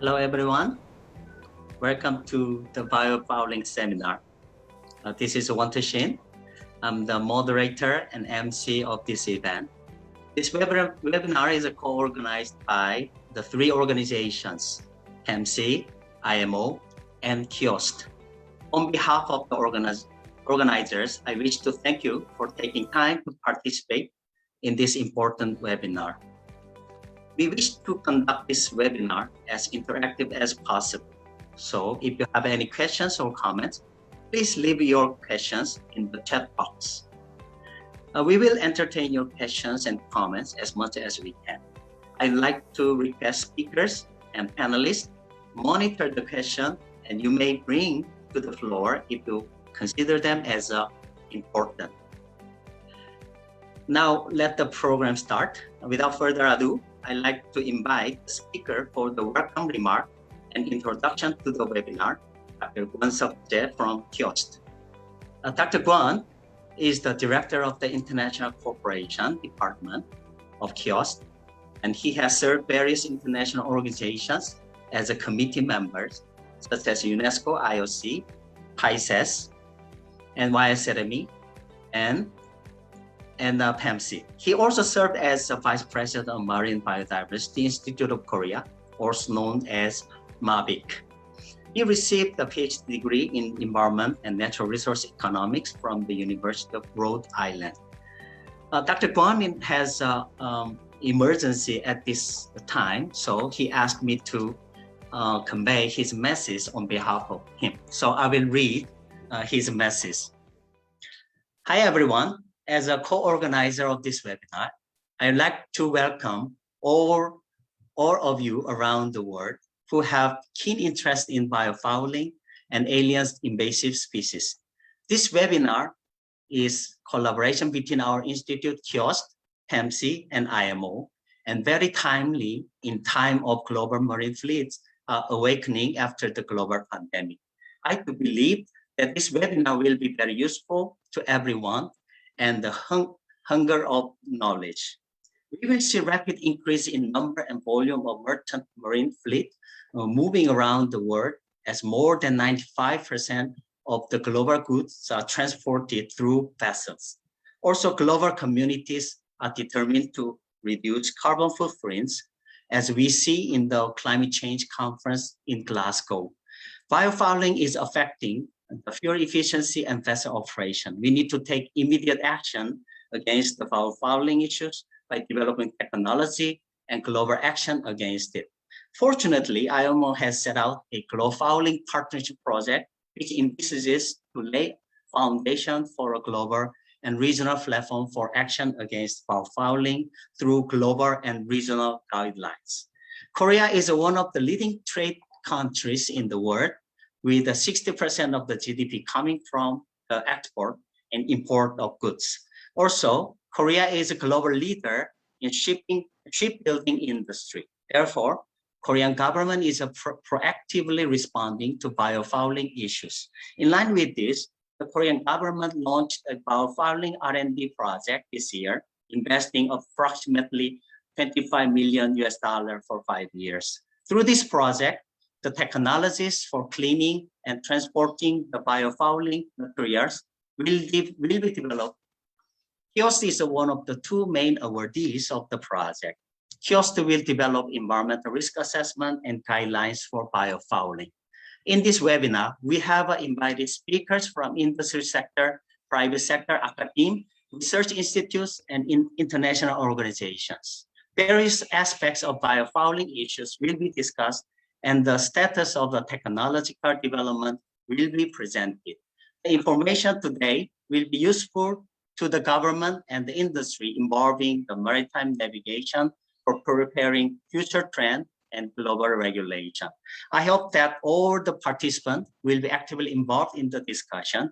Hello, everyone. Welcome to the Biofouling seminar. This is Wanta Shin. I'm the moderator and MC of this event. This webinar is co-organized by the three organizations, MC, IMO, and KIOST. On behalf of the organizers, I wish to thank you for taking time to participate in this important webinar. We wish to conduct this webinar as interactive as possible. So if you have any questions or comments, please leave your questions in the chat box. We will entertain your questions and comments as much as we can. I'd like to request speakers and panelists monitor the question, and you may bring to the floor if you consider them as important. Now let the program start. Without further ado, I'd like to invite the speaker for the welcome remark and introduction to the webinar, Dr. Kwon Seok-jae from KIOST. Dr. Kwon is the director of the International Cooperation Department of KIOST, and he has served various international organizations as a committee member, such as UNESCO, IOC, PICES, NYSRME, and PAMC. He also served as the Vice President of Marine Biodiversity Institute of Korea, also known as MABIC. He received a PhD degree in Environment and Natural Resource Economics from the University of Rhode Island. Dr. Kwon has an emergency at this time, so he asked me to convey his message on behalf of him. So I will read his message. Hi, everyone. As a co-organizer of this webinar, I'd like to welcome all of you around the world who have keen interest in biofouling and alien invasive species. This webinar is collaboration between our institute, KIOST, PAMC, and IMO, and very timely in time of global marine fleets awakening after the global pandemic. I do believe that this webinar will be very useful to everyone and the hunger of knowledge. We will see rapid increase in number and volume of merchant marine fleet moving around the world, as more than 95% of the global goods are transported through vessels. Also, global communities are determined to reduce carbon footprints, as we see in the climate change conference in Glasgow. Biofouling is affecting the fuel efficiency and vessel operation. We need to take immediate action against the biofouling issues by developing technology and global action against it. Fortunately, IMO has set out a Biofouling partnership project, which envisages to lay foundation for a global and regional platform for action against biofouling through global and regional guidelines. Korea is one of the leading trade countries in the world, with 60% of the GDP coming from the export and import of goods. Also, Korea is a global leader in shipbuilding industry. Therefore, Korean government is proactively responding to biofouling issues. In line with this, the Korean government launched a biofouling R&D project this year, investing approximately $25 million for 5 years. Through this project, the technologies for cleaning and transporting the biofouling materials will be developed. KIOST is one of the two main awardees of the project. KIOST will develop environmental risk assessment and guidelines for biofouling. In this webinar, we have invited speakers from industry sector, private sector, academia, research institutes, and international organizations. Various aspects of biofouling issues will be discussed, and the status of the technological development will be presented. The information today will be useful to the government and the industry involving the maritime navigation for preparing future trends and global regulation. I hope that all the participants will be actively involved in the discussion.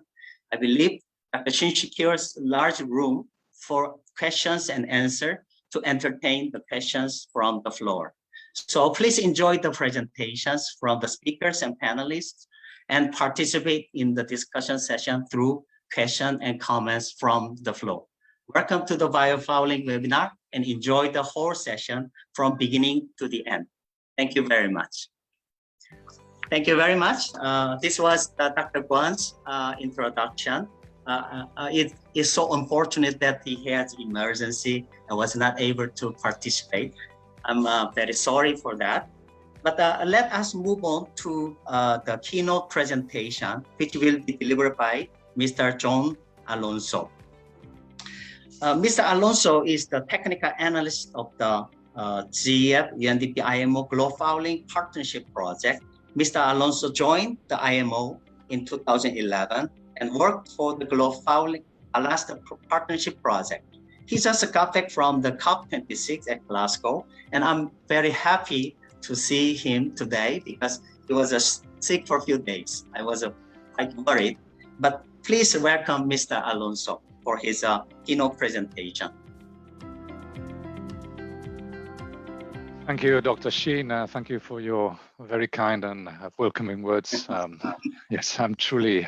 I believe that the Shin secures large room for questions and answers to entertain the questions from the floor. So please enjoy the presentations from the speakers and panelists and participate in the discussion session through questions and comments from the floor. Welcome to the Biofouling webinar and enjoy the whole session from beginning to the end. Thank you very much. Thank you very much. This was Dr. Guan's introduction. It is so unfortunate that he had emergency and was not able to participate. I'm very sorry for that. But let us move on to the keynote presentation, which will be delivered by Mr. John Alonso. Mr. Alonso is the technical analyst of the GEF UNDP IMO Biofouling Partnership Project. Mr. Alonso joined the IMO in 2011 and worked for the Biofouling Alaska Partnership Project. He just got back from the COP26 at Glasgow, and I'm very happy to see him today because he was sick for a few days. I was quite worried, but please welcome Mr. Alonso for his keynote presentation. Thank you, Dr. Sheen. Thank you for your very kind and welcoming words. Yes, I'm truly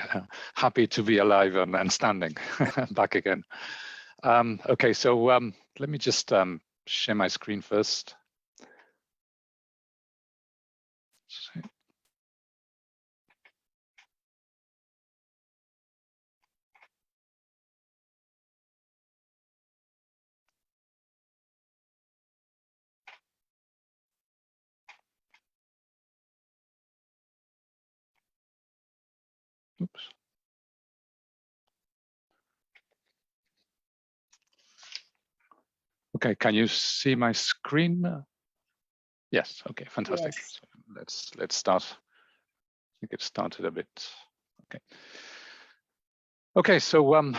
happy to be alive and standing back again. Okay, so let me just share my screen first. Oops. Okay, can you see my screen? Yes. Okay, fantastic. Yes. So let's start. Get started a bit. Okay. Okay, so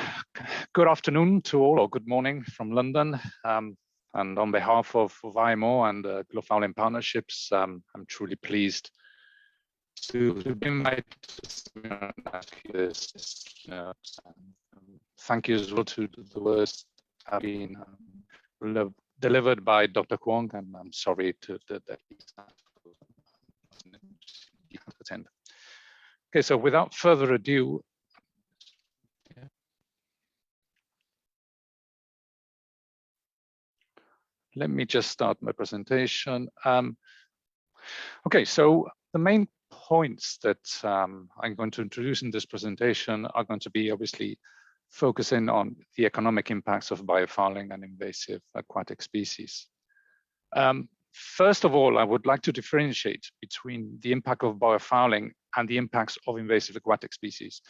good afternoon to all, or good morning from London. And on behalf of IMO and Biofouling Partnerships, I'm truly pleased to be invited to this. Thank you as well to the words that have been delivered by Dr. Kwong, and I'm sorry that he's not attend. Okay, so without further ado, let me just start my presentation. Okay, so the main points that I'm going to introduce in this presentation are going to be obviously focusing on the economic impacts of biofouling and invasive aquatic species. First of all, I would like to differentiate between the impact of biofouling and the impacts of invasive aquatic species.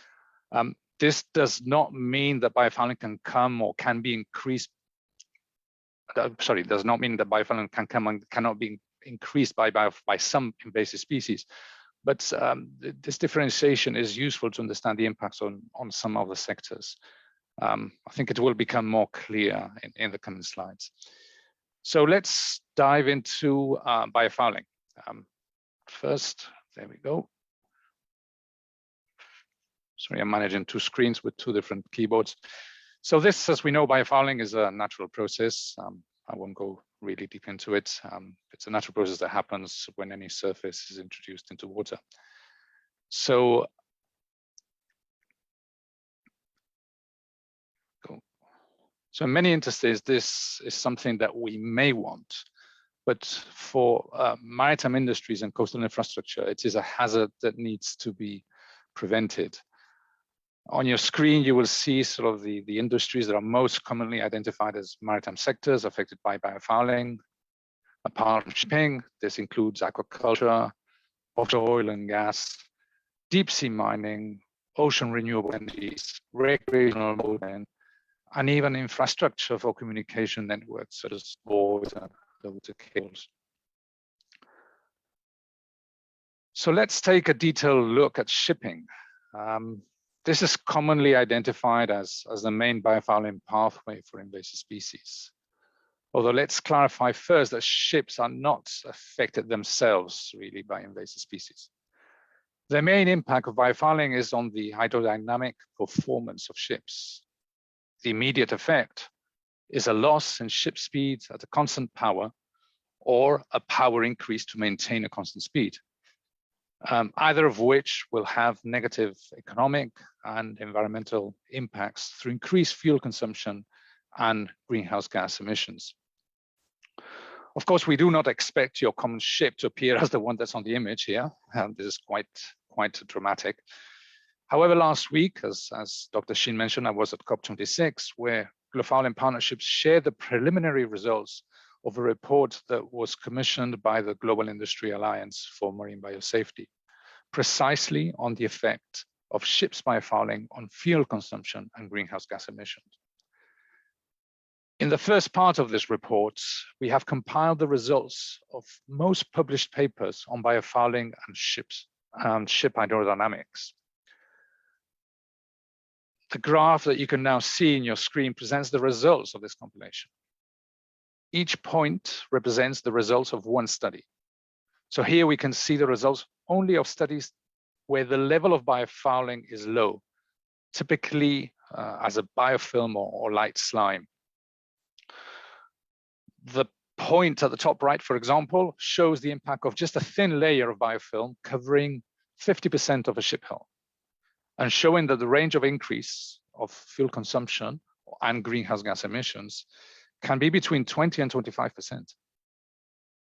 This does not mean that biofouling can come or can be increased. Sorry, does not mean that biofouling can come and cannot be increased by some invasive species. But this differentiation is useful to understand the impacts on some of the sectors. I think it will become more clear in the coming slides. So let's dive into biofouling. First, there we go. Sorry, I'm managing two screens with two different keyboards. So this, as we know, biofouling is a natural process. I won't go really deep into it. It's a natural process that happens when any surface is introduced into water. So, in many instances, this is something that we may want, but for maritime industries and coastal infrastructure, it is a hazard that needs to be prevented. On your screen, you will see sort of the industries that are most commonly identified as maritime sectors affected by biofouling. Apart from shipping, this includes aquaculture, offshore oil and gas, deep sea mining, ocean renewable energies, recreational boating, and even infrastructure for communication networks such as water cables. So let's take a detailed look at shipping. This is commonly identified as the main biofouling pathway for invasive species. Although let's clarify first that ships are not affected themselves really by invasive species. The main impact of biofouling is on the hydrodynamic performance of ships. The immediate effect is a loss in ship speed at a constant power or a power increase to maintain a constant speed. Either of which will have negative economic and environmental impacts through increased fuel consumption and greenhouse gas emissions. Of course, we do not expect your common ship to appear as the one that's on the image here. This is quite dramatic. However, last week, as Dr. Shin mentioned, I was at COP26, where Biofouling partnerships shared the preliminary results of a report that was commissioned by the Global Industry Alliance for Marine Biosafety, precisely on the effect of ships biofouling on fuel consumption and greenhouse gas emissions. In the first part of this report, we have compiled the results of most published papers on biofouling and ships and ship hydrodynamics. The graph that you can now see in your screen presents the results of this compilation. Each point represents the results of one study. So here we can see the results only of studies where the level of biofouling is low, typically as a biofilm or light slime. The point at the top right, for example, shows the impact of just a thin layer of biofilm covering 50% of a ship hull, and showing that the range of increase of fuel consumption and greenhouse gas emissions can be between 20 and 25%.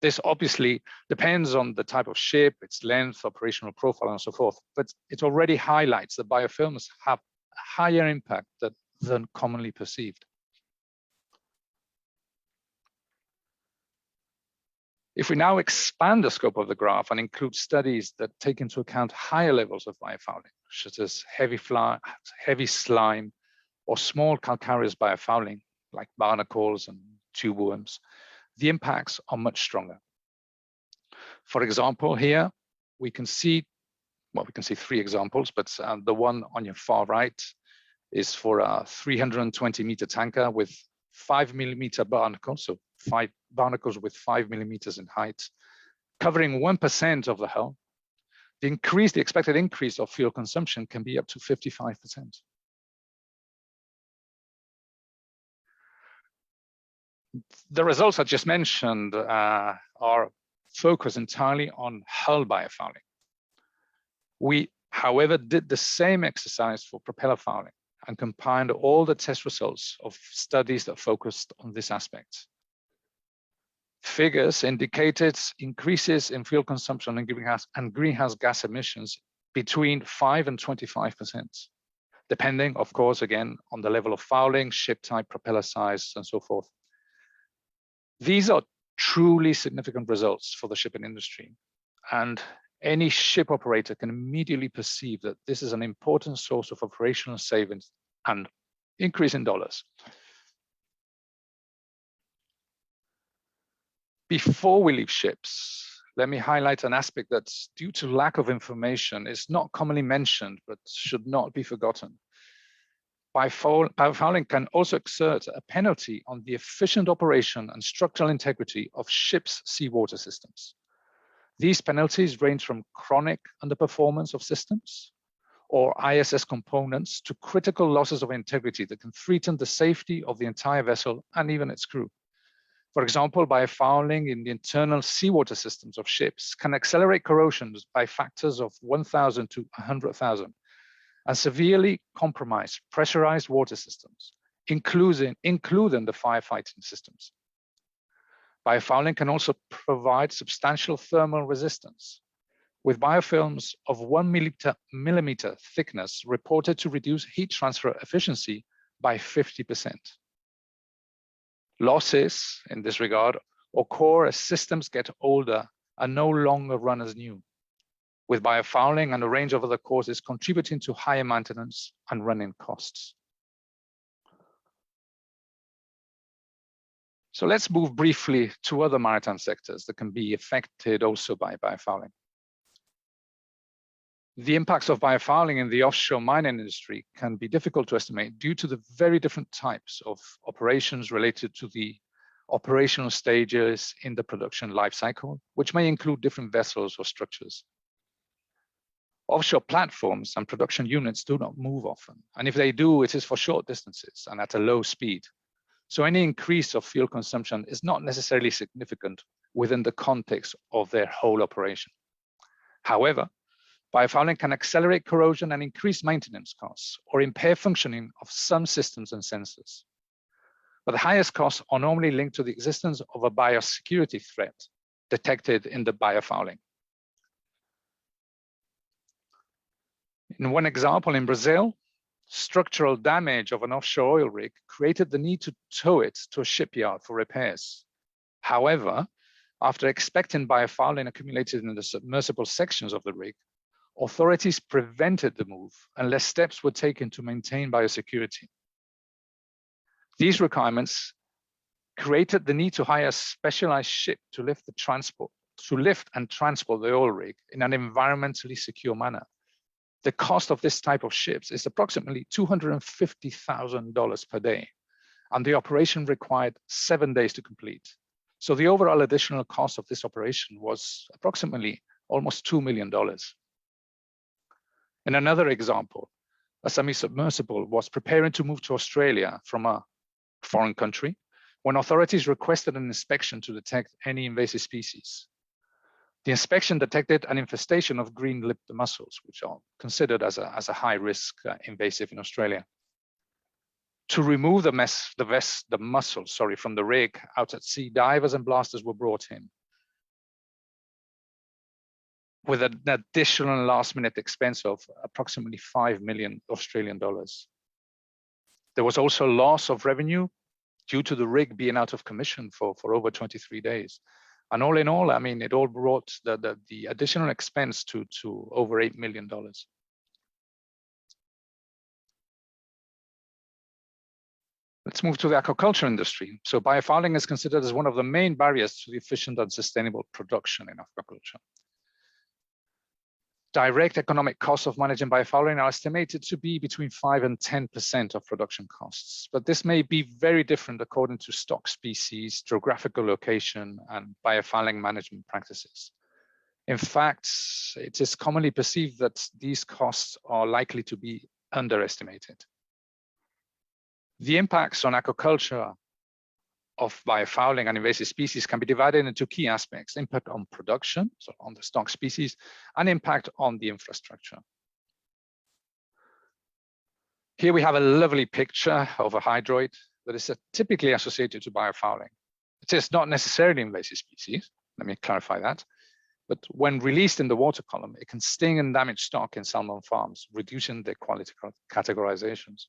This obviously depends on the type of ship, its length, operational profile, and so forth, but it already highlights that biofilms have a higher impact than commonly perceived. If we now expand the scope of the graph and include studies that take into account higher levels of biofouling, such as heavy slime or small calcareous biofouling, like barnacles and tube worms, the impacts are much stronger. For example, here we can see three examples, but the one on your far right is for a 320-meter tanker with 5mm barnacles, so 5 barnacles with 5mm in height, covering 1% of the hull. The expected increase of fuel consumption can be up to 55%. The results I just mentioned are focused entirely on hull biofouling. We, however, did the same exercise for propeller fouling and combined all the test results of studies that focused on this aspect. Figures indicated increases in fuel consumption and greenhouse gas emissions between 5 and 25%, depending, of course, again, on the level of fouling, ship type, propeller size, and so forth. These are truly significant results for the shipping industry, and any ship operator can immediately perceive that this is an important source of operational savings and increase in dollars. Before we leave ships, let me highlight an aspect that, due to lack of information, is not commonly mentioned, but should not be forgotten. Biofouling can also exert a penalty on the efficient operation and structural integrity of ships' seawater systems. These penalties range from chronic underperformance of systems or ISS components to critical losses of integrity that can threaten the safety of the entire vessel and even its crew. For example, biofouling in the internal seawater systems of ships can accelerate corrosion by factors of 1,000 to 100,000 and severely compromise pressurized water systems, including the firefighting systems. Biofouling can also provide substantial thermal resistance, with biofilms of 1 millimeter thickness reported to reduce heat transfer efficiency by 50%. Losses in this regard occur as systems get older and no longer run as new, with biofouling and a range of other causes contributing to higher maintenance and running costs. So let's move briefly to other maritime sectors that can be affected also by biofouling. The impacts of biofouling in the offshore mining industry can be difficult to estimate due to the very different types of operations related to the operational stages in the production life cycle, which may include different vessels or structures. Offshore platforms and production units do not move often, and if they do, it is for short distances and at a low speed. So any increase of fuel consumption is not necessarily significant within the context of their whole operation. However, biofouling can accelerate corrosion and increase maintenance costs or impair functioning of some systems and sensors. But the highest costs are normally linked to the existence of a biosecurity threat detected in the biofouling. In one example, in Brazil, structural damage of an offshore oil rig created the need to tow it to a shipyard for repairs. However, after expectant biofouling accumulated in the submersible sections of the rig, authorities prevented the move unless steps were taken to maintain biosecurity. These requirements created the need to hire a specialized ship to lift and transport the oil rig in an environmentally secure manner. The cost of this type of ships is approximately $250,000 per day, and the operation required 7 days to complete. So the overall additional cost of this operation was approximately almost $2 million. In another example, a semi-submersible was preparing to move to Australia from a foreign country when authorities requested an inspection to detect any invasive species. The inspection detected an infestation of green-lipped mussels, which are considered as a high-risk invasive in Australia. To remove the mussels from the rig out at sea, divers and blasters were brought in, with an additional last-minute expense of approximately 5 million Australian dollars. There was also loss of revenue due to the rig being out of commission for over 23 days. And all in all, I mean, it all brought the additional expense to over $8 million. Let's move to the aquaculture industry. So biofouling is considered as one of the main barriers to the efficient and sustainable production in aquaculture. Direct economic costs of managing biofouling are estimated to be between 5 and 10% of production costs, but this may be very different according to stock species, geographical location, and biofouling management practices. In fact, it is commonly perceived that these costs are likely to be underestimated. The impacts on aquaculture of biofouling and invasive species can be divided into key aspects: impact on production, so on the stock species, and impact on the infrastructure. Here we have a lovely picture of a hydroid that is typically associated to biofouling. It is not necessarily invasive species, let me clarify that, but when released in the water column, it can sting and damage stock in salmon farms, reducing their quality categorizations.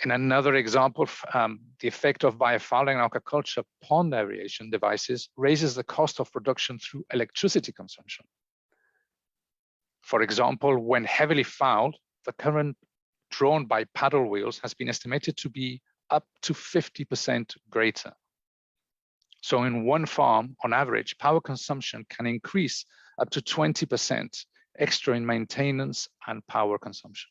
In another example, the effect of biofouling and aquaculture pond aeration devices raises the cost of production through electricity consumption. For example, when heavily fouled, the current drawn by paddle wheels has been estimated to be up to 50% greater. So in one farm, on average, power consumption can increase up to 20% extra in maintenance and power consumption.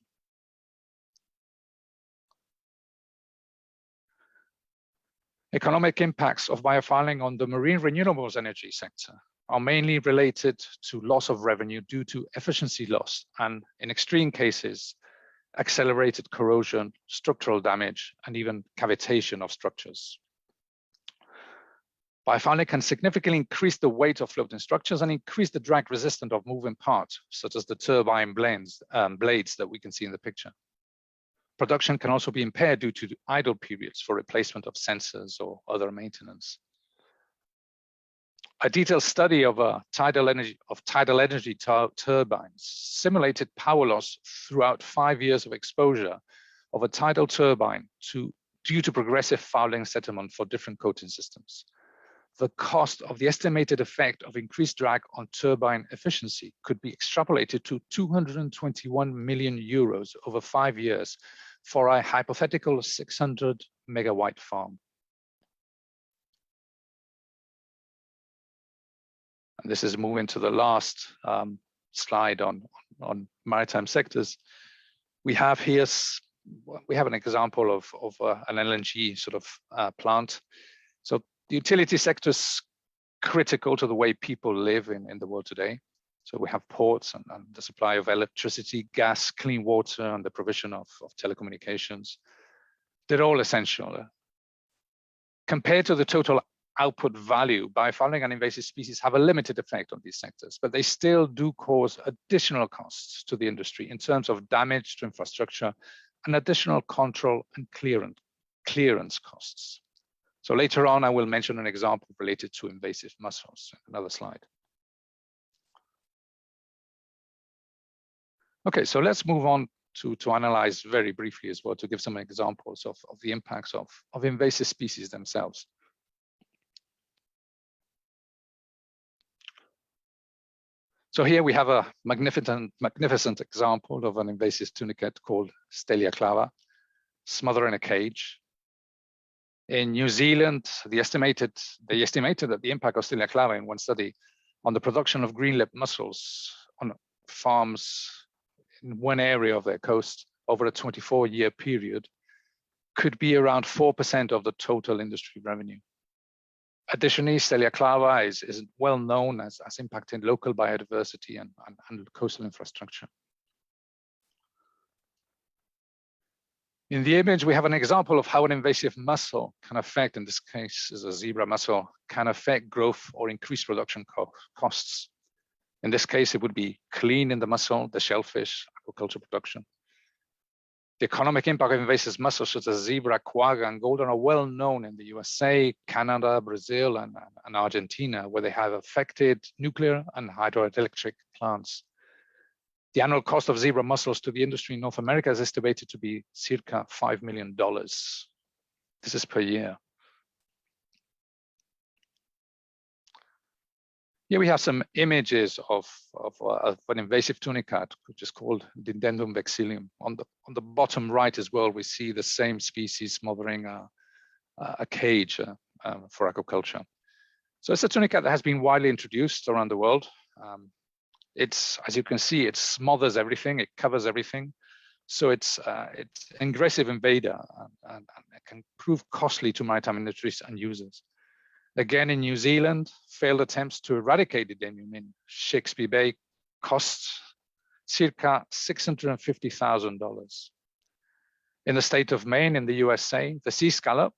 Economic impacts of biofouling on the marine renewables energy sector are mainly related to loss of revenue due to efficiency loss and, in extreme cases, accelerated corrosion, structural damage, and even cavitation of structures. Biofouling can significantly increase the weight of floating structures and increase the drag resistance of moving parts, such as the turbine blades that we can see in the picture. Production can also be impaired due to idle periods for replacement of sensors or other maintenance. A detailed study of tidal energy turbines simulated power loss throughout 5 years of exposure of a tidal turbine due to progressive fouling settlement for different coating systems. The cost of the estimated effect of increased drag on turbine efficiency could be extrapolated to 221 million euros over 5 years for a hypothetical 600 megawatt farm. And this is moving to the last slide on maritime sectors. We have here an example of an LNG sort of plant. So the utility sector is critical to the way people live in the world today. So we have ports and the supply of electricity, gas, clean water, and the provision of telecommunications. They're all essential. Compared to the total output value, biofouling and invasive species have a limited effect on these sectors, but they still do cause additional costs to the industry in terms of damage to infrastructure and additional control and clearance costs. So later on, I will mention an example related to invasive mussels. Another slide. Okay, so let's move on to analyze very briefly as well, to give some examples of the impacts of invasive species themselves. So here we have a magnificent example of an invasive tunicate called Stelia clava, smothered in a cage. In New Zealand, they estimated that the impact of Stelia clava in one study on the production of green-lipped mussels on farms in one area of their coast over a 24-year period could be around 4% of the total industry revenue. Additionally, Stelia clava is well known as impacting local biodiversity and coastal infrastructure. In the image, we have an example of how an invasive mussel can affect, in this case is a zebra mussel, can affect growth or increase production costs. In this case, it would be cleaning the mussel, the shellfish, aquaculture production. The economic impact of invasive mussels such as zebra, quagga, and golden are well known in the USA, Canada, Brazil, and Argentina, where they have affected nuclear and hydroelectric plants. The annual cost of zebra mussels to the industry in North America is estimated to be circa $5 million. This is per year. Here we have some images of an invasive tunicate, which is called Dindendum vexillium. On the bottom right as well, we see the same species smothering a cage for aquaculture. So it's a tunicate that has been widely introduced around the world. It's, as you can see, it smothers everything, it covers everything. So it's an aggressive invader and it can prove costly to maritime industries and users. Again, in New Zealand, failed attempts to eradicate the demium in Shakespeare Bay costs circa $650,000. In the state of Maine, in the USA, the sea scallop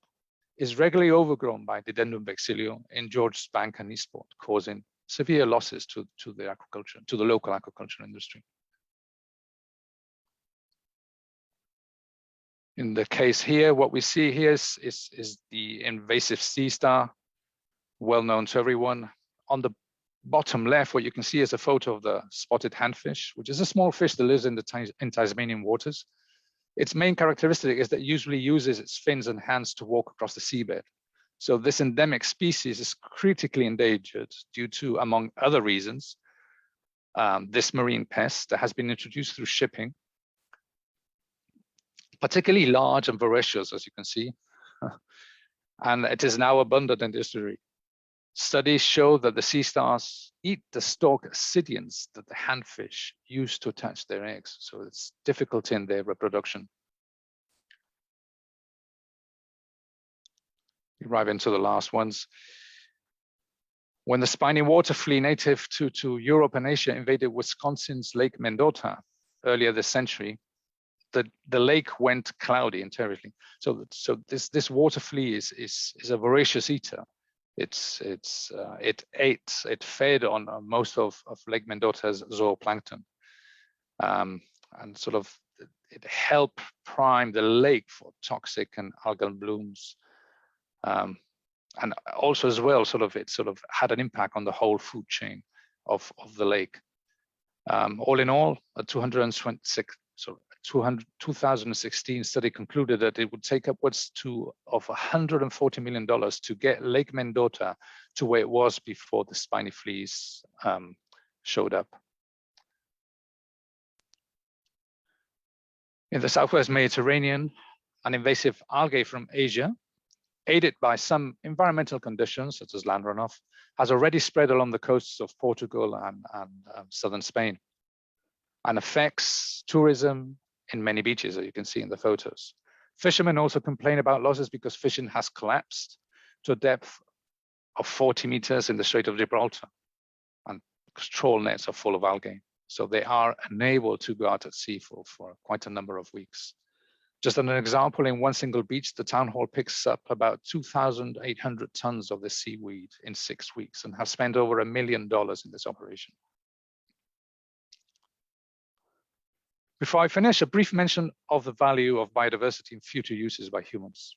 is regularly overgrown by Dindendum vexillium in Georges Bank and Eastport, causing severe losses to the local aquaculture industry. In the case here, what we see here is the invasive sea star, well known to everyone. On the bottom left, what you can see is a photo of the spotted handfish, which is a small fish that lives in Tasmanian waters. Its main characteristic is that it usually uses its fins and hands to walk across the seabed. So this endemic species is critically endangered due to, among other reasons, this marine pest that has been introduced through shipping, particularly large and voracious, as you can see, and it is now abundant in the estuary. Studies show that the sea stars eat the stalk ascidians that the handfish use to attach their eggs, so it's difficult in their reproduction. We arrive into the last ones. When the spiny water flea native to Europe and Asia invaded Wisconsin's Lake Mendota earlier this century, the lake went cloudy entirely. So this water flea is a voracious eater. It fed on most of Lake Mendota's zooplankton, and sort of it helped prime the lake for toxic and algal blooms, and also as well it had an impact on the whole food chain of the lake. All in all, a 2016 study concluded that it would take upwards of $140 million to get Lake Mendota to where it was before the spiny fleas showed up. In the Southwest Mediterranean, an invasive algae from Asia, aided by some environmental conditions such as land runoff, has already spread along the coasts of Portugal and southern Spain, and affects tourism in many beaches, as you can see in the photos. Fishermen also complain about losses because fishing has collapsed to a depth of 40 meters in the Strait of Gibraltar, and trawl nets are full of algae. So they are unable to go out at sea for quite a number of weeks. Just as an example, in one single beach, the town hall picks up about 2,800 tons of the seaweed in 6 weeks and have spent over $1 million in this operation. Before I finish, a brief mention of the value of biodiversity in future uses by humans.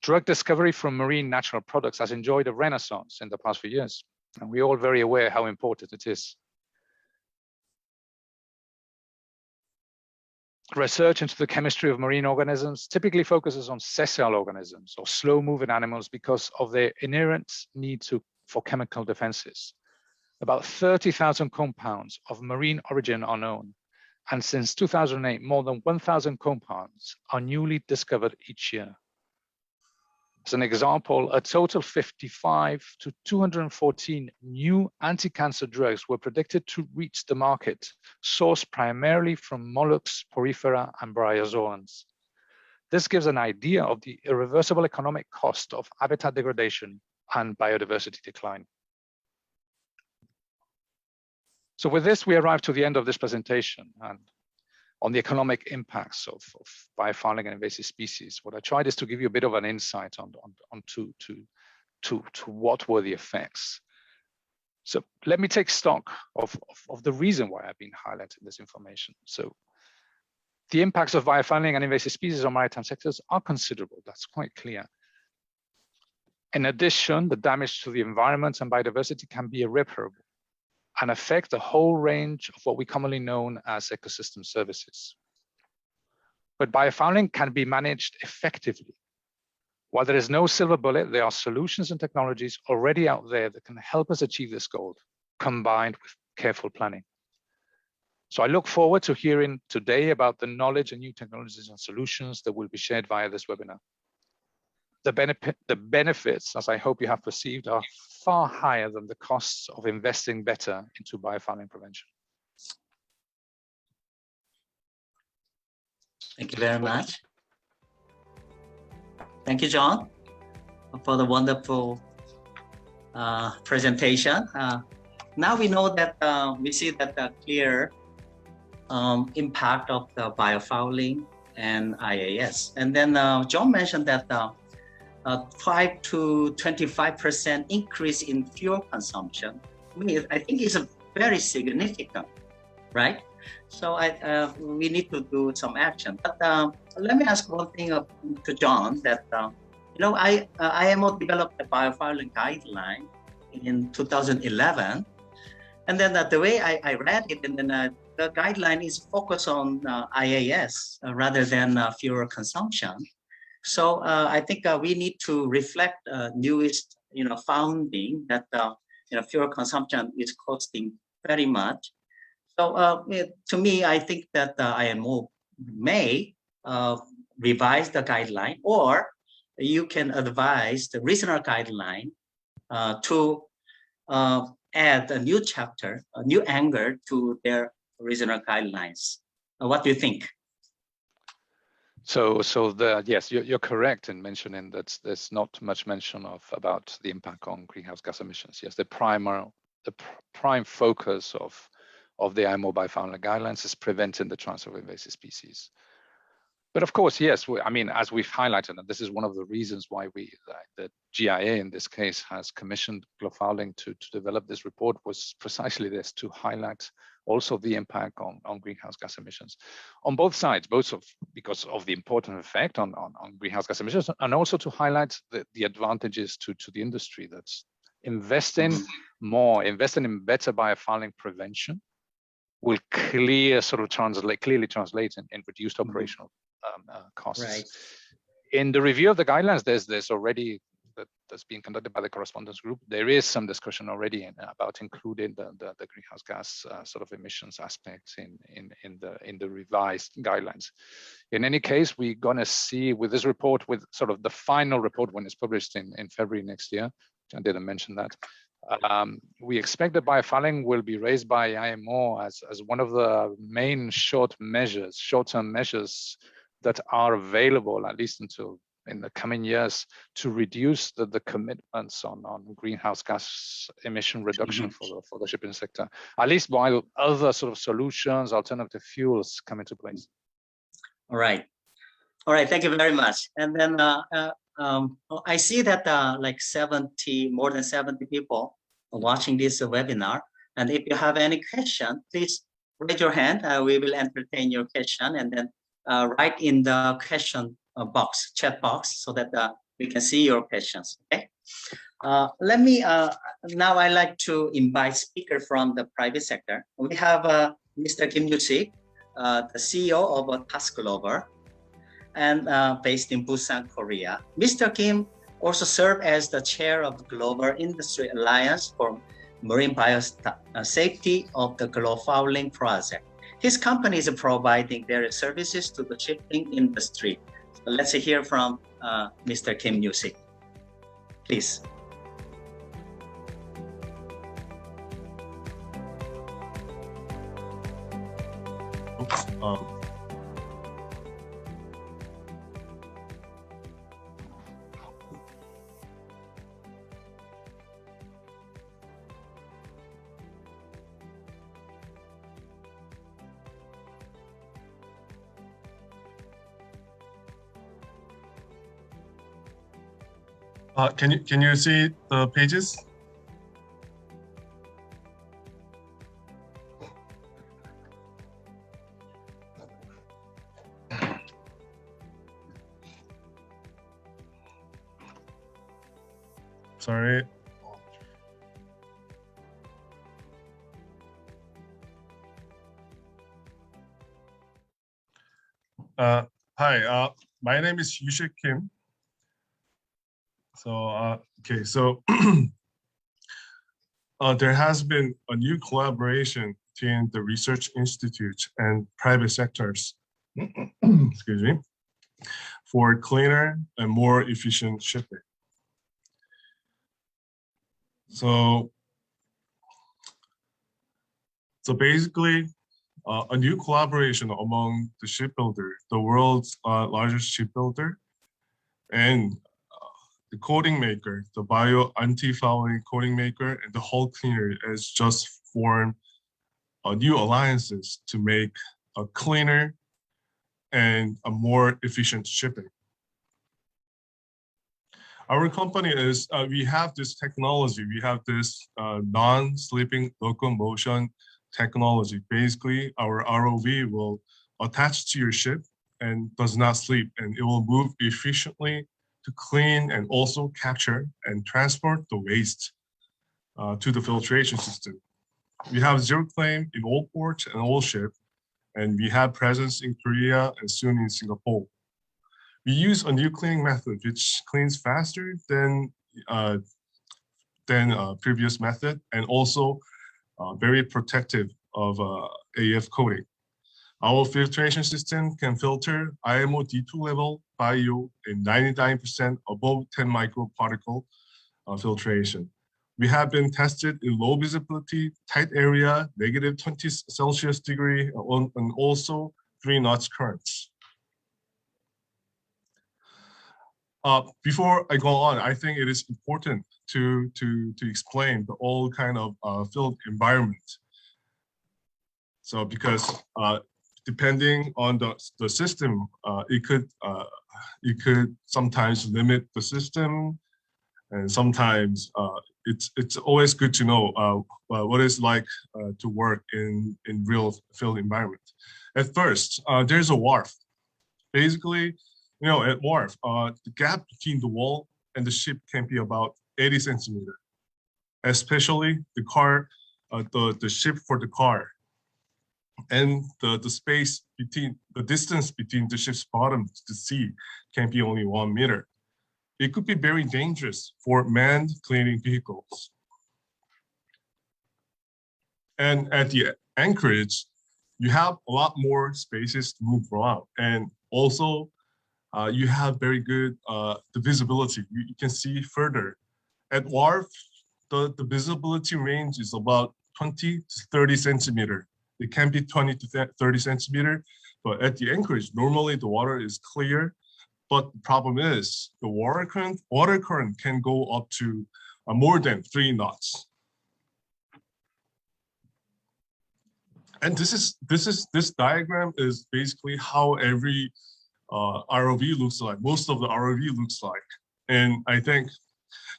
Drug discovery from marine natural products has enjoyed a renaissance in the past few years, and we're all very aware how important it is. Research into the chemistry of marine organisms typically focuses on sessile organisms or slow-moving animals because of their inherent need for chemical defenses. About 30,000 compounds of marine origin are known, and since 2008, more than 1,000 compounds are newly discovered each year. As an example, a total 55 to 214 new anti-cancer drugs were predicted to reach the market, sourced primarily from mollusks, porifera, and bryozoans. This gives an idea of the irreversible economic cost of habitat degradation and biodiversity decline. So with this, we arrive to the end of this presentation and on the economic impacts of biofouling and invasive species. What I tried is to give you a bit of an insight on what were the effects. So let me take stock of the reason why I've been highlighting this information. So the impacts of biofouling and invasive species on maritime sectors are considerable, that's quite clear. In addition, the damage to the environment and biodiversity can be irreparable and affect the whole range of what we commonly know as ecosystem services. But biofouling can be managed effectively. While there is no silver bullet, there are solutions and technologies already out there that can help us achieve this goal, combined with careful planning. So I look forward to hearing today about the knowledge and new technologies and solutions that will be shared via this webinar. The benefits, as I hope you have perceived, are far higher than the costs of investing better into biofouling prevention. Thank you very much. Thank you, John, for the wonderful presentation. Now we know that we see that the clear impact of the biofouling and EAS. And then John mentioned that 5 to 25% increase in fuel consumption. I think it's a very significant, right? So we need to do some action. But let me ask one thing to John. That IMO developed a biofouling guideline in 2011, and then the way I read it, and then the guideline is focused on EAS rather than fuel consumption. So I think we need to reflect newest, finding that fuel consumption is costing very much. So to me, I think that IMO may revise the guideline, or you can advise the regional guideline to add a new chapter, a new angle to their regional guidelines. What do you think? So yes, you're correct in mentioning that there's not much mention about the impact on greenhouse gas emissions. Yes, the prime focus of the IMO biofouling guidelines is preventing the transfer of invasive species. But of course, yes, as we've highlighted, and this is one of the reasons why the GIA in this case has commissioned Biofalling to develop this report, was precisely this, to highlight also the impact on greenhouse gas emissions on both sides, because of the important effect on greenhouse gas emissions, and also to highlight the advantages to the industry that's investing in better biofouling prevention will clearly translate in reduced operational costs. Right. In the review of the guidelines, there's already that's being conducted by the correspondence group. There is some discussion already about including the greenhouse gas emissions aspects in the revised guidelines. In any case, we're going to see with this report, with the final report when it's published in February next year. I didn't mention that. We expect that biofalling will be raised by IMO as one of the main short-term measures that are available, at least until in the coming years, to reduce the commitments on greenhouse gas emission reduction for the shipping sector, at least while other solutions, alternative fuels come into place. All right. Thank you very much. And then I see that more than 70 people are watching this webinar. And if you have any question, please raise your hand. We will entertain your question, and then write in the question box, chat box, so that we can see your questions. Okay. Let me now. I like to invite speaker from the private sector. We have Mr. Kim Yusik, the CEO of Task Global, and based in Busan, Korea. Mr. Kim also served as the chair of the Global Industry Alliance for Marine Biosafety of the Biofalling project. His company is providing various services to the shipping industry. So let's hear from Mr. Kim Yusik. Please. Can you see the pages? Sorry. Hi, my name is Yushik Kim. So, okay, so there has been a new collaboration between the research institutes and private sectors, excuse me, for cleaner and more efficient shipping. So basically, a new collaboration among the shipbuilder, the world's largest shipbuilder, and the coating maker, the anti-fouling coating maker, and the hull cleaner has just formed new alliances to make a cleaner and a more efficient shipping. Our company is, we have this technology, we have this non-sleeping locomotion technology. Basically, our ROV will attach to your ship and does not sleep, and it will move efficiently to clean and also capture and transport the waste to the filtration system. We have zero claim in all ports and all ships, and we have presence in Korea and soon in Singapore. We use a new cleaning method which cleans faster than previous method, and also very protective of AF coating. Our filtration system can filter IMO D2 level bio in 99% above 10 microparticle filtration. We have been tested in low visibility, tight area, -20 Celsius degree, and also 3 knots currents. Before I go on, I think it is important to explain the all kind of field environment. So because depending on the system, it could sometimes limit the system, and sometimes it's always good to know what it's like to work in real field environment. At first, there's a wharf. Basically, at wharf, the gap between the wall and the ship can be about 80 centimeters, especially the car, the ship for the car. And the space between, the distance between the ship's bottom to the sea can be only 1 meter. It could be very dangerous for manned cleaning vehicles. And at the anchorage, you have a lot more spaces to move around. And also, you have very good the visibility. You can see further. At wharf, the visibility range is about 20 to 30 centimeters. It can be 20 to 30 centimeters, but at the anchorage, normally the water is clear. But the problem is the water current can go up to more than 3 knots. And this diagram is basically how every ROV looks like. Most of the ROV looks like. And I think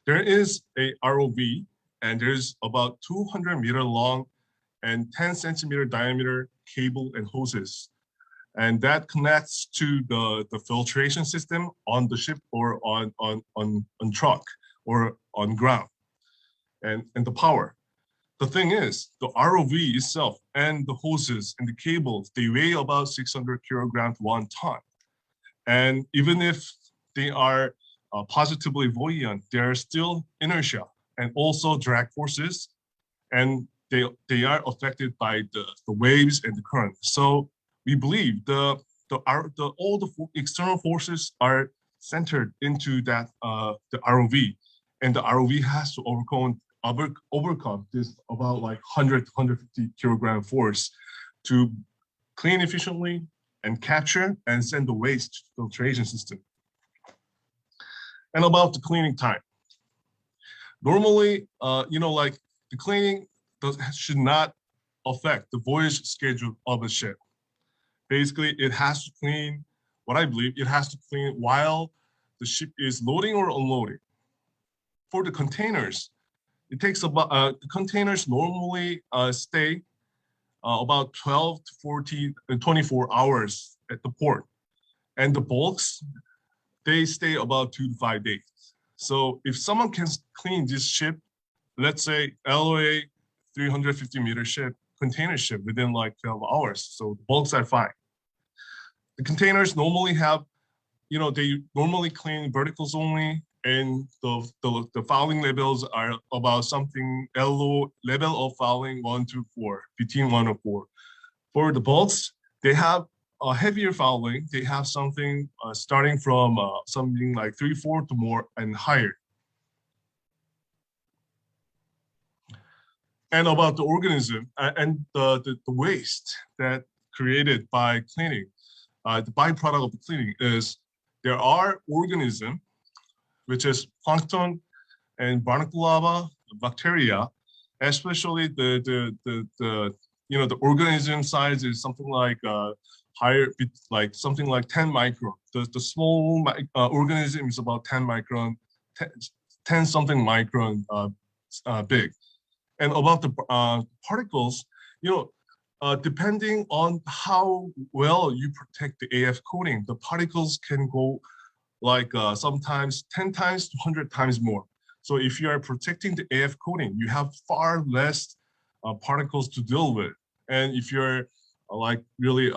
there is a ROV, and there's about 200-meter long and 10 centimeter diameter cable and hoses. And that connects to the filtration system on the ship or on truck or on ground, and the power. The thing is, the ROV itself and the hoses and the cables, they weigh about 600 kilograms to 1 ton. And even if they are positively buoyant, there are still inertia and also drag forces, and they are affected by the waves and the current. So we believe all the external forces are centered into that the ROV, and the ROV has to overcome this about like 100 to 150 kilogram force to clean efficiently and capture and send the waste to the filtration system. And about the cleaning time. Normally, like the cleaning should not affect the voyage schedule of a ship. Basically, it has to clean, what I believe, it has to clean while the ship is loading or unloading. For the containers, it takes about, the containers normally stay about 12 to 24 hours at the port. And the bulks, they stay about 2 to 5 days. So if someone can clean this ship, let's say LOA 350 meter ship, container ship within like 12 hours, so the bulks are fine. The containers normally have, they normally clean verticals only, and the fouling levels are about something LO level of fouling 1 to 4, between 1 and 4. For the bulks, they have a heavier fouling. They have something starting from something like 3/4 to more and higher. And about the organism and the waste that created by cleaning, the byproduct of the cleaning is there are organisms, which is plankton and barnacle larvae, bacteria, especially the organism size is something like higher, like something like 10 micron. The small organism is about 10 micron, 10 something micron big. And about the particles, depending on how well you protect the AF coating, the particles can go like sometimes 10 times to 100 times more. So if you are protecting the AF coating, you have far less particles to deal with. And if you're like really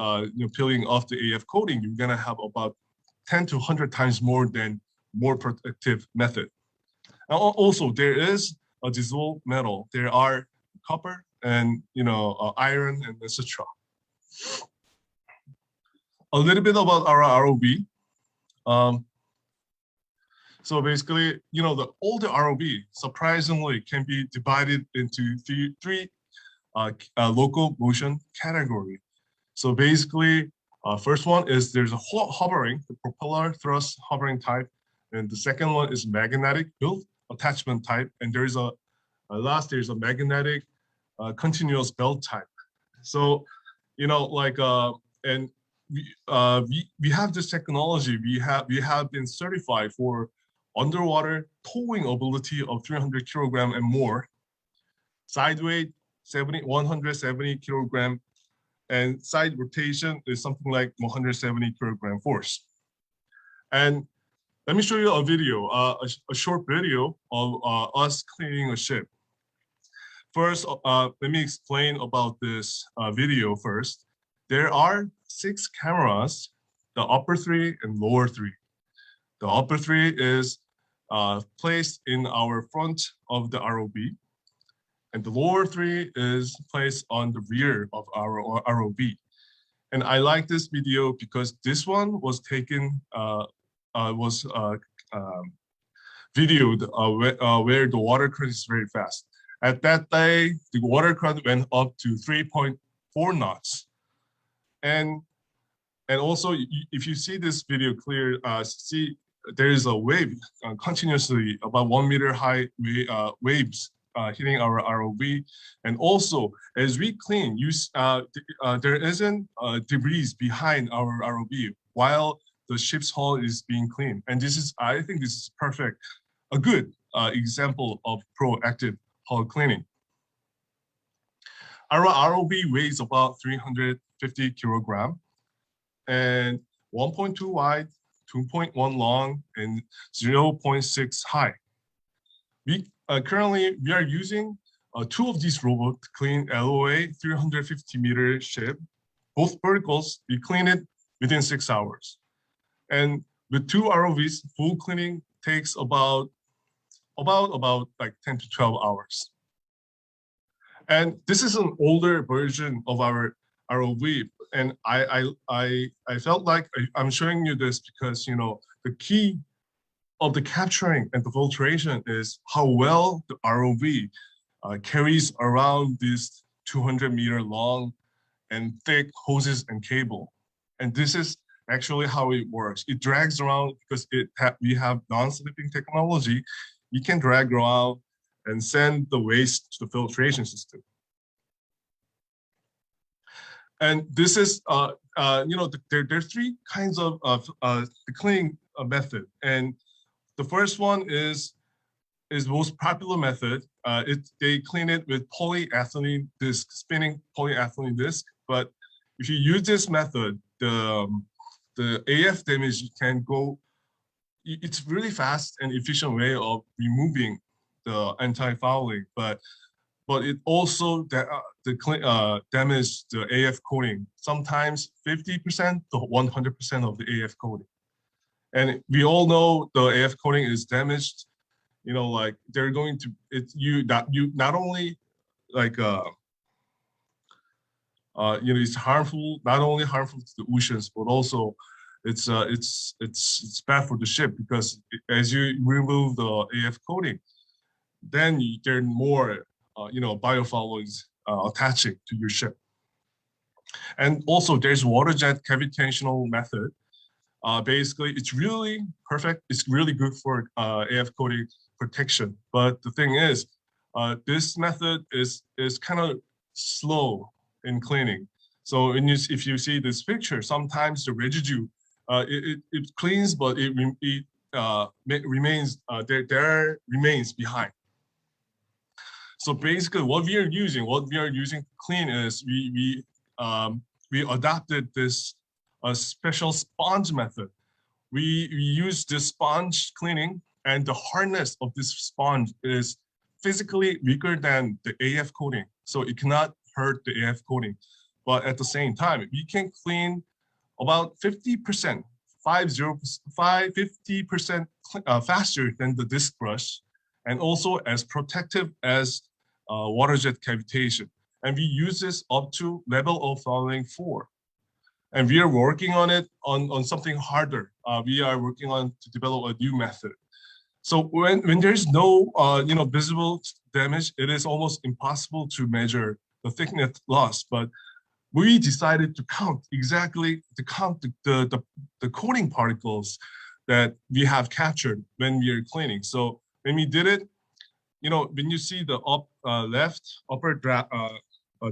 peeling off the AF coating, you're gonna have about 10 to 100 times more protective method. And also there is a dissolved metal. There are copper and iron and etc. A little bit about our ROV. So basically, the older ROV surprisingly can be divided into three local motion category. So basically, first one is there's a hovering, the propeller thrust hovering type, and the second one is magnetic built attachment type, and there's a there's a magnetic continuous belt type. So and we have this technology. We have been certified for underwater towing ability of 300 kilogram and more, side weight 170 kilogram, and side rotation is something like 170 kilogram force. And let me show you a video, a short video of us cleaning a ship. First, let me explain about this video first. There are 6 cameras, the upper 3 and lower 3. The upper 3 is placed in our front of the ROV, and the lower 3 is placed on the rear of our ROV. And I like this video because this one was taken, videoed where the water current is very fast. At that day, the water current went up to 3.4 knots. And also, if you see this video clear, see there is a wave continuously about 1 meter high waves hitting our ROV. And also, as we clean, there isn't debris behind our ROV while the ship's hull is being cleaned. And this is, I think this is perfect, a good example of proactive hull cleaning. our ROV weighs about 350 kilogram and 1.2 wide, 2.1 long, and 0.6 high. We currently we are using two of these robots to clean LOA 350-meter ship. Both verticals, we clean it within 6 hours. And with two ROVs, full cleaning takes about like 10 to 12 hours. And this is an older version of our ROV. And I felt like I'm showing you this because, you know, the key of the capturing and the filtration is how well the ROV carries around this 200-meter long and thick hoses and cable. And this is actually how it works. It drags around because we have non-slipping technology. You can drag around and send the waste to the filtration system. And this is, you know, there's three kinds of the cleaning method. And the first one is most popular method. They clean it with polyethylene disc, spinning polyethylene disc. But if you use this method, the AF damage can go. It's really fast and efficient way of removing the anti-fouling, but it also damage the AF coating. Sometimes 50% to 100% of the AF coating. And we all know the AF coating is damaged. You know, like they're going to you not only like you know, it's harmful, not only harmful to the oceans, but also it's bad for the ship because as you remove the AF coating, then there are more you know, biofollowings attaching to your ship. And also there's water jet cavitational method. Basically, it's really perfect. It's really good for AF coating protection. But the thing is, this method is kind of slow in cleaning. So if you see this picture, sometimes the residue it cleans, but it remains there remains behind. So basically, what we are using to clean is we adopted this special sponge method. We use this sponge cleaning, and the hardness of this sponge is physically weaker than the AF coating, so it cannot hurt the AF coating. But at the same time, we can clean about 50%, 50% faster than the disc brush, and also as protective as water jet cavitation. And we use this up to level of fouling 4. And we are working on it on something harder. We are working on to develop a new method. So when there's no you know, visible damage, it is almost impossible to measure the thickness loss. But we decided to count the coating particles that we have captured when we are cleaning. So when we did it, you know, when you see the left upper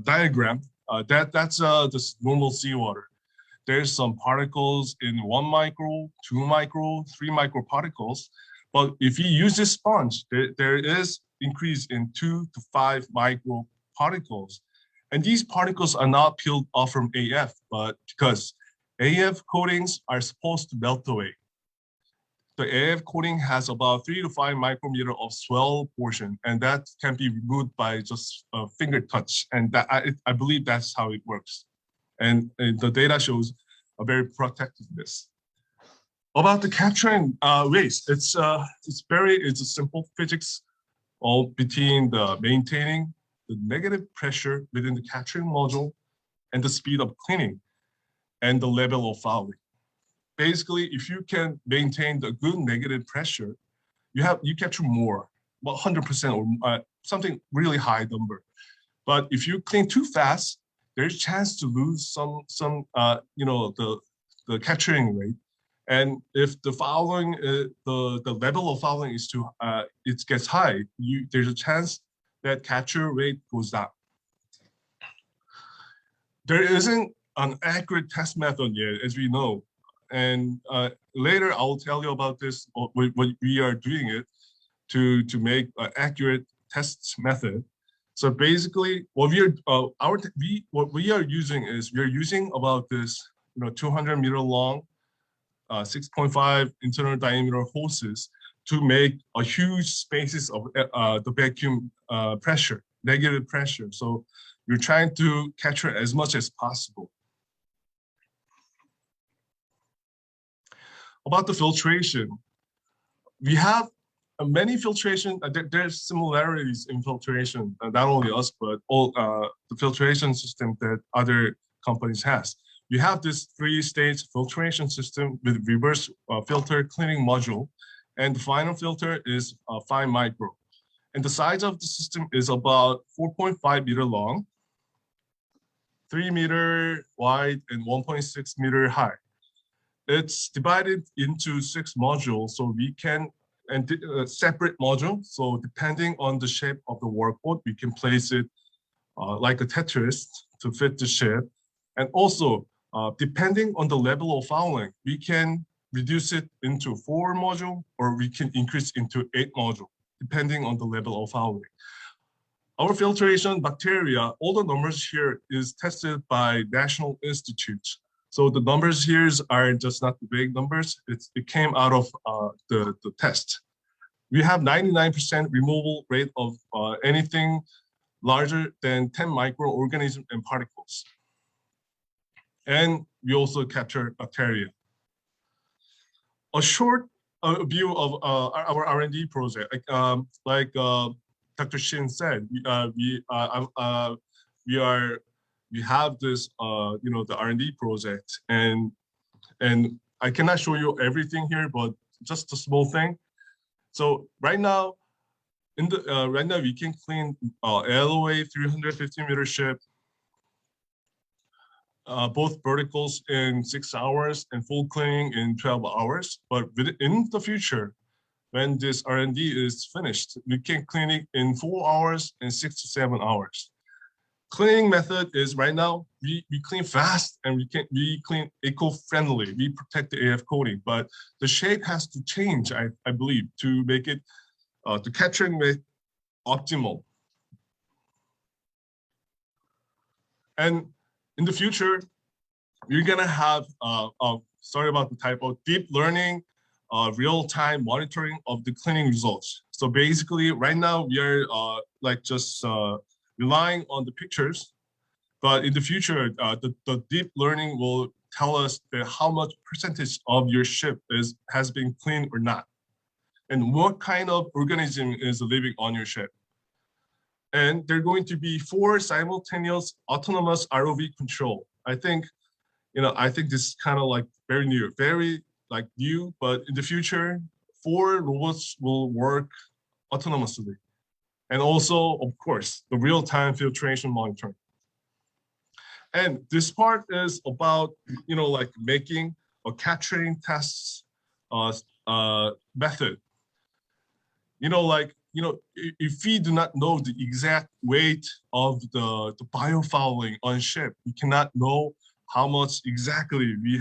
diagram, that's just normal seawater. There's some particles in 1 micro, 2 micro, 3 micro particles. But if you use this sponge, there is increase in 2 to 5 micro particles. And these particles are not peeled off from AF, but because AF coatings are supposed to melt away. The AF coating has about 3 to 5 micrometer of swell portion, and that can be removed by just a finger touch. And that I believe that's how it works. And the data shows a very protectiveness. About the capturing waste, it's a simple physics all between the maintaining the negative pressure within the capturing module and the speed of cleaning and the level of fouling. Basically, if you can maintain the good negative pressure, you capture more, about 100% or something really high number. But if you clean too fast, there's a chance to lose some you know, the capturing rate. And if the fouling, the level of fouling is too, it gets high, there's a chance that capture rate goes down. There isn't an accurate test method yet, as we know. And later I'll tell you about this, what we are doing it to make an accurate test method. So basically, what we are using is we're using about this 200-meter long, 6.5 internal diameter hoses to make a huge spaces of the vacuum pressure, negative pressure. So you're trying to capture as much as possible. About the filtration, we have many filtration. There's similarities in filtration, not only us, but all the filtration system that other companies has. You have this 3-stage filtration system with reverse filter cleaning module, and the final filter is 5 micro. And the size of the system is about 4.5 meter long, 3 meter wide, and 1.6 meter high. It's divided into 6 modules, so we can separate module. So depending on the shape of the workboat, we can place it like a Tetris to fit the ship. And also, depending on the level of fouling, we can reduce it into 4 module, or we can increase into 8 module, depending on the level of fouling. Our filtration bacteria, all the numbers here is tested by National Institute. So the numbers here are just not the big numbers. It came out of the test. We have 99% removal rate of anything larger than 10 microorganisms and particles. And we also capture bacteria. A short view of our R&D project, like Dr. Shin said, we have this, the R&D project, and I cannot show you everything here, but just a small thing. So right now, we can clean LOA 350-meter ship, both verticals in 6 hours and full cleaning in 12 hours. But in the future, when this R&D is finished, we can clean it in 4 hours and 6 to 7 hours. Cleaning method is right now, we clean fast and we clean eco-friendly. We protect the AF coating, but the shape has to change, I believe, to make it, to capturing it optimal. And in the future, we're gonna have, sorry about the typo, deep learning, real-time monitoring of the cleaning results. So basically, right now we are just relying on the pictures, but in the future, the deep learning will tell us that how much percentage of your ship has been cleaned or not, and what kind of organism is living on your ship. And there are going to be 4 simultaneous autonomous ROV control. I think this is kind of like very new, but in the future, 4 robots will work autonomously. And also, of course, the real-time filtration monitoring. And this part is about, making or capturing tests method. If we do not know the exact weight of the biofouling on ship, we cannot know how much exactly we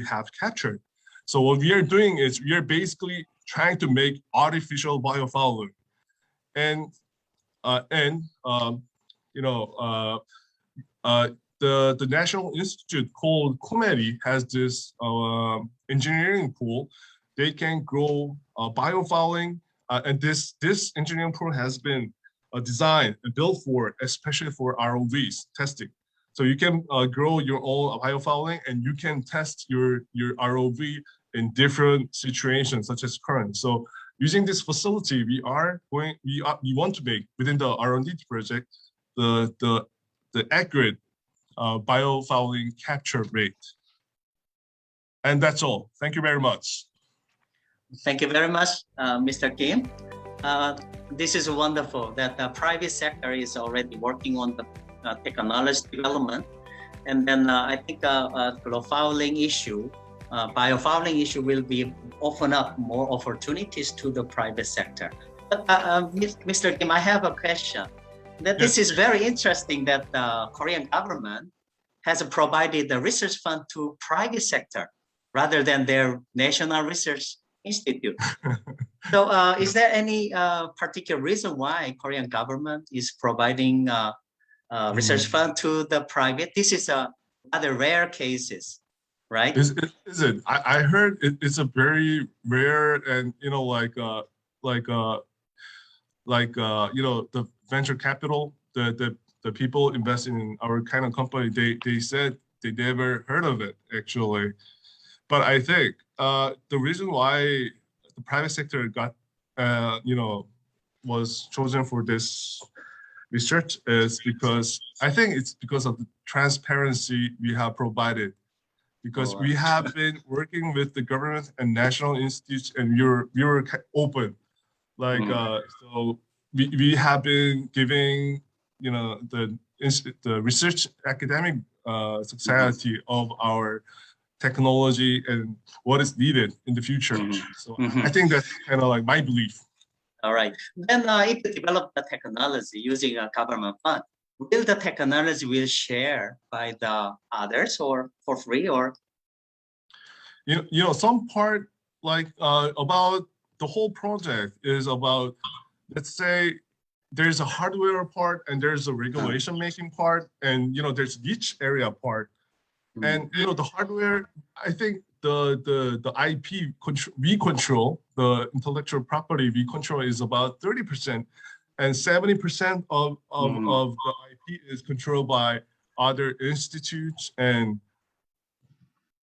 have captured. So what we are doing is we are basically trying to make artificial biofouling. And the National Institute called COMEDI has this engineering pool. They can grow biofouling, and this engineering pool has been designed and built especially for ROVs testing. So you can grow your own biofouling, and you can test your ROV in different situations such as current. So using this facility, we want to make within the R&D project the accurate biofouling capture rate. And that's all. Thank you very much. Thank you very much, Mr. Kim. This is wonderful that the private sector is already working on the technology development. And then I think the fouling issue, biofouling issue will be open up more opportunities to the private sector. But Mr. Kim, I have a question. This is very interesting that the Korean government has provided the research fund to private sector rather than their national research institute. So is there any particular reason why Korean government is providing research fund to the private? This is a other rare cases, right? Is it? I heard it's a very rare, and the venture capital, the people investing in our kind of company, they said they never heard of it actually. But I think the reason why the private sector got was chosen for this research is because I think it's because of the transparency we have provided. Because we have been working with the government and national institutes, and we were open. Like so we have been giving the research academic society of our technology and what is needed in the future. So I think that's kind of like my belief. All right. Then if you develop the technology using a government fund, will the technology will share by the others or for free, or? Some part like about the whole project is about, let's say there's a hardware part and there's a regulation making part, and there's niche area part. And the hardware, I think the IP we control, the intellectual property we control is about 30%, and 70% of the IP is controlled by other institutes and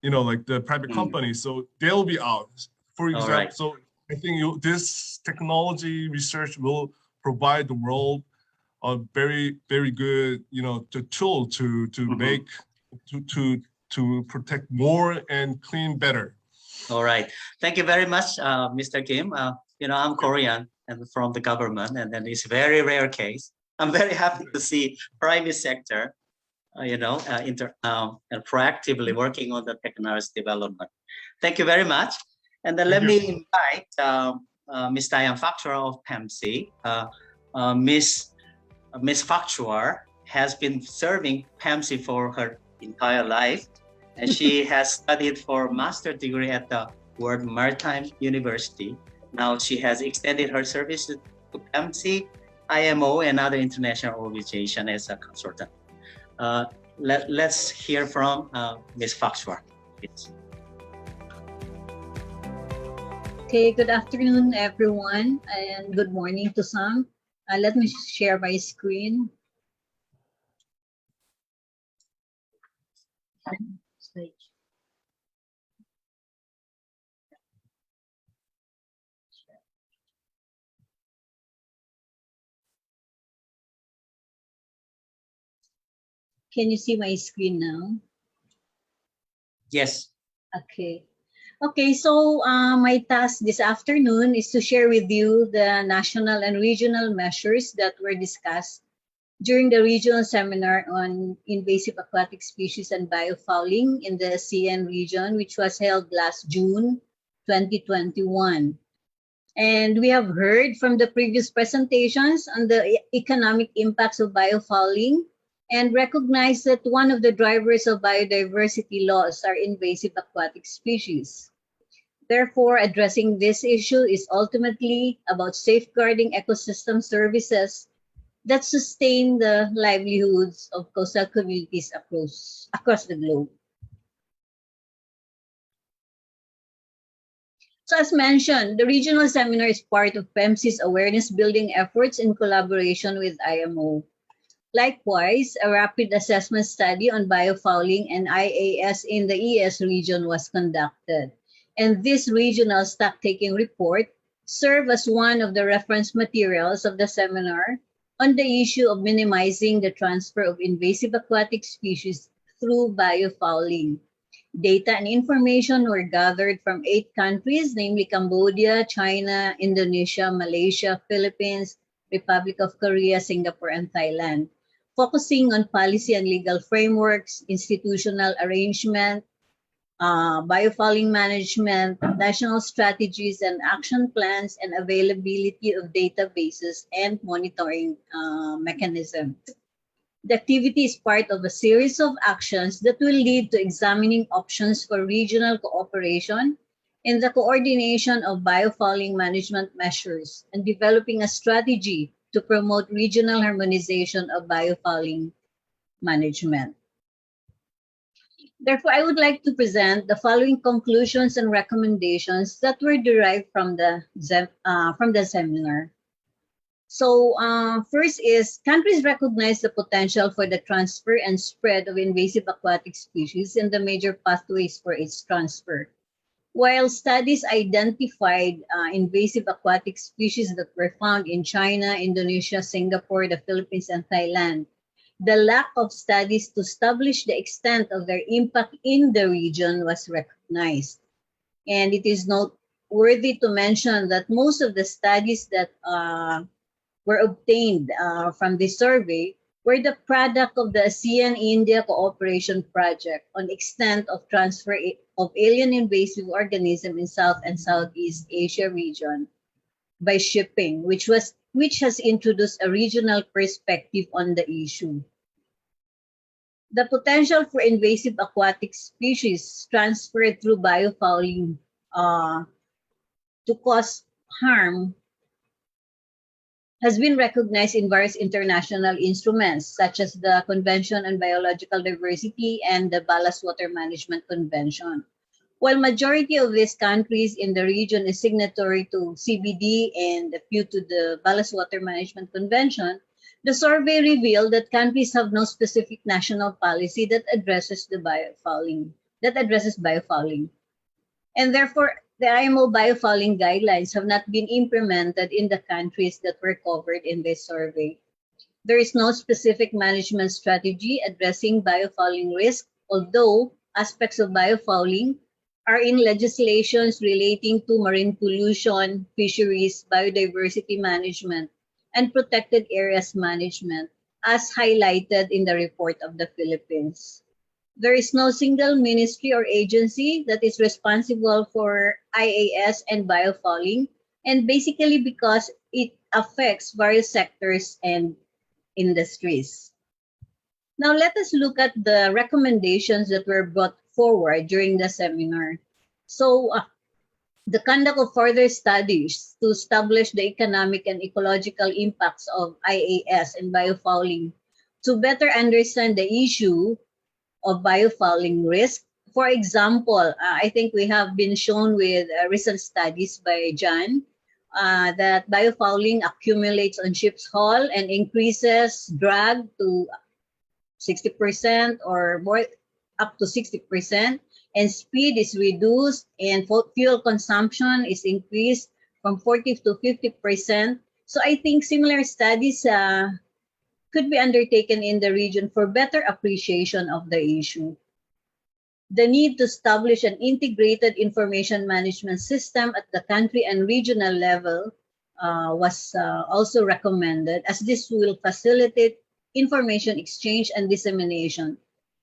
like the private companies. So they'll be out. For example, right. So I think this technology research will provide the world a very, very good the tool to make to protect more and clean better. All right. Thank you very much, Mr. Kim. I'm Korean and from the government, and then it's very rare case. I'm very happy to see private sector, and proactively working on the technology development. Thank you very much. And then let me invite Ms. Diane Factuar of PEMC. Ms. Factuar has been serving PEMC for her entire life, and she has studied for master's degree at the World Maritime University. Now she has extended her service to PEMC, IMO, and other international organizations as a consultant. Let's hear from Ms. Factuar, please. Okay, good afternoon, everyone, and good morning to some. Let me share my screen. Can you see my screen now? Yes. Okay. Okay, so my task this afternoon is to share with you the national and regional measures that were discussed during the regional seminar on invasive aquatic species and biofouling in the ASEAN region, which was held last June 2021. And we have heard from the previous presentations on the economic impacts of biofouling, and recognize that one of the drivers of biodiversity loss are invasive aquatic species. Therefore, addressing this issue is ultimately about safeguarding ecosystem services that sustain the livelihoods of coastal communities across the globe. So as mentioned, the regional seminar is part of PEMC's awareness building efforts in collaboration with IMO. Likewise, a rapid assessment study on biofouling and IAS in the EAS region was conducted. And this regional stock-taking report served as one of the reference materials of the seminar on the issue of minimizing the transfer of invasive aquatic species through biofouling. Data and information were gathered from 8 countries, namely Cambodia, China, Indonesia, Malaysia, Philippines, Republic of Korea, Singapore, and Thailand, focusing on policy and legal frameworks, institutional arrangement, biofouling management, national strategies and action plans, and availability of databases and monitoring mechanisms. The activity is part of a series of actions that will lead to examining options for regional cooperation in the coordination of biofouling management measures and developing a strategy to promote regional harmonization of biofouling management. Therefore, I would like to present the following conclusions and recommendations that were derived from the seminar. So first is countries recognize the potential for the transfer and spread of invasive aquatic species and the major pathways for its transfer. While studies identified invasive aquatic species that were found in China, Indonesia, Singapore, the Philippines, and Thailand, the lack of studies to establish the extent of their impact in the region was recognized. And it is noteworthy to mention that most of the studies that were obtained from this survey were the product of the ASEAN-India Cooperation Project on extent of transfer of alien invasive organisms in South and Southeast Asia region by shipping, which has introduced a regional perspective on the issue. The potential for invasive aquatic species transferred through biofouling to cause harm has been recognized in various international instruments, such as the Convention on Biological Diversity and the Ballast Water Management Convention. While majority of these countries in the region is signatory to CBD and a few to the Ballast Water Management Convention, the survey revealed that countries have no specific national policy that addresses biofouling. And therefore, the IMO biofouling guidelines have not been implemented in the countries that were covered in this survey. There is no specific management strategy addressing biofouling risk, although aspects of biofouling are in legislations relating to marine pollution, fisheries, biodiversity management, and protected areas management, as highlighted in the report of the Philippines. There is no single ministry or agency that is responsible for IAS and biofouling, and basically because it affects various sectors and industries. Now let us look at the recommendations that were brought forward during the seminar. So the conduct of further studies to establish the economic and ecological impacts of IAS and biofouling to better understand the issue of biofouling risk. For example, I think we have been shown with recent studies by John that biofouling accumulates on ship's hull and increases drag to 60% or more, up to 60%, and speed is reduced and fuel consumption is increased from 40 to 50%. So I think similar studies could be undertaken in the region for better appreciation of the issue. The need to establish an integrated information management system at the country and regional level was also recommended, as this will facilitate information exchange and dissemination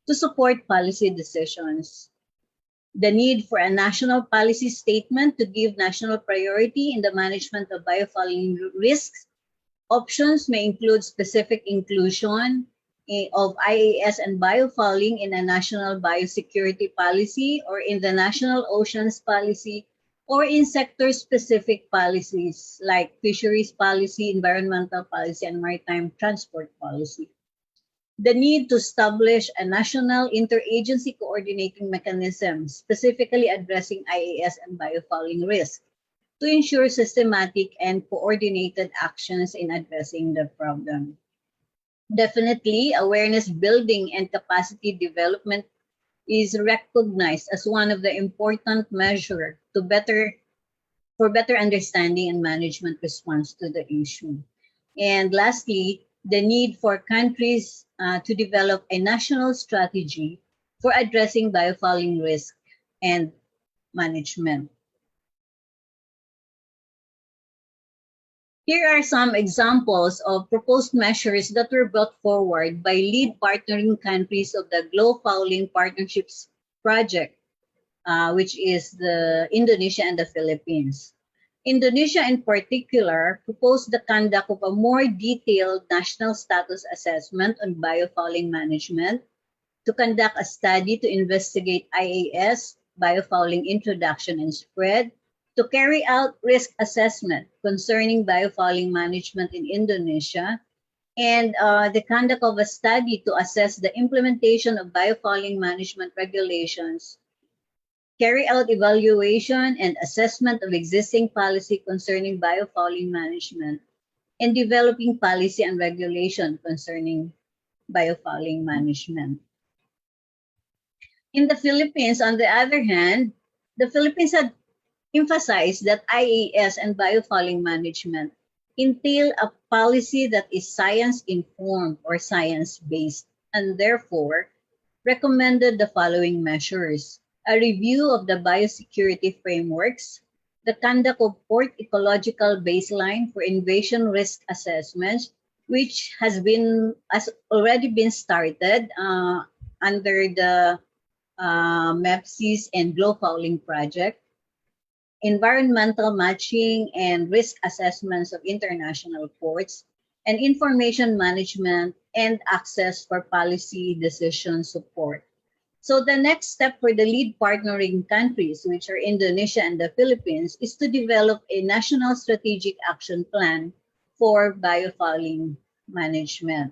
to support policy decisions. The need for a national policy statement to give national priority in the management of biofouling risks. Options may include specific inclusion of IAS and biofouling in a national biosecurity policy or in the national oceans policy or in sector-specific policies like fisheries policy, environmental policy, and maritime transport policy. The need to establish a national interagency coordinating mechanism specifically addressing IAS and biofouling risk to ensure systematic and coordinated actions in addressing the problem. Definitely, awareness building and capacity development is recognized as one of the important measures for better understanding and management response to the issue. And lastly, the need for countries to develop a national strategy for addressing biofouling risk and management. Here are some examples of proposed measures that were brought forward by lead partnering countries of the Biofouling Partnerships Project, which is the Indonesia and the Philippines. Indonesia in particular proposed the conduct of a more detailed national status assessment on biofouling management, to conduct a study to investigate IAS biofouling introduction and spread, to carry out risk assessment concerning biofouling management in Indonesia, and the conduct of a study to assess the implementation of biofouling management regulations, carry out evaluation and assessment of existing policy concerning biofouling management, and developing policy and regulation concerning biofouling management. In the Philippines, on the other hand, the Philippines had emphasized that IAS and biofouling management entail a policy that is science-informed or science-based, and therefore recommended the following measures: a review of the biosecurity frameworks, the conduct of port ecological baseline for invasion risk assessments, which has already been started under the Mgps and Biofouling project, environmental matching and risk assessments of international ports, and information management and access for policy decision support. So the next step for the lead partnering countries, which are Indonesia and the Philippines, is to develop a national strategic action plan for biofouling management.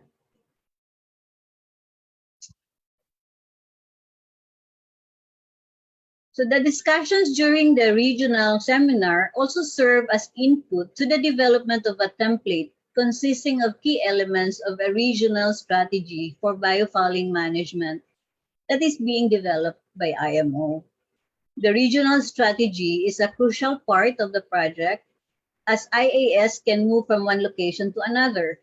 So the discussions during the regional seminar also serve as input to the development of a template consisting of key elements of a regional strategy for biofouling management that is being developed by IMO. The regional strategy is a crucial part of the project as IAS can move from one location to another.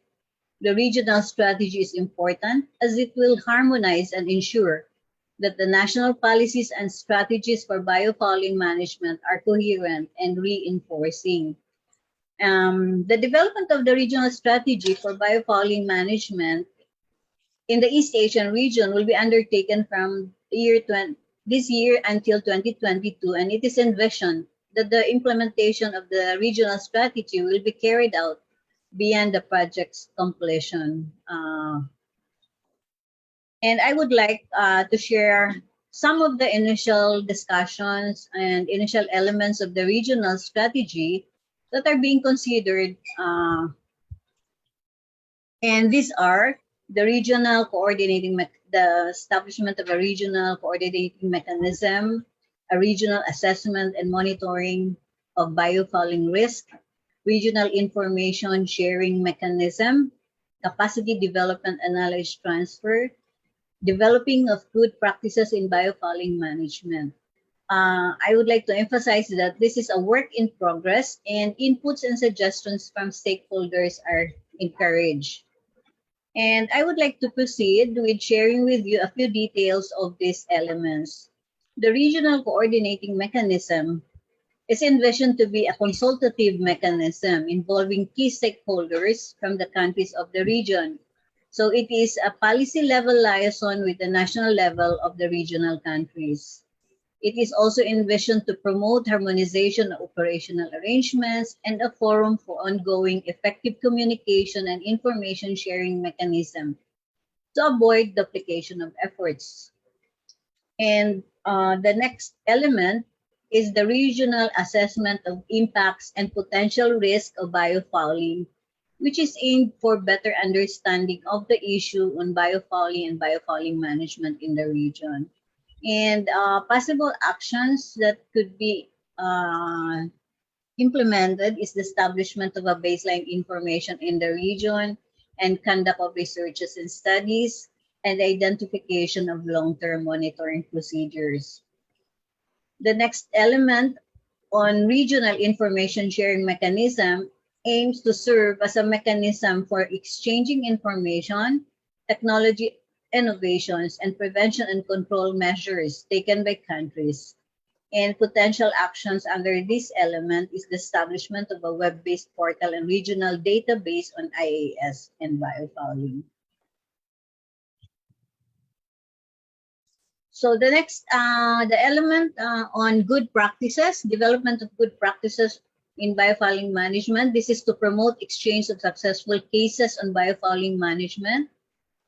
The regional strategy is important as it will harmonize and ensure that the national policies and strategies for biofouling management are coherent and reinforcing. The development of the regional strategy for biofouling management in the East Asian region will be undertaken from this year until 2022, and it is envisioned that the implementation of the regional strategy will be carried out beyond the project's completion. And I would like to share some of the initial discussions and initial elements of the regional strategy that are being considered. And these are the regional coordinating, the establishment of a regional coordinating mechanism, a regional assessment and monitoring of biofouling risk, regional information sharing mechanism, capacity development and knowledge transfer, developing of good practices in biofouling management. I would like to emphasize that this is a work in progress and inputs and suggestions from stakeholders are encouraged. And I would like to proceed with sharing with you a few details of these elements. The regional coordinating mechanism is envisioned to be a consultative mechanism involving key stakeholders from the countries of the region. So it is a policy level liaison with the national level of the regional countries. It is also envisioned to promote harmonization of operational arrangements and a forum for ongoing effective communication and information sharing mechanism to avoid duplication of efforts. And the next element is the regional assessment of impacts and potential risk of biofouling, which is aimed for better understanding of the issue on biofouling and biofouling management in the region. And possible actions that could be implemented is the establishment of a baseline information in the region and conduct of researches and studies and identification of long-term monitoring procedures. The next element on regional information sharing mechanism aims to serve as a mechanism for exchanging information, technology innovations, and prevention and control measures taken by countries. And potential actions under this element is the establishment of a web-based portal and regional database on IAS and biofouling. So the next, the element on good practices, development of good practices in biofouling management. This is to promote exchange of successful cases on biofouling management.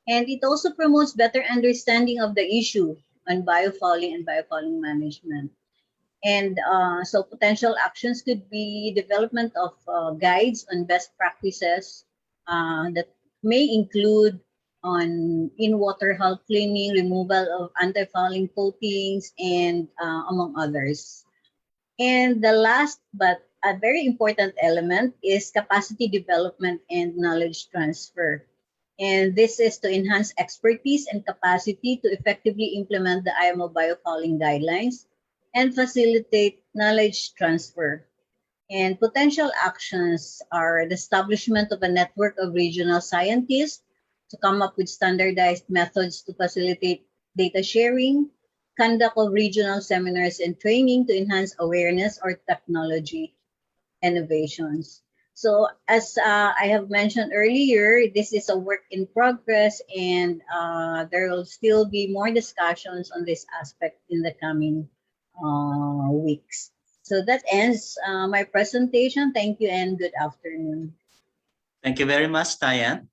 And it also promotes better understanding of the issue on biofouling and biofouling management. And so potential actions could be development of guides on best practices that may include on in-water hull cleaning, removal of anti-fouling coatings, and among others. And the last but a very important element is capacity development and knowledge transfer. And this is to enhance expertise and capacity to effectively implement the IMO biofouling guidelines and facilitate knowledge transfer. And potential actions are the establishment of a network of regional scientists to come up with standardized methods to facilitate data sharing, conduct of regional seminars and training to enhance awareness or technology innovations. So as I have mentioned earlier, this is a work in progress, and there will still be more discussions on this aspect in the coming weeks. So that ends my presentation. Thank you and good afternoon. Thank you very much, Diane,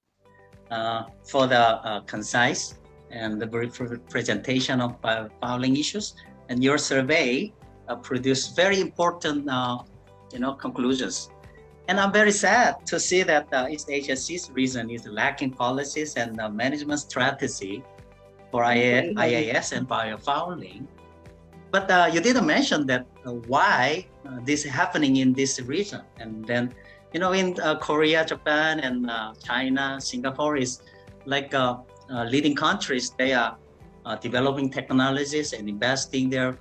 for the concise and the brief presentation of biofouling issues. And your survey produced very important conclusions. And I'm very sad to see that East Asia's region is lacking policies and management strategy for IAS and biofouling. But you didn't mention that why this is happening in this region. And then, in Korea, Japan, and China, Singapore is like leading countries. They are developing technologies and investing their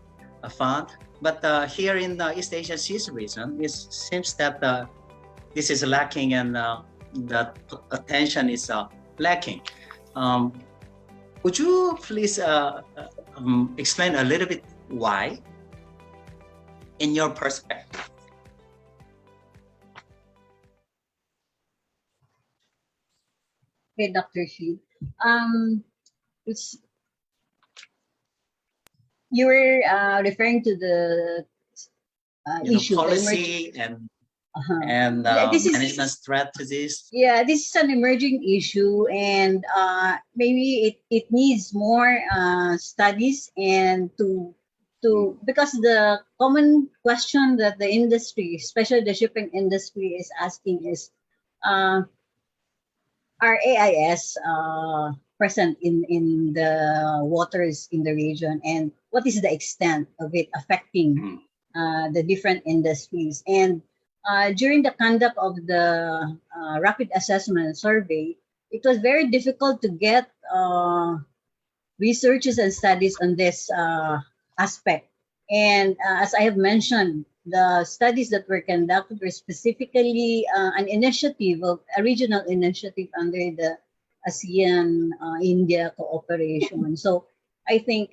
fund. But here in the East Asia's region, it seems that this is lacking and the attention is lacking. Would you please explain a little bit why, in your perspective? Okay, Dr. Shi. You were referring to the issue, policy and management strategies. Yeah, this is an emerging issue, and maybe it needs more studies and because the common question that the industry, especially the shipping industry, is asking is, are AIS present in the waters in the region, and what is the extent of it affecting the different industries? And during the conduct of the rapid assessment survey, it was very difficult to get researches and studies on this aspect. And as I have mentioned, the studies that were conducted were specifically an initiative of a regional initiative under the ASEAN India cooperation. So I think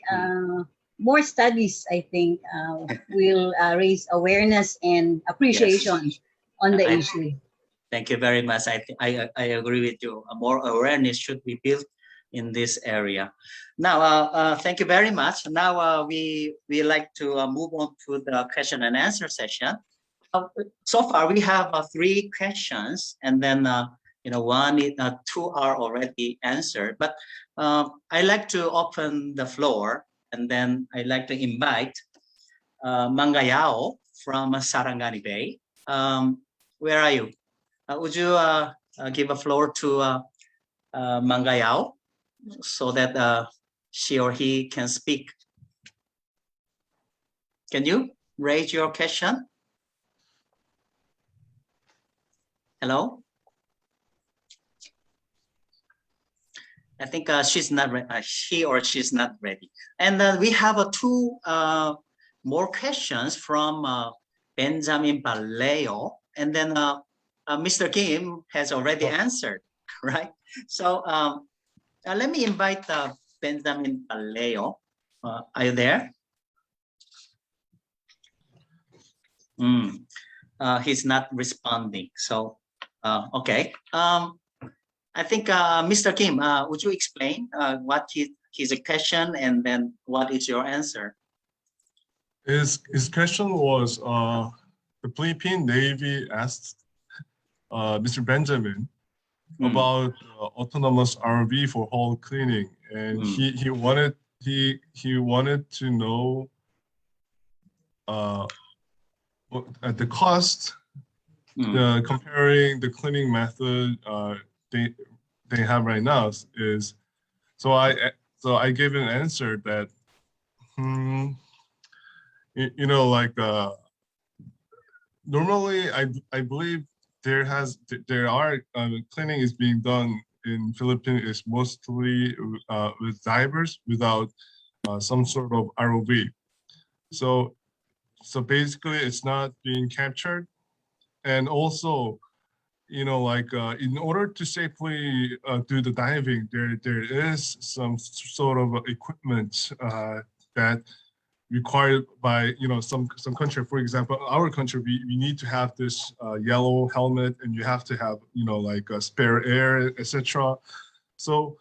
more studies, will raise awareness and appreciation on the issue. Thank you very much. I agree with you. More awareness should be built in this area. Now, thank you very much. Now we like to move on to the question and answer session. So far, we have 3 questions, and then two are already answered. But I like to open the floor, and then I like to invite Mangayao from Sarangani Bay. Where are you? Would you give a floor to Mangayao so that she or he can speak? Can you raise your question? Hello? I think she's not she or she's not ready. And we have 2 more questions from Benjamin Baleo, and then Mr. Kim has already answered, right? So let me invite Benjamin Baleo. Are you there? He's not responding. So okay. I think Mr. Kim, would you explain what his question and then what is your answer? His question was the Philippine Navy asked Mr. Benjamin about autonomous RV for hull cleaning, and he wanted he wanted to know at the cost, comparing the cleaning method they have right now is, so I gave an answer that like normally I believe there are cleaning is being done in Philippines is mostly with divers without some sort of ROV. So basically it's not being captured, and also like in order to safely do the diving, there is some sort of equipment that required by some country. For example, our country, we need to have this yellow helmet, and you have to have like a spare air, etc. So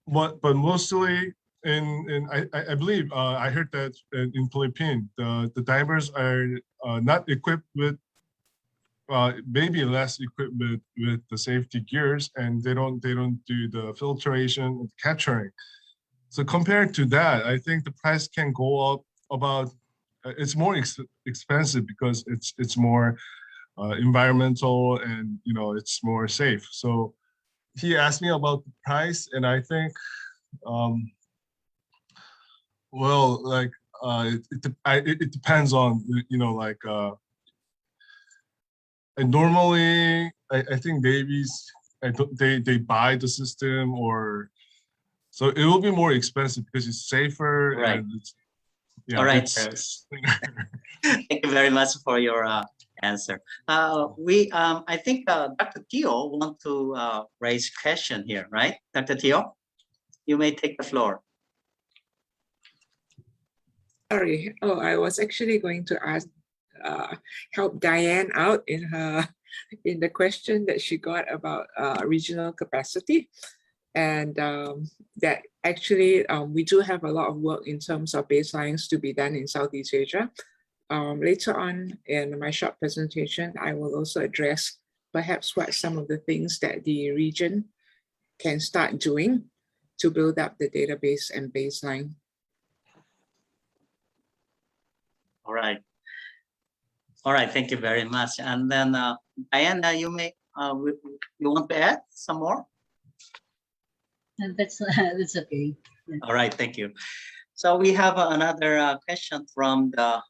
but mostly I believe I heard that in Philippines the divers are not equipped with maybe less equipped with the safety gears, and they don't do the filtration and capturing. So compared to that, I think the price can go up about. It's more expensive because it's more environmental, and it's more safe. So he asked me about the price, and I think, well, like it depends on like. And normally, I think navies, they buy the system, or so it will be more expensive because it's safer, Right. and it's, yeah. All right. It's Thank you very much for your answer. I think Dr. Teo want to raise question here, right? Dr. Teo, you may take the floor. Sorry. Oh, I was actually going to ask, help Diane out in the question that she got about regional capacity, and that actually we do have a lot of work in terms of baselines to be done in Southeast Asia. Later on in my short presentation, I will also address perhaps what some of the things that the region can start doing to build up the database and baseline. All right. All right, thank you very much. And then Diana, you want to add some more? That's okay. Yeah. All right, thank you. So we have another question from the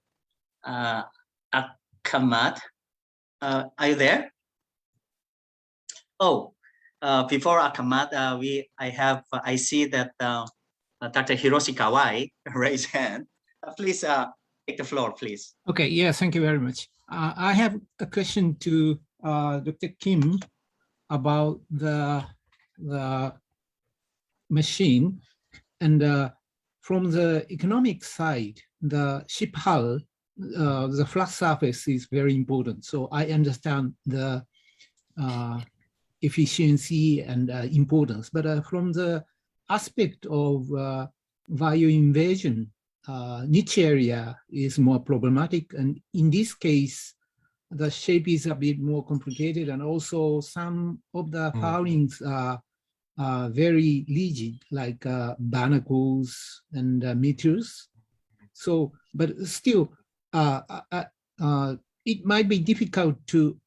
Akamat. Are you there? Oh, before Akamat, I see that Dr. Hiroshi Kawai raised hand. Please take the floor, please. Okay, yeah, thank you very much. I have a question to Dr. Kim about the machine, and from the economic side, the ship hull, the flat surface is very important. So I understand the efficiency and importance, but from the aspect of bioinvasion, niche area is more problematic, and in this case the shape is a bit more complicated, and also some of the foulings are very rigid, like barnacles and meteors. So but still it might be difficult to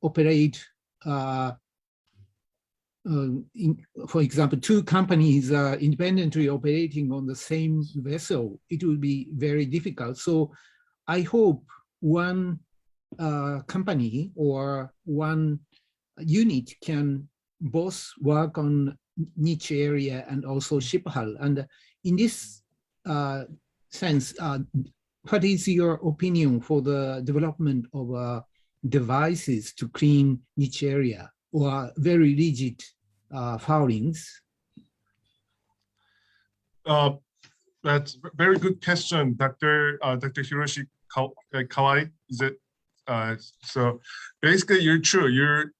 operate for example, two companies are independently operating on the same vessel. It will be very difficult. So I hope one company or one unit can both work on niche area and also ship hull. And in this sense, what is your opinion for the development of devices to clean niche area or very rigid foulings? That's a very good question, Dr. Hiroshi Kawai. Is it? So basically, you're true.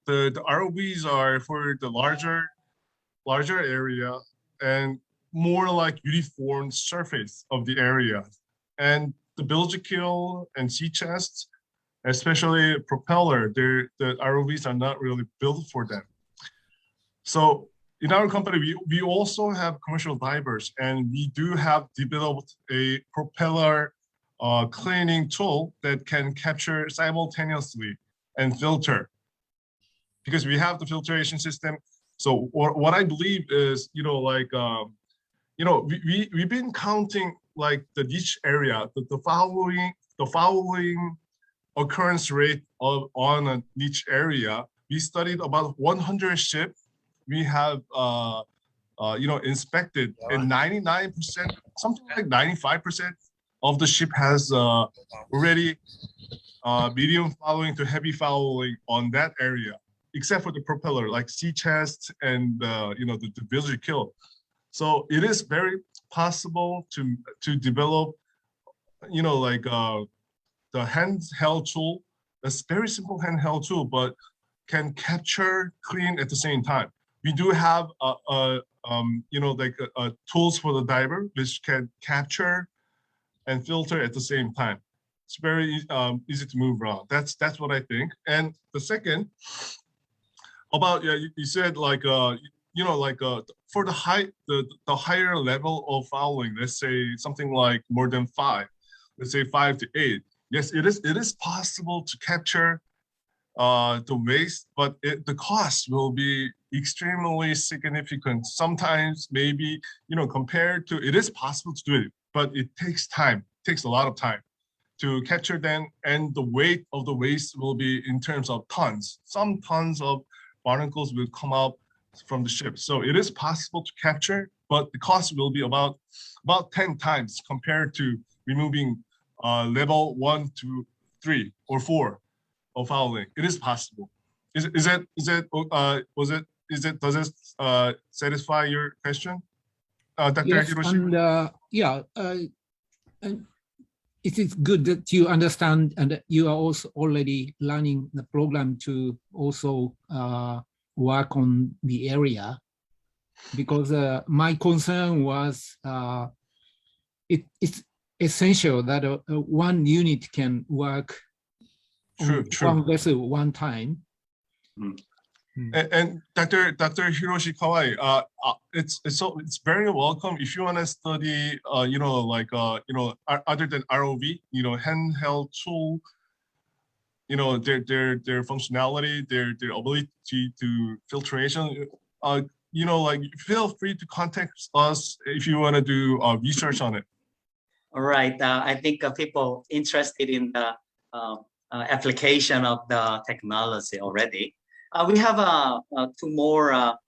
The ROVs are for the larger area and more like uniform surface of the area, and the bilge keel and sea chests, especially propeller, the ROVs are not really built for them. So in our company, we also have commercial divers, and we do have developed a propeller cleaning tool that can capture simultaneously and filter, because we have the filtration system. So what I believe is, we've been counting like the niche area, the fouling occurrence rate on a niche area. We studied about 100 ships. We have inspected, and 99%, something like 95% of the ship has already medium fouling to heavy fouling on that area, except for the propeller, like sea chest and the visual kill. So it is very possible to develop, the handheld tool. It's very simple handheld tool, but can capture, clean at the same time. We do have tools for the diver which can capture and filter at the same time. It's very easy to move around. That's what I think. And the second about, you said like for the higher level of fouling, let's say something like more than 5, let's say 5 to 8. Yes, it is possible to capture the waste, but the cost will be extremely significant. Sometimes maybe, compared to, it is possible to do it, but it takes time, takes a lot of time to capture them, and the weight of the waste will be in terms of tons. Some tons of barnacles will come out from the ship. So it is possible to capture, but the cost will be about 10 times compared to removing level 1 to 3 or 4 of fouling. It is possible. Does it satisfy your question, Dr. Yes, Hiroshi? and it is good that you understand and that you are also already learning the program to also work on the area, because my concern was it's essential that one unit can work on one vessel one time. And Dr. Hiroshi Kawai, it's very welcome if you want to study, other than ROV, handheld tool, their functionality, their ability to filtration. Feel free to contact us if you want to do research on it. All right. I think people interested in the application of the technology already. We have 2 more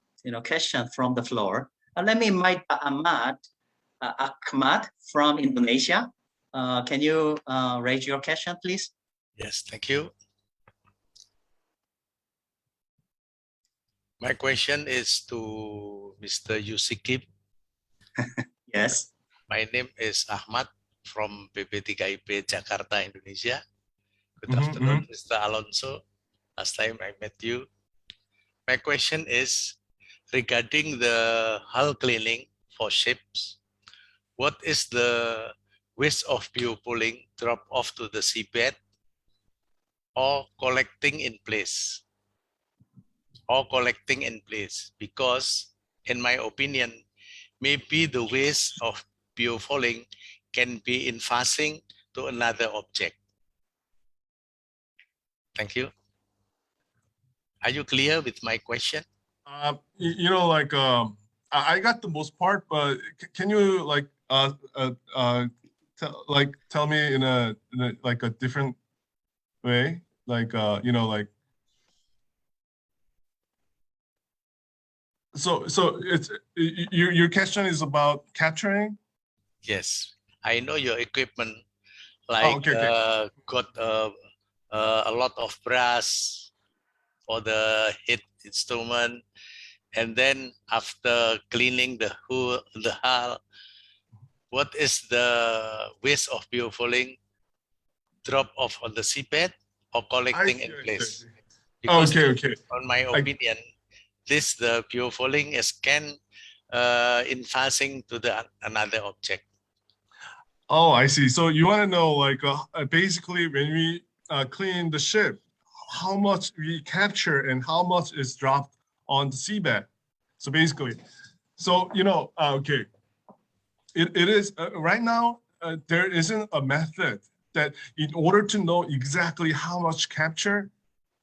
questions from the floor. Let me invite Ahmad from Indonesia. Can you raise your question, please? Yes, thank you. My question is to Mr. Yusikip. Yes. My name is Ahmad from PP3IP Jakarta, Indonesia. Good afternoon, Mr. Alonso. Last time I met you. My question is regarding the hull cleaning for ships. What is the waste of biofouling drop off to the seabed or collecting in place? Because in my opinion, maybe the waste of biofouling can be invasive to another object. Thank you. Are you clear with my question? I got the most part, but can you tell me in a different way, So it's your question is about capturing? Yes, I know your equipment got a lot of brass for the heat instrument, and then after cleaning the hull, what is the waste of biofouling drop off on the seabed or collecting in place? Because on my opinion, the biofouling can invasive to another object. Oh, I see. So you want to know, basically, when we clean the ship, how much we capture and how much is dropped on the seabed. So basically, so, you know, okay, it is right now, there isn't a method that in order to know exactly how much capture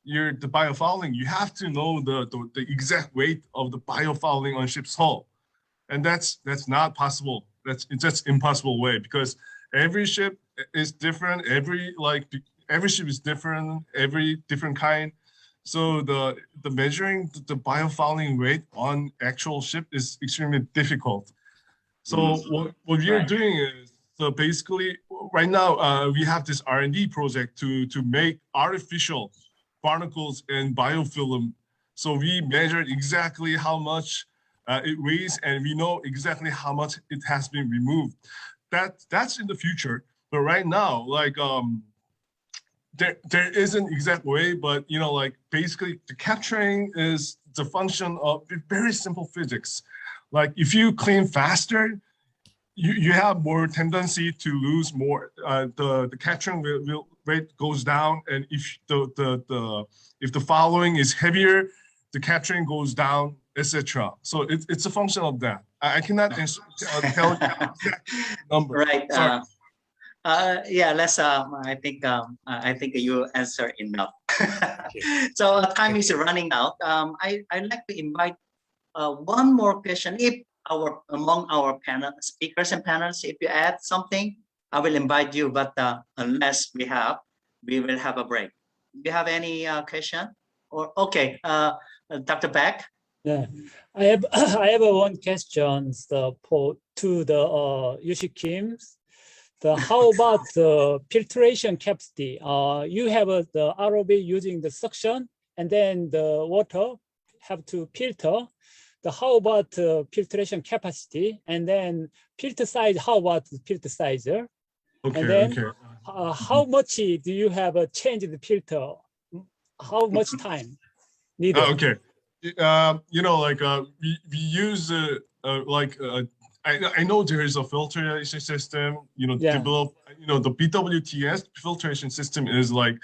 the biofouling, you have to know the exact weight of the biofouling on ship's hull. And that's not possible. It's just impossible way, because every ship is different. Every ship is different, every different kind. So the measuring the biofouling weight on actual ship is extremely difficult. So what we're doing is, so basically right now we have this R&D project to make artificial barnacles and biofilm. So we measured exactly how much it weighs, and we know exactly how much it has been removed. That's in the future, but right now, like there is an exact way, but you know, like basically the capturing is the function of very simple physics. Like if you clean faster, you have more tendency to lose more. The capturing rate goes down, and if the following is heavier, the capturing goes down, etc. So it's a function of that. I cannot tell you the exact number. Right. Sorry. Yeah, let's. I think you answer enough. So time is running out. I'd like to invite one more question. If among our panel speakers and panelists, if you add something, I will invite you. But unless we will have a break. Do you have any question? Or okay, Dr. Beck. Yeah, I have I have one question to the Yushi Kim. How about the filtration capacity? You have the ROV using the suction, and then the water have to filter. How about filtration capacity, and then filter size? How about the filter size? Okay, and then how much do you have changed the filter? How much time needed? Okay, you know, like we use I know there is a filtration system, you know, developed, you know, the BWTS filtration system is like,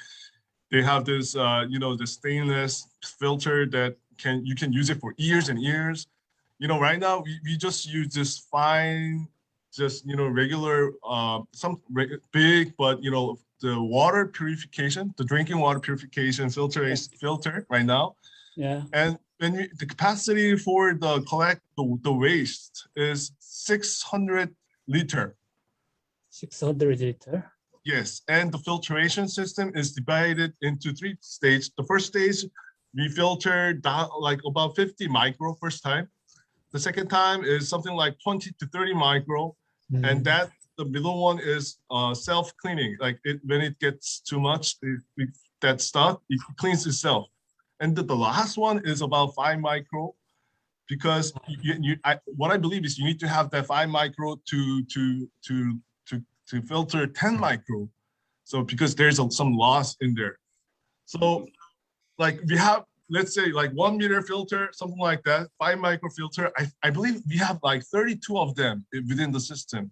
they have this, you know, the stainless filter that you can use it for years and years. You know, right now we just use this fine, just, you know, regular, big, but, you know, the water purification, the drinking water purification filter right now. Yeah. And when the capacity for the waste is 600 liter. 600 liter. Yes, and the filtration system is divided into 3 stages. The first stage, we filter down like about 50 micro first time. The second time is something like 20 to 30 micro, and the middle one is self-cleaning. Like when it gets too much, that stuff, it cleans itself. And the last one is about 5 micro, because what I believe is you need to have that 5 micro to filter 10 micro. So because there's some loss in there. So like we have, let's say like 1 meter filter, something like that, 5 micro filter. I believe we have like 32 of them within the system.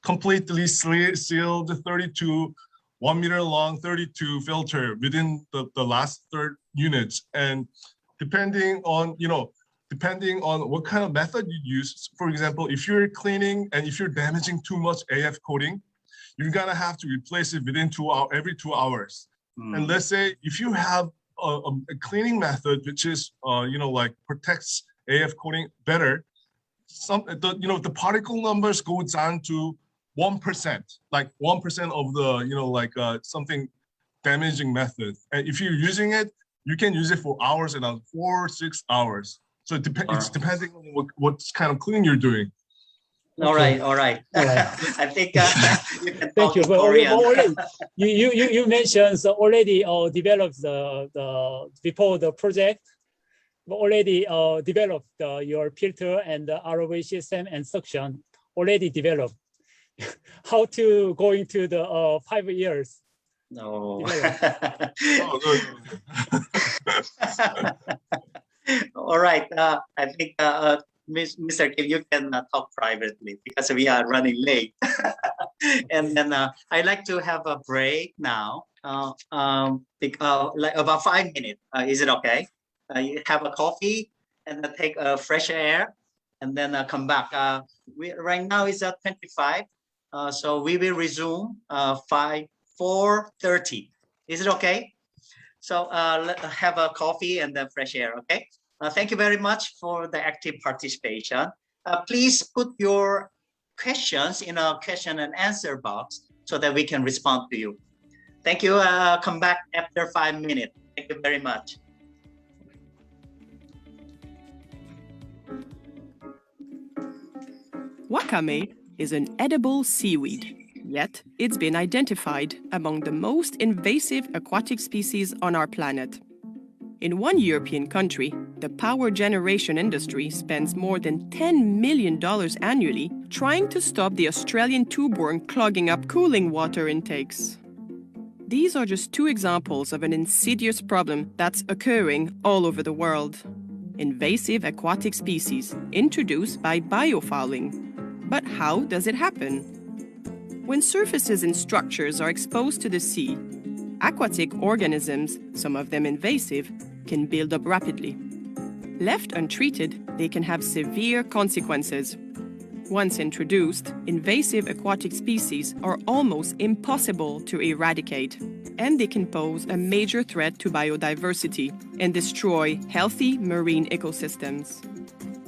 Completely sealed, 32, 1 meter long, 32 filter within the last third units. And depending on what kind of method you use, for example, if you're cleaning and if you're damaging too much AF coating, you're gonna have to replace it within every 2 hours. And let's say if you have a cleaning method which is like protects AF coating better, the particle numbers goes down to 1%, like 1% of the something damaging method. And if you're using it, you can use it for hours, and 4 or 6 hours. So it's depending on what kind of cleaning you're doing. All right. I think you can Thank you. Korean. You mentioned already developed before the project, already developed your filter and the ROV system and suction already developed. How to go into the 5 years? No. All right. I think Mr. Kim, you can talk privately because we are running late. And then I'd like to have a break now, like about 5 minutes. Is it okay? You have a coffee and take a fresh air, and then come back. Right now is at 25, so we will resume 4:30. Is it okay? So have a coffee and then fresh air, okay? Thank you very much for the active participation. Please put your questions in our question and answer box so that we can respond to you. Thank you. Come back after 5 minutes. Thank you very much. Wakame is an edible seaweed, yet it's been identified among the most invasive aquatic species on our planet. In one European country, the power generation industry spends more than $10 million annually trying to stop the Australian tube-worm clogging up cooling water intakes. These are just two examples of an insidious problem that's occurring all over the world. Invasive aquatic species introduced by biofouling. But how does it happen? When surfaces and structures are exposed to the sea, aquatic organisms, some of them invasive, can build up rapidly. Left untreated, they can have severe consequences. Once introduced, invasive aquatic species are almost impossible to eradicate, and they can pose a major threat to biodiversity and destroy healthy marine ecosystems.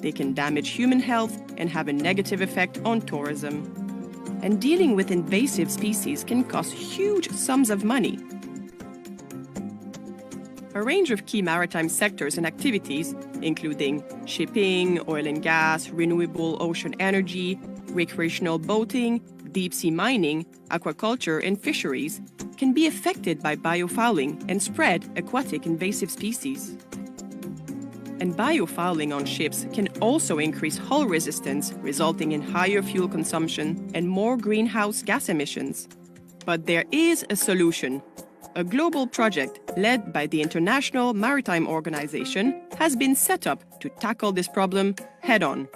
They can damage human health and have a negative effect on tourism. And dealing with invasive species can cost huge sums of money. A range of key maritime sectors and activities, including shipping, oil and gas, renewable ocean energy, recreational boating, deep-sea mining, aquaculture, and fisheries, can be affected by biofouling and spread aquatic invasive species. And biofouling on ships can also increase hull resistance, resulting in higher fuel consumption and more greenhouse gas emissions. But there is a solution. A global project led by the International Maritime Organization has been set up to tackle this problem head-on.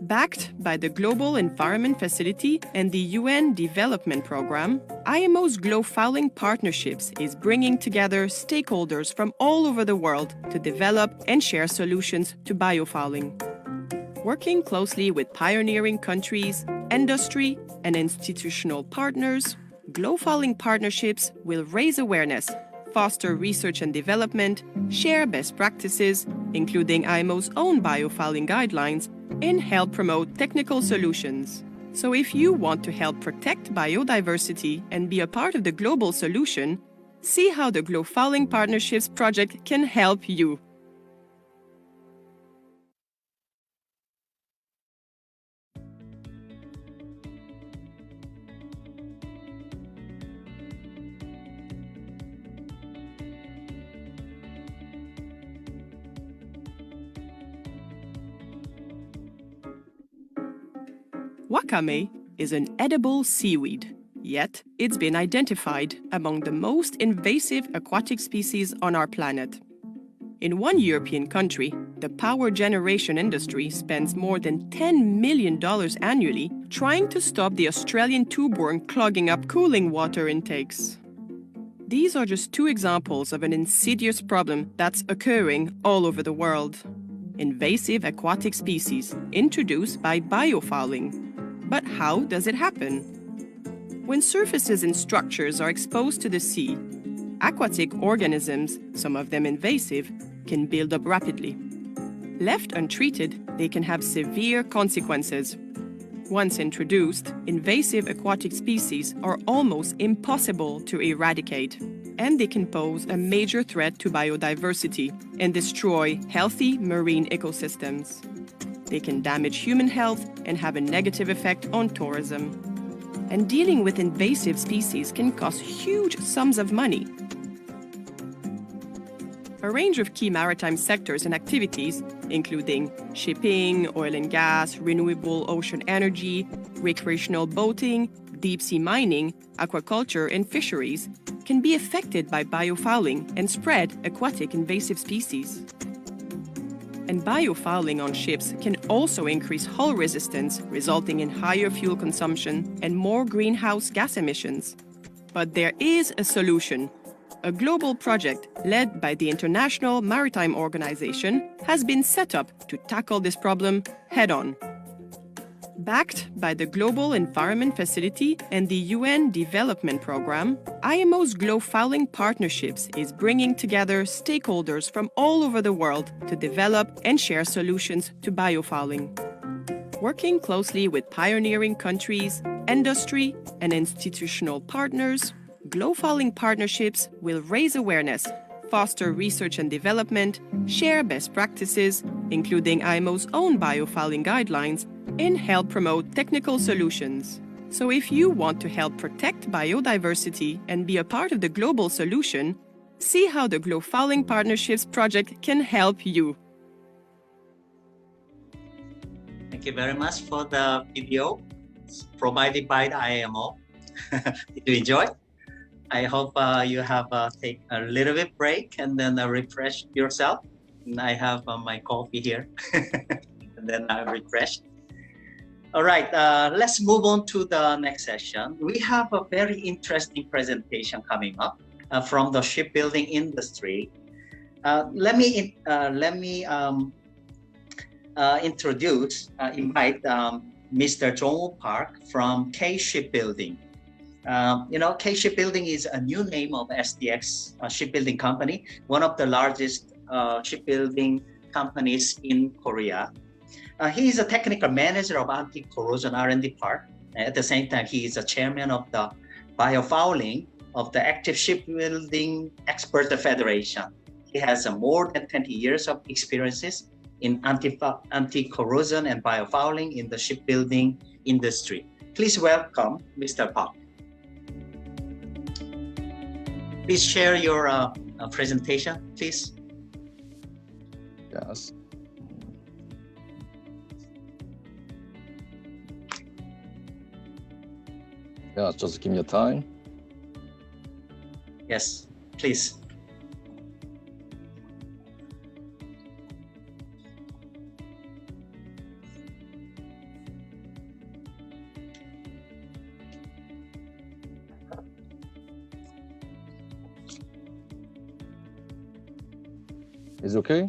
Backed by the Global Environment Facility and the UN Development Programme, IMO's Biofalling Partnerships is bringing together stakeholders from all over the world to develop and share solutions to biofouling. Working closely with pioneering countries, industry, and institutional partners, Biofalling Partnerships will raise awareness, foster research and development, share best practices, including IMO's own biofouling guidelines, and help promote technical solutions. So if you want to help protect biodiversity and be a part of the global solution, see how the Biofalling Partnerships project can help you. Wakame is an edible seaweed, yet it's been identified among the most invasive aquatic species on our planet. In one European country, the power generation industry spends more than $10 million annually trying to stop the Australian tube-worm clogging up cooling water intakes. These are just two examples of an insidious problem that's occurring all over the world. Invasive aquatic species introduced by biofouling. But how does it happen? When surfaces and structures are exposed to the sea, aquatic organisms, some of them invasive, can build up rapidly. Left untreated, they can have severe consequences. Once introduced, invasive aquatic species are almost impossible to eradicate, and they can pose a major threat to biodiversity and destroy healthy marine ecosystems. They can damage human health and have a negative effect on tourism. And dealing with invasive species can cost huge sums of money. A range of key maritime sectors and activities, including shipping, oil and gas, renewable ocean energy, recreational boating, deep-sea mining, aquaculture, and fisheries, can be affected by biofouling and spread aquatic invasive species. And biofouling on ships can also increase hull resistance, resulting in higher fuel consumption and more greenhouse gas emissions. But there is a solution. a global project led by the International Maritime Organization, has been set up to tackle this problem head-on. Backed by the Global Environment Facility and the UN Development Programme, IMO's Biofouling Partnerships is bringing together stakeholders from all over the world to develop and share solutions to biofouling. Working closely with pioneering countries, industry, and institutional partners, Biofouling Partnerships will raise awareness, foster research and development, share best practices, including IMO's own biofouling guidelines, and help promote technical solutions. So if you want to help protect biodiversity and be a part of the global solution, see how the Biofouling Partnerships project can help you. Thank you very much for the video provided by the IMO. Did you enjoy? I hope you have take a little bit break and then refresh yourself. And I have my coffee here and then I'm refreshed. All right, let's move on to the next session. We have a very interesting presentation coming up from the shipbuilding industry. Let me invite Mr. Jong-woo Park from K Shipbuilding. K Shipbuilding is a new name of SDX shipbuilding company, one of the largest shipbuilding companies in Korea. He is a technical manager of anti-corrosion R&D part. At the same time, he is a chairman of the Biofouling of the Active Shipbuilding Expert Federation. He has more than 20 years of experiences in anti-corrosion and biofouling in the shipbuilding industry. Please welcome Mr. Park. Please share your presentation, please. Yes. Yeah, just give me a time. Yes, please. Is it okay?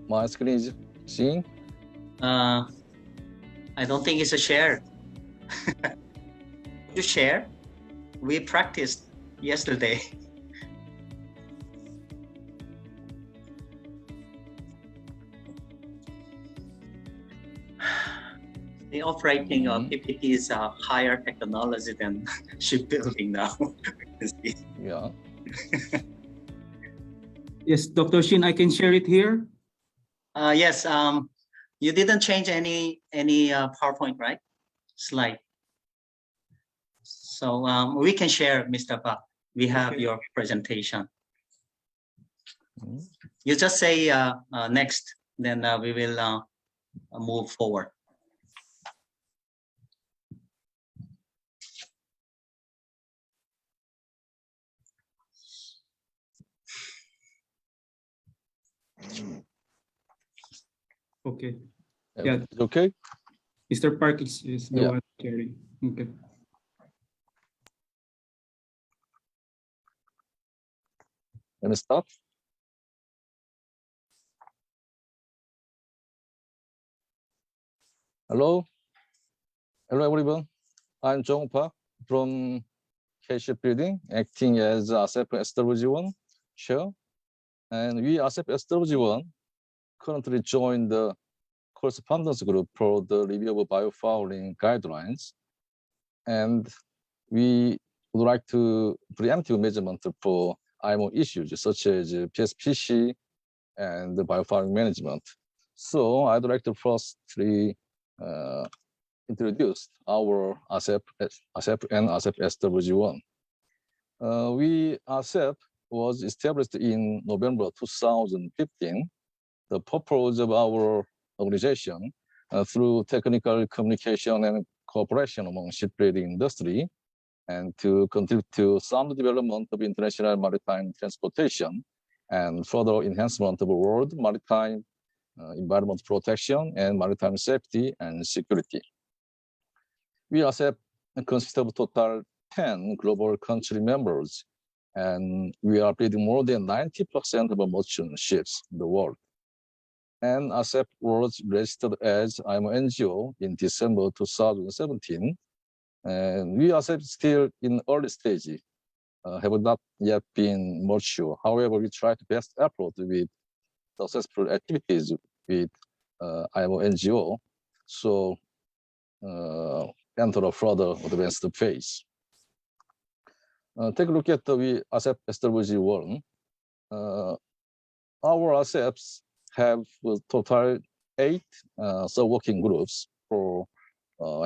My screen is seeing? I don't think it's a share. You share? We practiced yesterday. The operating of PPT is a higher technology than shipbuilding now. Yeah. Yes, Dr. Shin, I can share it here. Yes. You didn't change any PowerPoint, right? Slide. So we can share, Mr. Park. We have your presentation. You just say next, then we will move forward. Okay. Yeah. Okay. Mr. Park is the one sharing. Okay. Let me start. Hello. Hello, everyone. I'm Jong Park from K Shipbuilding, acting as ASEP SWG1 chair. And we ASEP SWG1 currently joined the correspondence group for the review of biofouling guidelines. And we would like to preemptive measurement for IMO issues such as PSPC and the biofouling management. So I'd like to firstly introduce our ASEP and ASEP SWG1. We ASEP was established in November 2015. The purpose of our organization through technical communication and cooperation among shipbuilding industry and to contribute to sound development of international maritime transportation and further enhancement of world maritime environment protection and maritime safety and security. We ASEP consist of total 10 global country members and we are building more than 90% of merchant ships in the world. And ASEP was registered as IMO NGO in December 2017, and we are still in early stage, have not yet been mature. However, we try to best effort with successful activities with IMO NGO, so enter a further advanced phase. Take a look at the ASEP SWG1. Our ASEPs have a total 8 sub-working groups for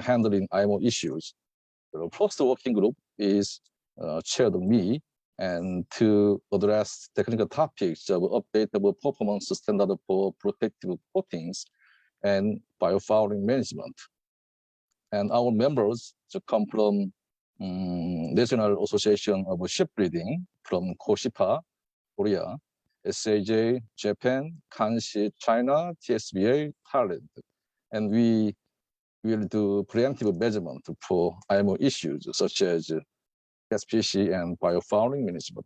handling IMO issues. The first working group is chaired by me, and to address technical topics of updatable performance standard for protective coatings and biofouling management. And our members come from National Association of Shipbuilding from Koshipa, Korea, SAJ, Japan, Kanshi, China, TSBA, Thailand. And we will do preemptive measurement for IMO issues such as SPC and biofouling management.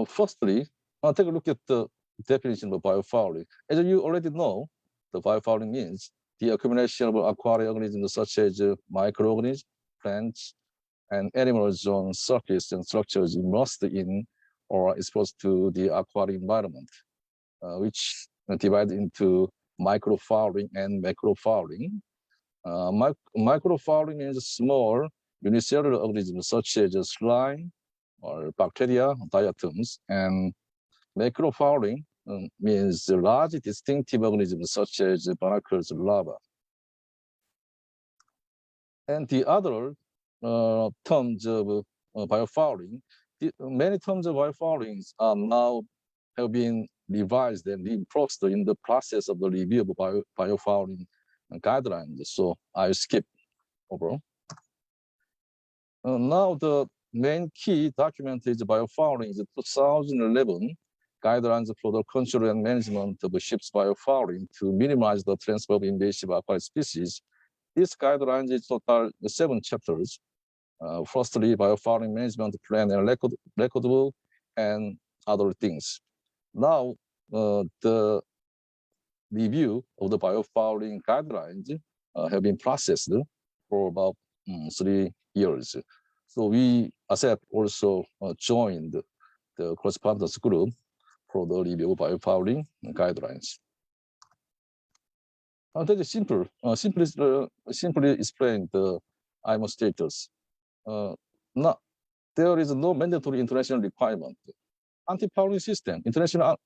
Firstly, I'll take a look at the definition of biofouling. As you already know, the biofouling means the accumulation of aquatic organisms such as microorganisms, plants, and animals on surface and structures immersed in or exposed to the aquatic environment, which divide into microfouling and macrofouling. Microfouling means small unicellular organisms such as slime or bacteria, diatoms, and macrofouling means large distinctive organisms such as barnacles, larvae. And the other terms of biofouling, many terms of biofouling are now have been revised and reinforced in the process of the review of biofouling guidelines. So I'll skip over. Now the main key document is biofouling is 2011 guidelines for the control and management of ships biofouling to minimize the transfer of invasive aquatic species. This guideline is total 7 chapters. Firstly, biofouling management plan and record book and other things. Now, the review of the biofouling guidelines have been processed for about 3 years. So we, ASEP, also joined the correspondence group for the review of biofouling guidelines. That is simple. Simply explain the IMO status. There is no mandatory international requirement. Anti-fouling system, international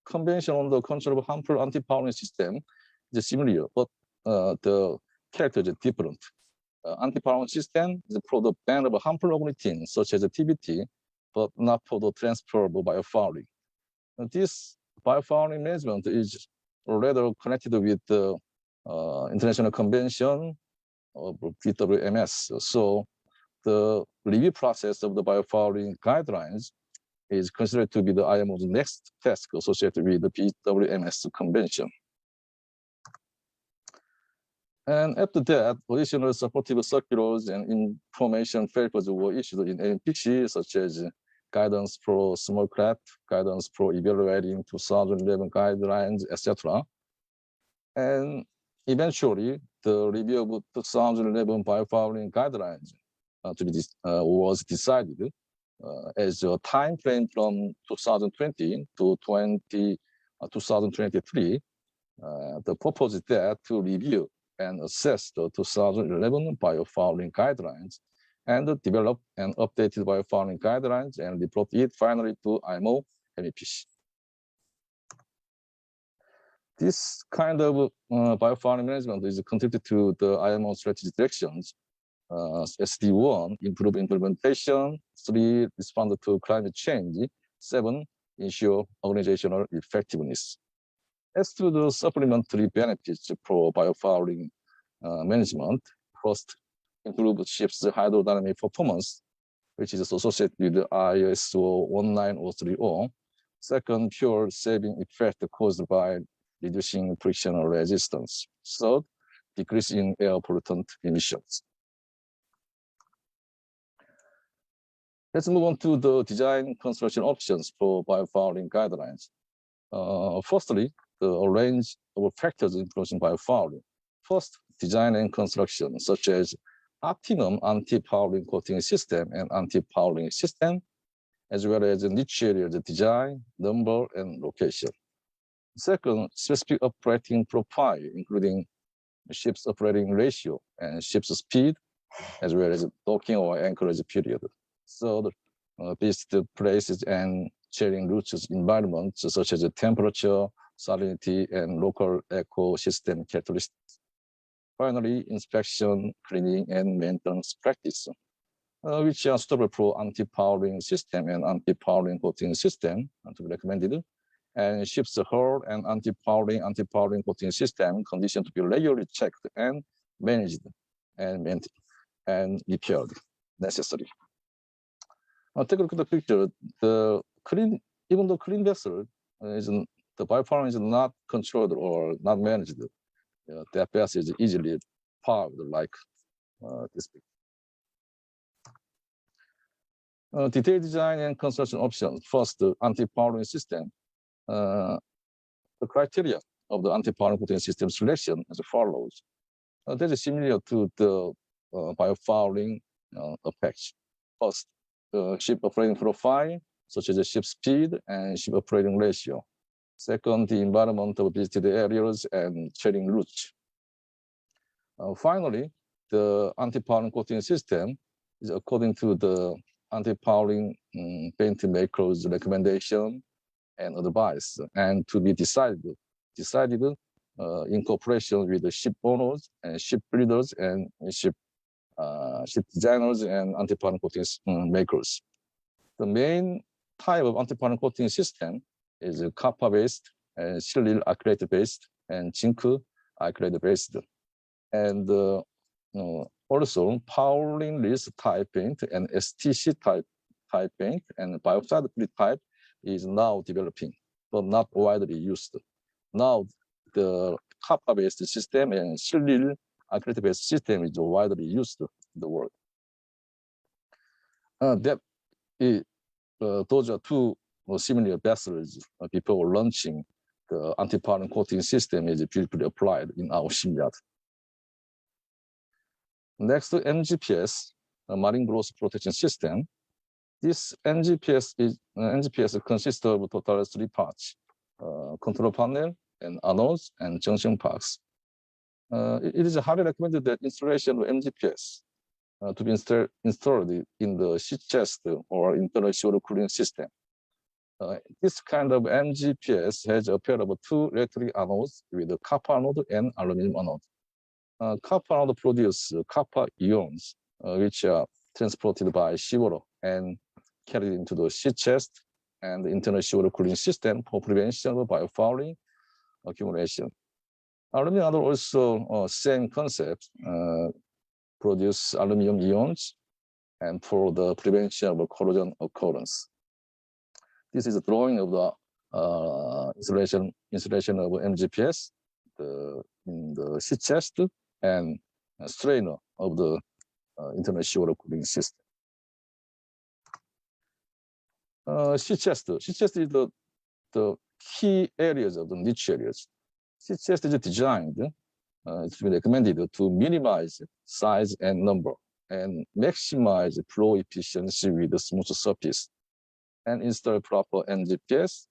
convention on the control of harmful anti-fouling system is similar, but the character is different. Anti-fouling system is for the ban of harmful organisms such as TBT, but not for the transfer of biofouling. This biofouling management is rather connected with the International Convention of BWMS. So the review process of the biofouling guidelines is considered to be the IMO's next task associated with the BWMS convention. And after that, additional supportive circulars and information papers were issued in AMPC, such as guidance for small craft, guidance for evaluating 2011 guidelines, etc. And eventually, the review of 2011 biofouling guidelines was decided as a time frame from 2020 to 2023. The purpose is that to review and assess the 2011 biofouling guidelines and develop an updated biofouling guidelines and report it finally to IMO MEPC. This kind of biofouling management is contributed to the IMO strategy directions. SD1, improve implementation. 3, respond to climate change. 7, ensure organizational effectiveness. As to the supplementary benefits for biofouling management, first, improve ships' hydrodynamic performance, which is associated with the ISO 19030. Second, fuel saving effect caused by reducing frictional resistance. Third, decrease in air pollutant emissions. Let's move on to the design construction options for biofouling guidelines. Firstly, the range of factors influencing biofouling. First, design and construction, such as optimum anti-fouling coating system and anti-fouling system, as well as niche area design, number, and location. Second, specific operating profile, including ship's operating ratio and ship's speed, as well as docking or anchorage period. Third, visited places and sharing routes environments, such as temperature, salinity, and local ecosystem characteristics. Finally, inspection, cleaning, and maintenance practice, which are suitable for anti-fouling system and anti-fouling coating system to be recommended, and ship's hull and anti-fouling coating system condition to be regularly checked and managed and maintained and repaired necessary. Take a look at the picture. Even the clean vessel the biofalling is not controlled or not managed. The FPS is easily fouled like this picture. Detailed design and construction options. First, the anti-fouling system. The criteria of the anti-fouling coating system selection as follows. That is similar to the biofouling approach. First, ship operating profile, such as the ship speed and ship operating ratio. Second, the environment of visited areas and trading routes. Finally, the anti-fouling coating system is according to the anti-fouling paint maker's recommendation and advice, and to be decided in cooperation with the ship owners and ship builders and ship designers and anti-fouling coating makers. The main type of anti-fouling coating system is copper-based and silver acrylic-based and zinc acrylic-based. And also fouling list type paint and STC type paint and biocide type is now developing, but not widely used. Now the copper-based system and silver acrylic-based system is widely used in the world. Those are two similar vessels before launching. The anti-fouling coating system is beautifully applied in our shipyard. Next, Mgps, marine growth protection system. This Mgps consists of total 3 parts: control panel and anodes and junction parts. It is highly recommended that installation of Mgps to be installed in the sea chest or internal shore cooling system. This kind of Mgps has a pair of 2 electric anodes with a copper anode and aluminum anode. Copper anode produce copper ions, which are transported by seawater and carried into the sea chest and the internal shore cooling system for prevention of biofouling accumulation. Aluminum anode also same concept, produce aluminum ions and for the prevention of corrosion occurrence. This is a drawing of the installation of Mgps in the sea chest and strainer of the internal shore cooling system. Sea chest is the key areas of the niche areas. Sea chest is designed, it's been recommended to minimize size and number and maximize flow efficiency with a smooth surface, and install proper Mgps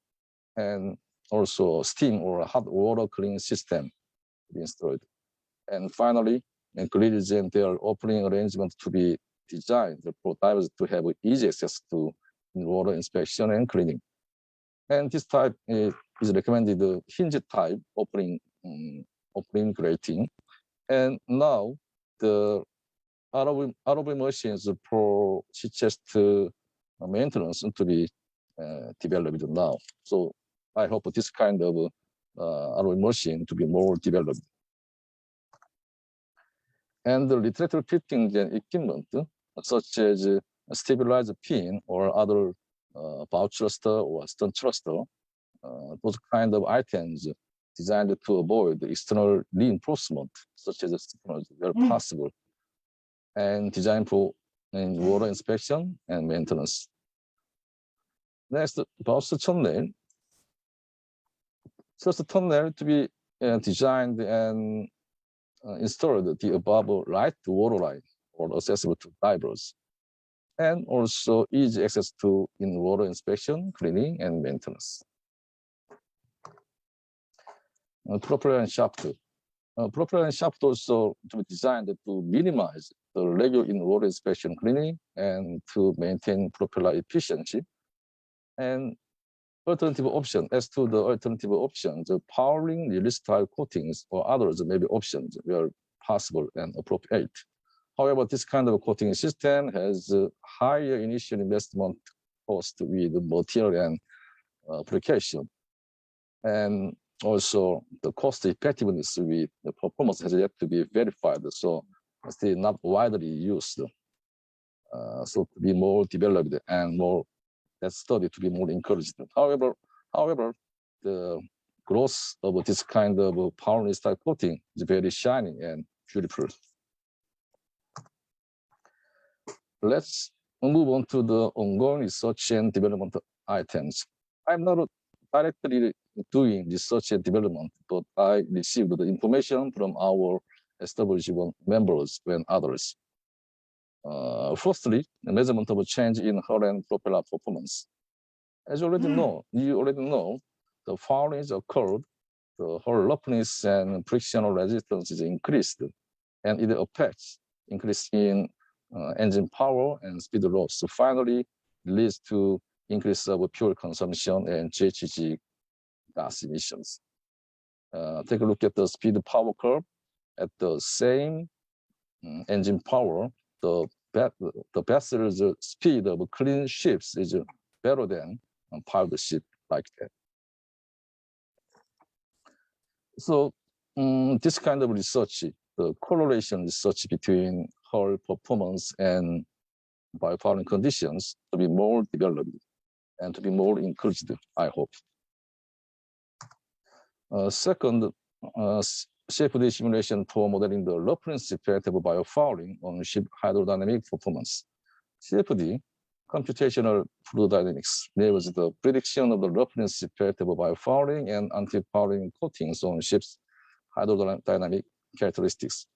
and also steam or hot water cleaning system to be installed. And finally, grills and their opening arrangement to be designed for divers to have easy access to water inspection and cleaning. And this type is recommended the hinge type opening grating. And now the ROV machines for sea chest maintenance to be developed now. So I hope this kind of ROV machine to be more developed. And the literature fittings and equipment, such as a stabilizer pin or other bow thruster or stern thruster, those kind of items designed to avoid external reinforcement, such as stiffeners where possible, and designed for in water inspection and maintenance. Next, bus tunnel. First tunnel to be designed and installed the above light water line or accessible to divers, and also easy access to in water inspection, cleaning, and maintenance. Propeller and shaft. Propeller and shaft also to be designed to minimize the regular in water inspection, cleaning, and to maintain propeller efficiency. And alternative option, as to the alternative options, the powering, release style coatings, or others may be options where possible and appropriate. However, this kind of coating system has a higher initial investment cost with material and application. And also the cost effectiveness with the performance has yet to be verified, so still not widely used. So to be more developed and more that study to be more encouraged. However, the growth of this kind of power style coating is very shiny and beautiful. Let's move on to the ongoing research and development items. I'm not directly doing research and development, but I received the information from our SW1 members and others. Firstly, the measurement of a change in hull and propeller performance. As you already know, the fouling is occurred, the hull roughness and frictional resistance is increased, and it affects increase in engine power and speed loss. So finally, leads to increase of fuel consumption and GHG gas emissions. Take a look at the speed power curve. At the same engine power, the vessel's speed of clean ships is better than pilot ship like that. So this kind of research, the correlation research between hull performance and biofouling conditions to be more developed and to be more encouraged, I hope. Second, safety simulation for modeling the reference effect of biofouling on ship hydrodynamic performance. CFD, computational fluid dynamics, enables the prediction of the reference effect of biofouling and anti-fouling coatings on ships' hydrodynamic characteristics.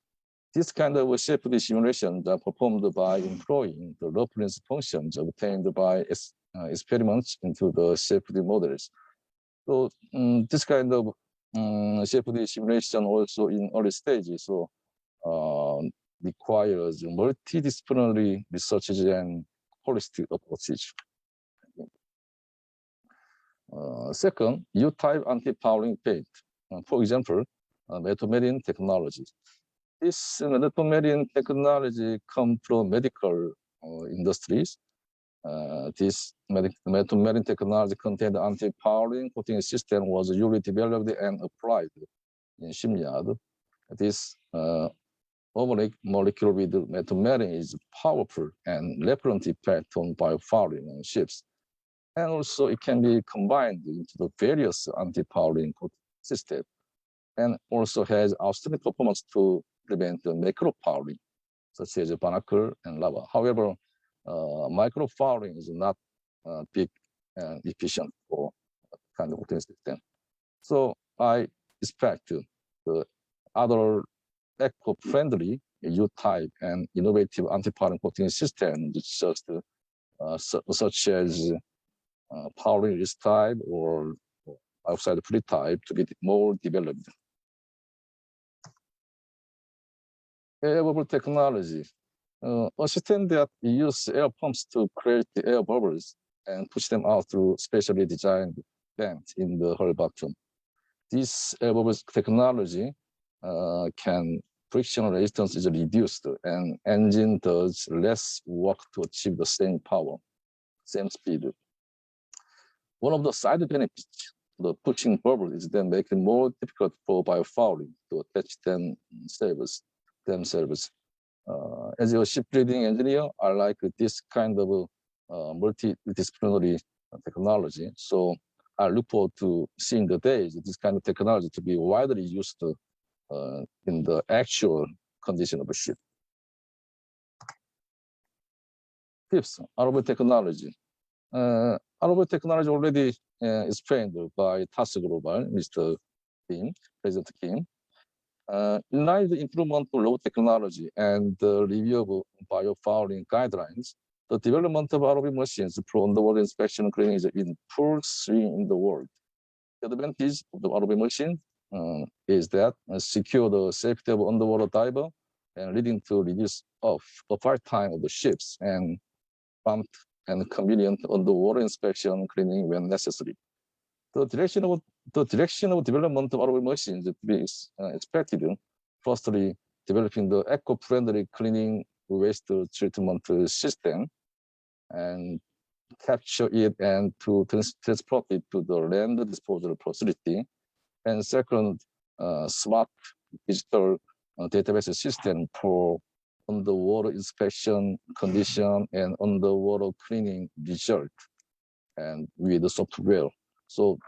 This kind of CFD simulations are performed by employing the reference functions obtained by experiments into the CFD models. So this kind of CFD simulation also in early stages, so requires multidisciplinary researches and holistic approaches. Second, U-type anti-fouling paint. For example, metamarine technology. This metamarine technology comes from medical industries. This metamarine technology contained anti-fouling coating system was usually developed and applied in shipyard. This molecule with metamarine is powerful and repellent effect on biofouling on ships. And also it can be combined into the various anti-fouling systems, and also has outstanding performance to prevent the macro-fouling, such as barnacle and lava. However, micro-fouling is not big and efficient for kind of coating system. So I expect the other eco-friendly U-type and innovative anti-fouling coating systems such as fouling release type or outside free type to be more developed. Air bubble technology. A system that uses air pumps to create the air bubbles and push them out through specially designed vents in the hull bottom. This air bubbles technology friction resistance is reduced and engine does less work to achieve the same power, same speed. One of the side benefits of the pushing bubble is then making it more difficult for biofouling to attach themselves. As a shipbuilding engineer, I like this kind of multidisciplinary technology. So I look forward to seeing the days this kind of technology to be widely used in the actual condition of a ship. Fifth, ROV technology. ROV technology already explained by TAS Global, Mr. Kim, President Kim. In line with the improvement of road technology and the review of biofouling guidelines, the development of ROV machines for underwater inspection and cleaning is in full swing in the world. The advantage of the ROV machine is that secure the safety of underwater diver and leading to reduce off-fire time of the ships and prompt and convenient underwater inspection and cleaning when necessary. The direction of development of ROV machines is expected. Firstly, developing the eco-friendly cleaning waste treatment system and capture it and to transport it to the land disposal facility. And second, smart digital database system for underwater inspection condition and underwater cleaning result and with the software. So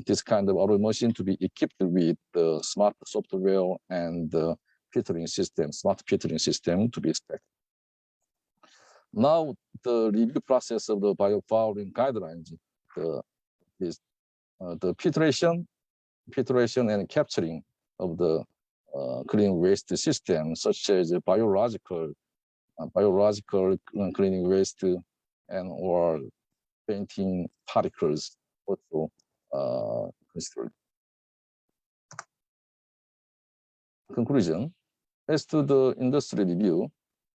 this kind of ROV machine to be equipped with the smart software and the filtering system, smart filtering system to be expected. Now, the review process of the biofouling guidelines is the filtration and capturing of the cleaning waste system, such as biological cleaning waste and or painting particles also considered. Conclusion: as to the industry review,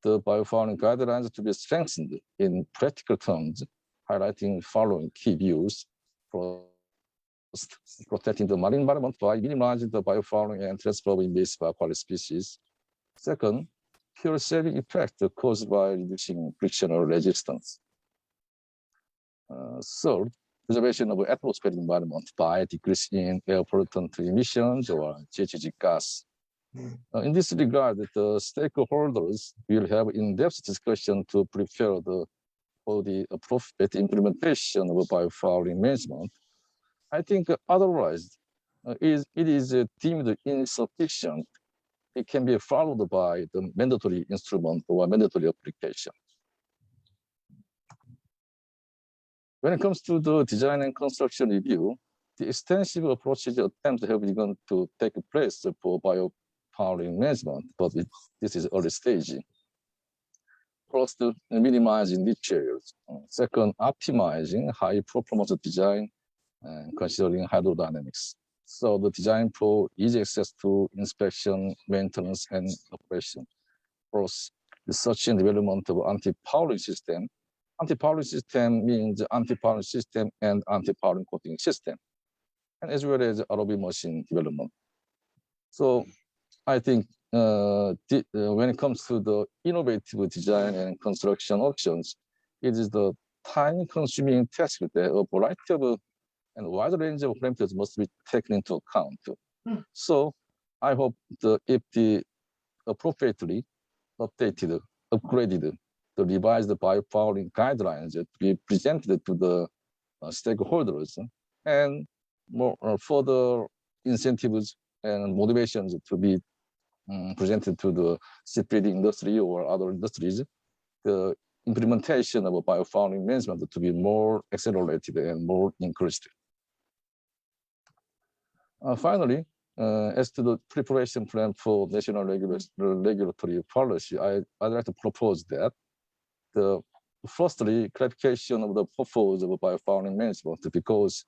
the biofouling guidelines to be strengthened in practical terms, highlighting following key views. First, protecting the marine environment by minimizing the biofouling and transfer of invasive aquatic species. Second, fuel saving effect caused by reducing frictional resistance. Third, preservation of atmospheric environment by decreasing air pollutant emissions or GHG gas. In this regard, the stakeholders will have in-depth discussion to prepare for the appropriate implementation of biofouling management. I think otherwise, it is deemed insufficient. It can be followed by the mandatory instrument or mandatory application. When it comes to the design and construction review, the extensive approaches attempts have begun to take place for biofouling management, but this is early stage. First, minimizing niche areas. Second, optimizing high performance design and considering hydrodynamics. So the design for easy access to inspection, maintenance, and operation. First, research and development of anti-fouling system. Anti-fouling system means anti-fouling system and anti-fouling coating system, and as well as ROV machine development. So I think when it comes to the innovative design and construction options, it is the time-consuming task that a variety of and a wide range of parameters must be taken into account. So I hope if the appropriately updated, upgraded, the revised biofouling guidelines to be presented to the stakeholders and more further incentives and motivations to be presented to the shipbuilding industry or other industries, the implementation of a biofouling management to be more accelerated and more increased. Finally, as to the preparation plan for national regulatory policy, I'd like to propose that firstly, clarification of the purpose of biofouling management, because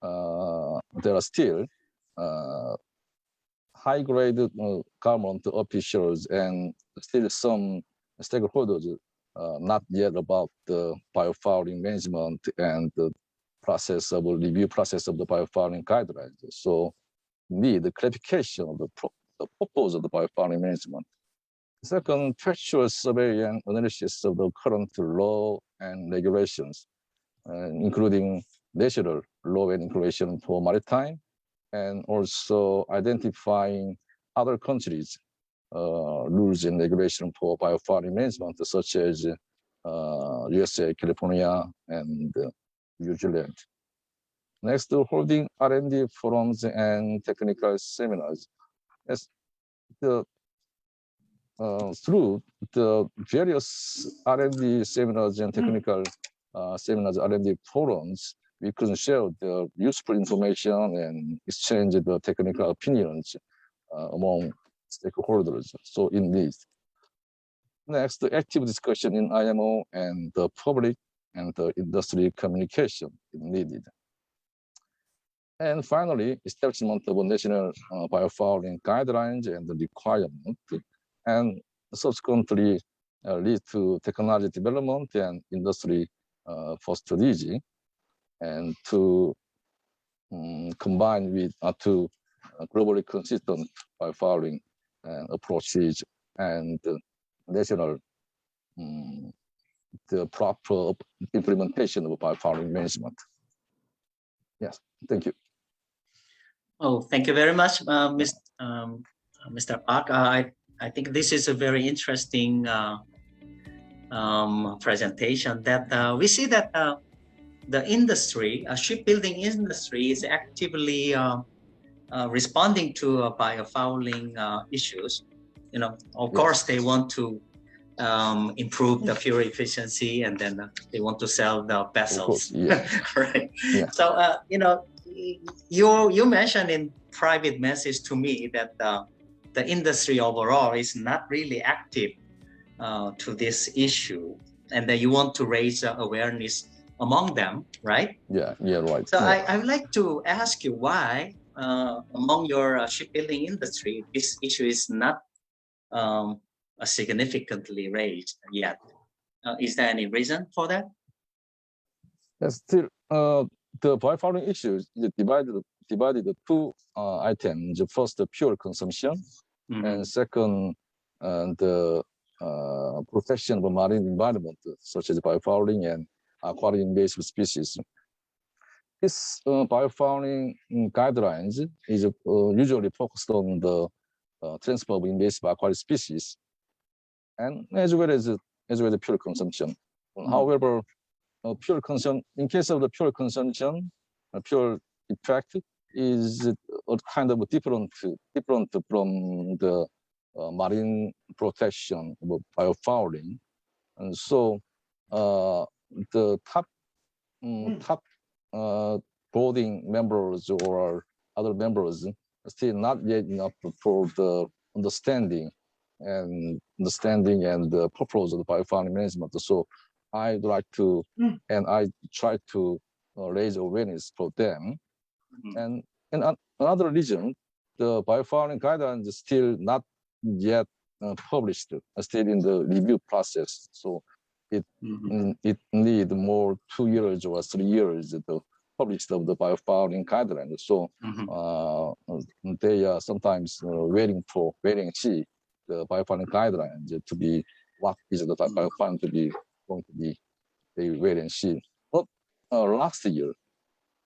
there are still high-grade government officials and still some stakeholders not yet about the biofouling management and the review process of the biofouling guidelines. So need the clarification of the purpose of the biofouling management. Second, factual survey and analysis of the current law and regulations, including national law and regulation for maritime, and also identifying other countries' rules and regulation for biofouling management, such as USA, California, and New Zealand. Next, holding R&D forums and technical seminars. As through the various R&D seminars and technical seminars, R&D forums, we can share the useful information and exchange the technical opinions among stakeholders. So indeed. Next, the active discussion in IMO and the public and the industry communication is needed. And finally, establishment of a national biofouling guidelines and the requirement, and subsequently lead to technology development and industry for strategy, and to combine with to globally consistent biofouling approaches and national the proper implementation of biofouling management. Yes, thank you. Oh, thank you very much, Mr. Park. I think this is a very interesting presentation. That we see that the industry, shipbuilding industry, is actively responding to biofouling issues. You know, of course, they want to improve the fuel efficiency, and then they want to sell the vessels. Right. Yeah. So you know, you mentioned in private message to me that the industry overall is not really active to this issue, and that you want to raise awareness among them, right? Yeah, right. So I would like to ask you why among your shipbuilding industry this issue is not significantly raised yet. Is there any reason for that? Yes, still, the biofouling issue is divided into two items. First, the pure consumption, and second, the protection of marine environment, such as biofouling and aquatic invasive species. This biofouling guidelines is usually focused on the transfer of invasive aquatic species, and as well as pure consumption. However, pure consumption, in case of the pure consumption, pure effect is a kind of different from the marine protection of biofouling, and so the top boarding members or other members are still not yet enough for the understanding and the purpose of the biofouling management. So I'd like to, and I try to raise awareness for them. And in another region, the biofouling guidelines is still not yet published, still in the review process. So it need more 2 years or 3 years to publish the biofouling guidelines. So they are sometimes waiting and see the biofouling guidelines to be what is the biofouling to be going to be. They wait and see. But last year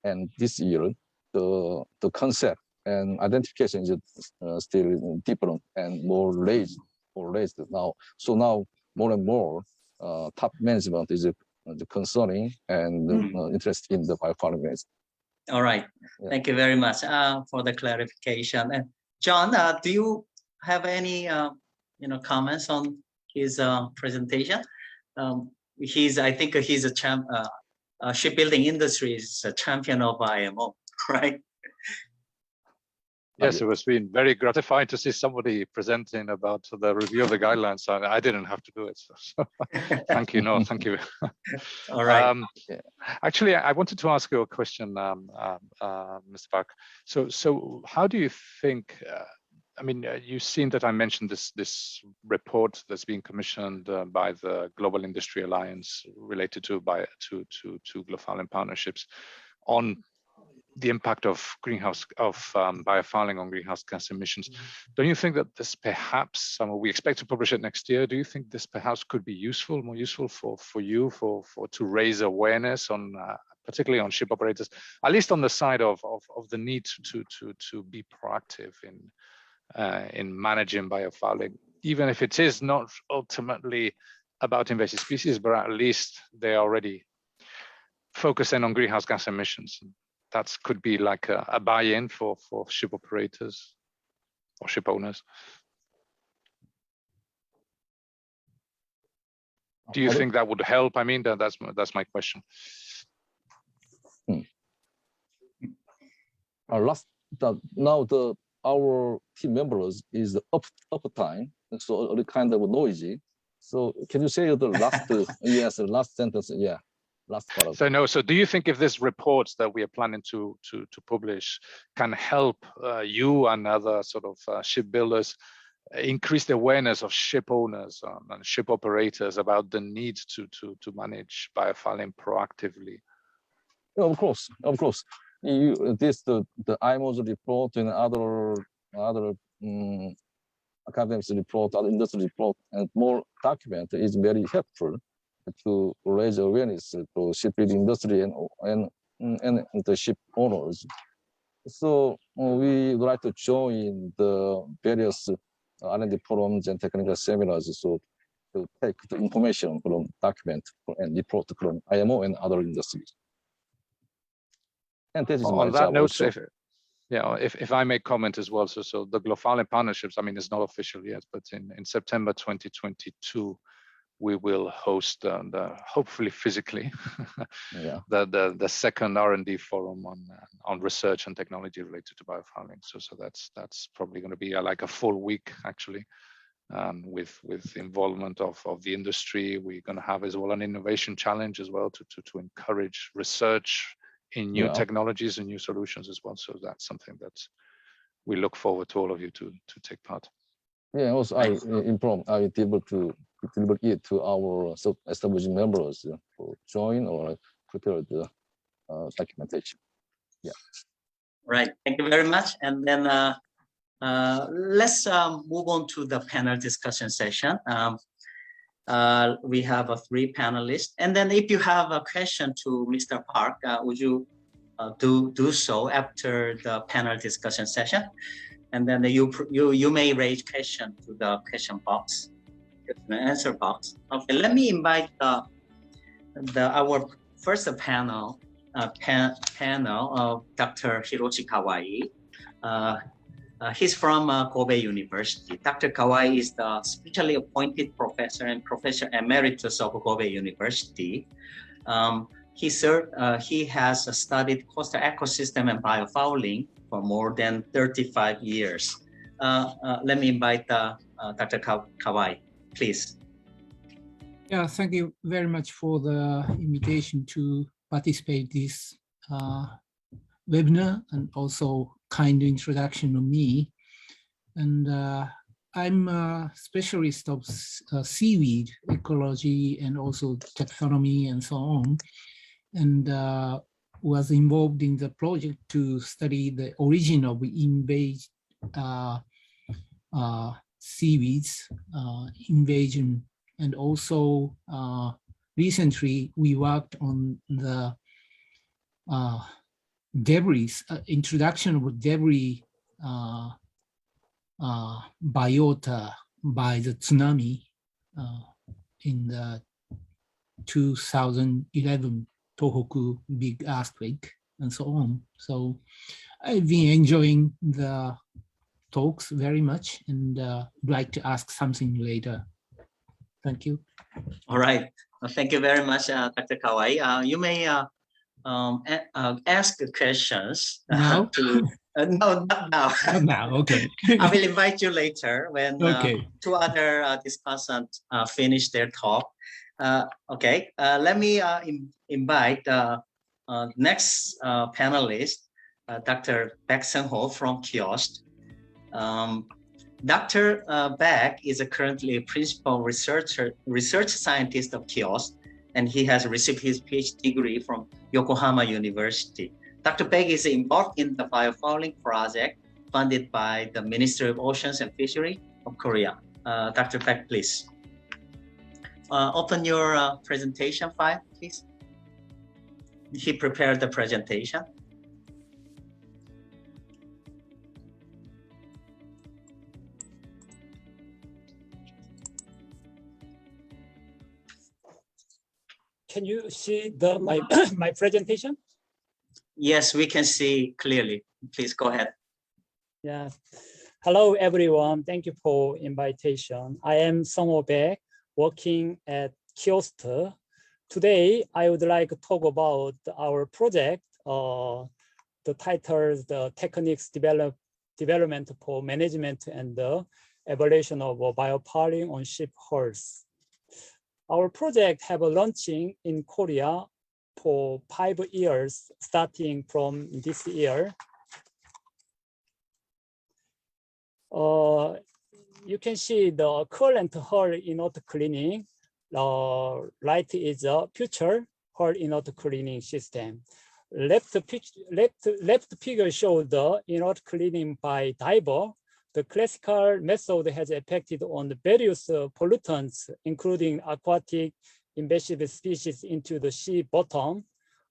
and this year, the concept and identification is still different and more raised now. So now more and more top management is concerning and interested in the biofouling management. All right. Yeah. Thank you very much for the clarification. And John, do you have any comments on his presentation? I think he's a shipbuilding industry is a champion of IMO, right? Yes, it was been very gratifying to see somebody presenting about the review of the guidelines. I didn't have to do it. So thank you. No, thank you. All right. Actually, I wanted to ask you a question, Mr. Park. So how do you think, I mean, you've seen that I mentioned this report that's being commissioned by the Global Industry Alliance related to Biofouling partnerships on the impact of biofouling on greenhouse gas emissions. Don't you think that this perhaps, we expect to publish it next year, do you think this perhaps could be more useful for you to raise awareness on, particularly on ship operators, at least on the side of the need to be proactive in managing biofouling, even if it is not ultimately about invasive species, but at least they are already focusing on greenhouse gas emissions. That could be like a buy-in for ship operators or ship owners. Do you think that would help? I mean, that's my question. Our team members is up time, so a kind of noisy. So can you say the last yes, the last sentence? Yeah, last part. So do you think if this report that we are planning to publish can help you and other sort of shipbuilders increase the awareness of ship owners and ship operators about the need to manage biofouling proactively? Of course. The IMO's report and other academics report, other industry report, and more document is very helpful to raise awareness to shipbuilding industry and the ship owners. So we would like to join the various R&D forums and technical seminars, so to take the information from document and report from IMO and other industries. And this is on that note, if I may comment as well, so the Biofouling partnerships, I mean, it's not official yet, but in September 2022, we will host hopefully physically the second R&D forum on research and technology related to biofouling. So that's probably going to be like a full week actually, with involvement of the industry. We're going to have as well an innovation challenge as well to encourage research in new technologies and new solutions as well. So that's something that we look forward to all of you to take part. Yeah, also I able to deliver it to our established members to join or prepare the documentation. Yeah. Right. Thank you very much. And then let's move on to the panel discussion session. We have 3 panelists, and then if you have a question to Mr. Park, would you do so after the panel discussion session? And then you may raise question to the question box, the answer box. Okay, let me invite our first panel of Dr. Hiroshi Kawai. He's from Kobe University. Dr. Kawai is the specially appointed professor and professor emeritus of Kobe University. He has studied coastal ecosystem and biofouling for more than 35 years. Let me invite Dr. Kawai, please. Yeah, thank you very much for the invitation to participate in this webinar, and also kind introduction of me. And I'm a specialist of seaweed ecology and also taxonomy and so on, and was involved in the project to study the origin of invasive seaweeds, invasion, and also recently we worked on the debris, introduction of debris biota by the tsunami in the 2011 Tohoku big earthquake and so on. So I've been enjoying the talks very much, and like to ask something later. Thank you. All right. Well, thank you very much, Dr. Kawai. You may ask questions now. No, not now. Not now. Okay. I will invite you later when 2 other discussants finish their talk. Okay. Let me invite next panelist, Dr. Baek Seung-ho from KIOST. Dr. Baek is currently a principal research scientist of KIOST, and he has received his PhD degree from Yokohama University. Dr. Baek is involved in the biofouling project funded by the Ministry of Oceans and Fishery of Korea. Dr. Baek, please. Open your presentation file, please. He prepared the presentation. Can you see my presentation? Yes, we can see clearly. Please go ahead. Yeah. Hello, everyone. Thank you for invitation. I am Seung-ho Baek, working at Kiosk. Today, I would like to talk about our project. The title is the techniques development for management and the evaluation of biofouling on ship hulls. Our project have a launching in Korea for 5 years, starting from this year. You can see the current hull inert cleaning. Right is a future hull inert cleaning system. Left figure shows the inert cleaning by diver. The classical method has affected on the various pollutants, including aquatic, invasive species into the sea bottom.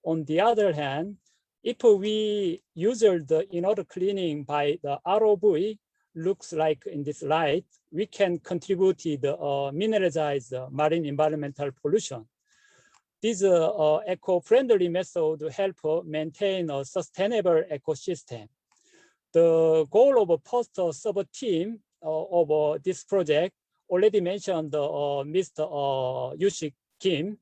On the other hand, if we use the inert cleaning by the ROV, looks like in this light, we can contribute to the mineralize marine environmental pollution. This eco-friendly method help maintain a sustainable ecosystem. The goal of a post sub-team of this project, already mentioned Mr. Yushik Kim,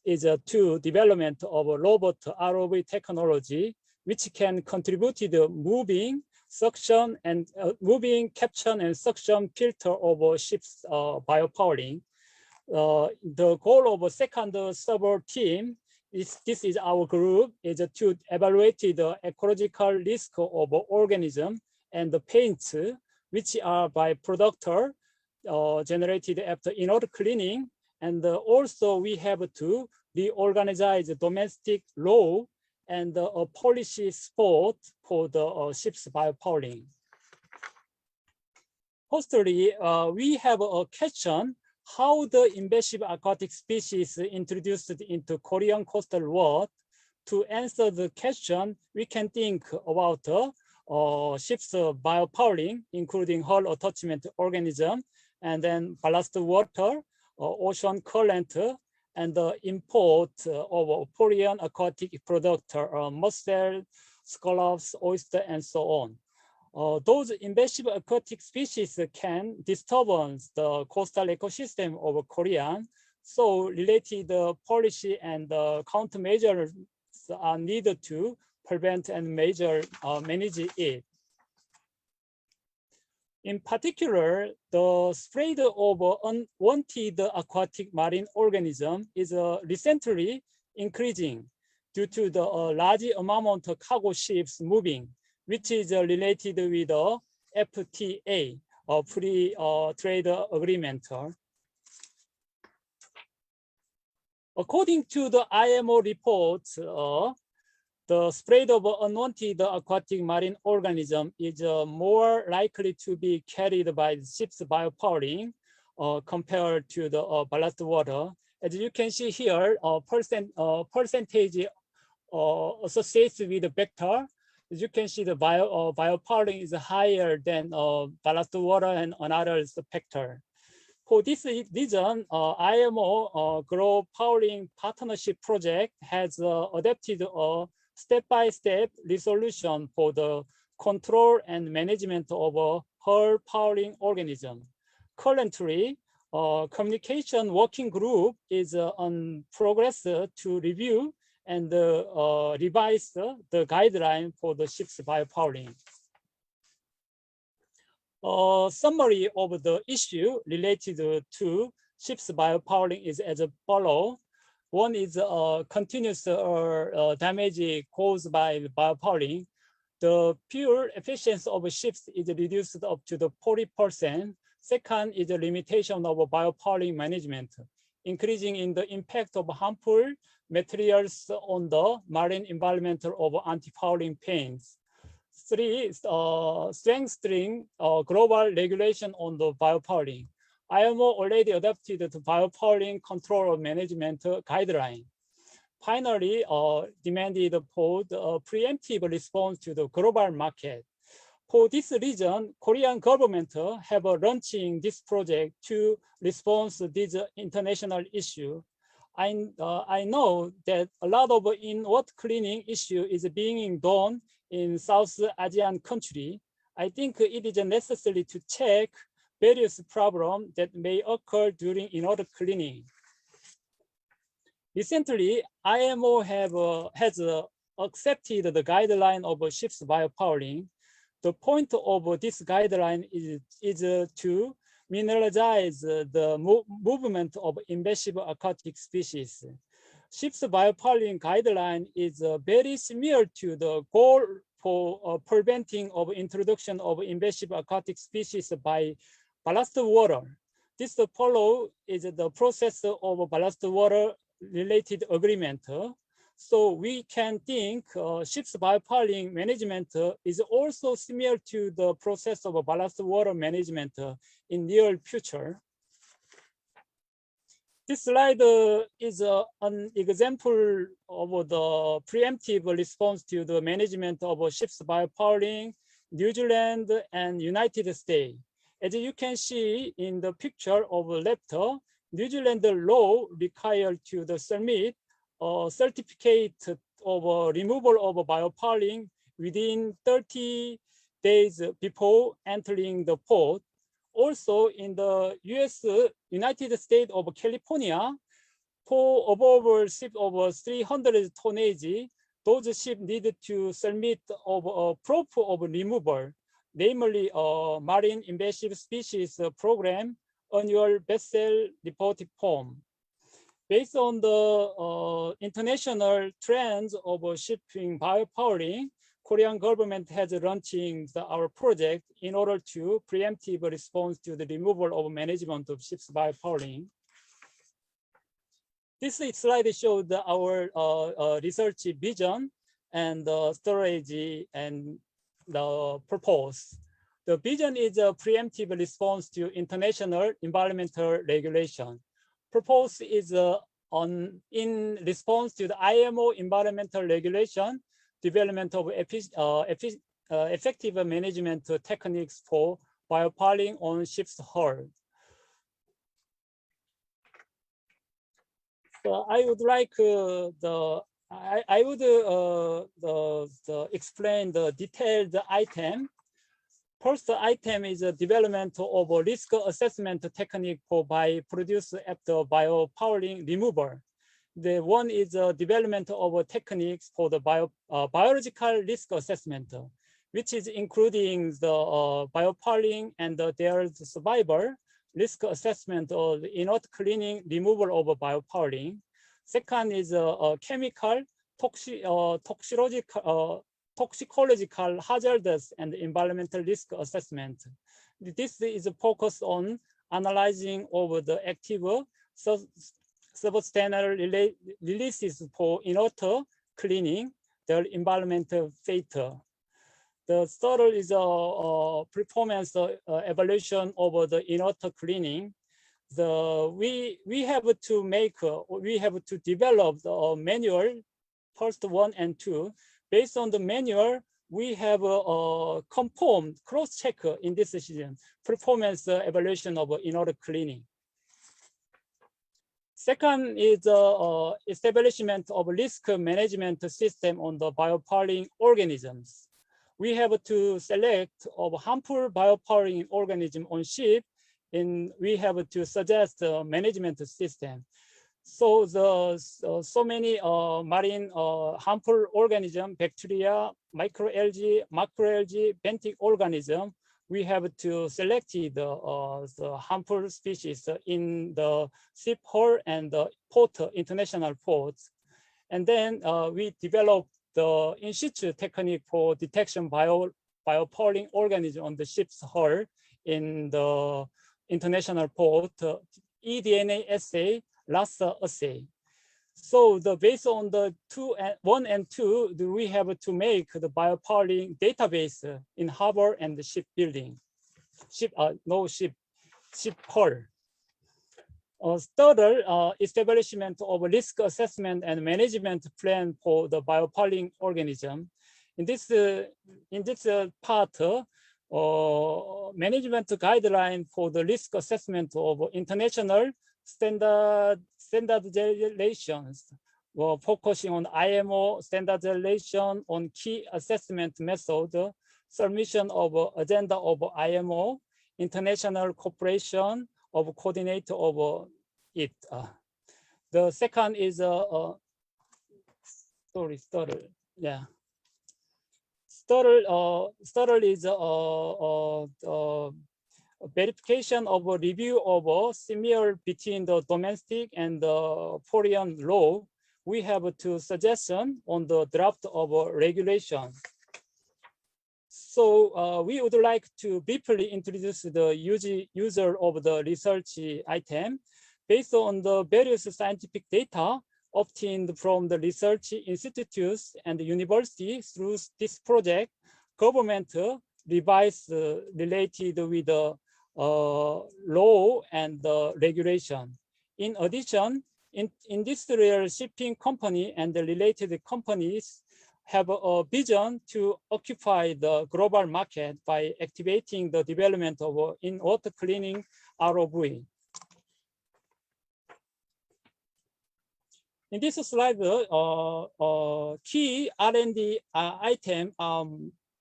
is to development of a robot ROV technology, which can contribute to the moving, suction, and moving, capture, and suction filter of ships biofouling. The goal of a second sub-team is, this is our group, is to evaluate the ecological risk of organism and the paints, which are byproduct generated after inert cleaning. And also we have to reorganize domestic law and a policy support for the ships biofouling. Firstly, we have a question: how the invasive aquatic species introduced into Korean coastal water? To answer the question, we can think about ships biofouling, including hull attachment organism, and then ballast water, ocean current, and the import of Korean aquatic product, mussel, scallops, oyster, and so on. Those invasive aquatic species can disturb the coastal ecosystem of Korea. So related policy and countermeasures are needed to prevent and manage it. In particular, the spread of unwanted aquatic marine organism is recently increasing due to the large amount of cargo ships moving, which is related with the FTA, free trade agreement. According to the IMO reports, the spread of unwanted aquatic marine organism is more likely to be carried by ships biofouling compared to the ballast water. As you can see here, percentage associated with the vector. As you can see, the biofouling is higher than ballast water and another vector. For this reason, IMO Global Fouling Partnership Project has adapted a step-by-step resolution for the control and management of hull fouling organism. Currently, communication working group is on progress to review and revise the guideline for the ships biofouling. Summary of the issue related to ships biofouling is as follows. One is continuous damage caused by biofouling. The fuel efficiency of ships is reduced up to the 40%. Second is the limitation of biofouling management, increasing in the impact of harmful materials on the marine environment of anti-fouling paints. Three is strengthening global regulation on the biofouling. IMO already adopted the biofouling control management guideline. Finally, demanded for the preemptive response to the global market. For this reason, Korean government have launching this project to respond to this international issue. I know that a lot of inward cleaning issue is being done in South Asian country. I think it is necessary to check various problems that may occur during inward cleaning. Recently, IMO has accepted the guideline of ship's biofouling. The point of this guideline is to mineralize the movement of invasive aquatic species. Ship's biofouling guideline is very similar to the goal for preventing of introduction of invasive aquatic species by ballast water. This follow is the process of ballast water related agreement. So we can think ship's biofouling management is also similar to the process of ballast water management in near future. This slide is an example of the preemptive response to the management of ship's biofouling, New Zealand and United States. As you can see in the picture of the left, New Zealand law required to the submit a certificate of removal of biofouling within 30 days before entering the port. Also in the United States of California, for above ship over 300 tonnage, those ships needed to submit of a proof of removal, namely a marine invasive species program annual vessel reporting form. Based on the international trends of shipping biofouling, Korean government has launching our project in order to preemptive response to the removal of management of ships biofouling. This slide shows our research vision and strategy and the purpose. The vision is a preemptive response to international environmental regulation. Purpose is in response to the IMO environmental regulation, development of effective management techniques for biofouling on ship's hull. So I would like explain the detailed item. First item is a development of a risk assessment technique for produced after biofouling removal. The one is a development of techniques for the biological risk assessment, which is including the biofouling and their survival, risk assessment of inert cleaning, removal of biofouling. Second is a chemical, toxicological hazardous and environmental risk assessment. This is focused on analyzing over the active substandard releases for inert cleaning, their environmental factor. The third is a performance evaluation over the inert cleaning. We have to develop the manual, first 1 and 2. Based on the manual, we have conformed cross-check in this decision, performance evaluation of inert cleaning. Second is establishment of risk management system on the biofouling organisms. We have to select of harmful biofouling organism on ship, and we have to suggest a management system. So so many marine harmful organism, bacteria, microalgae, macroalgae, benthic organism, we have to select the harmful species in the ship hull and the port, international ports. And then we develop the in situ technique for detection biofouling organism on the ship's hull in the international port, eDNA assay, LASA assay. So based on the 1 and 2, we have to make the biofouling database in harbor and the shipbuilding, ship hull. Third, establishment of risk assessment and management plan for the biofouling organism. In this part, management guideline for the risk assessment of international standardizations, focusing on IMO standardization on key assessment method, submission of agenda of IMO, international cooperation of coordinator of it. The second is stutter. Yeah. Stutter is verification of a review of a similar between the domestic and the foreign law. We have two suggestions on the draft of a regulation. So we would like to briefly introduce the user of the research item based on the various scientific data obtained from the research institutes and the university. Through this project, government revised related with the law and the regulation. In addition, industrial shipping company and the related companies have a vision to occupy the global market by activating the development of in-water cleaning ROV. In this slide, key R&D item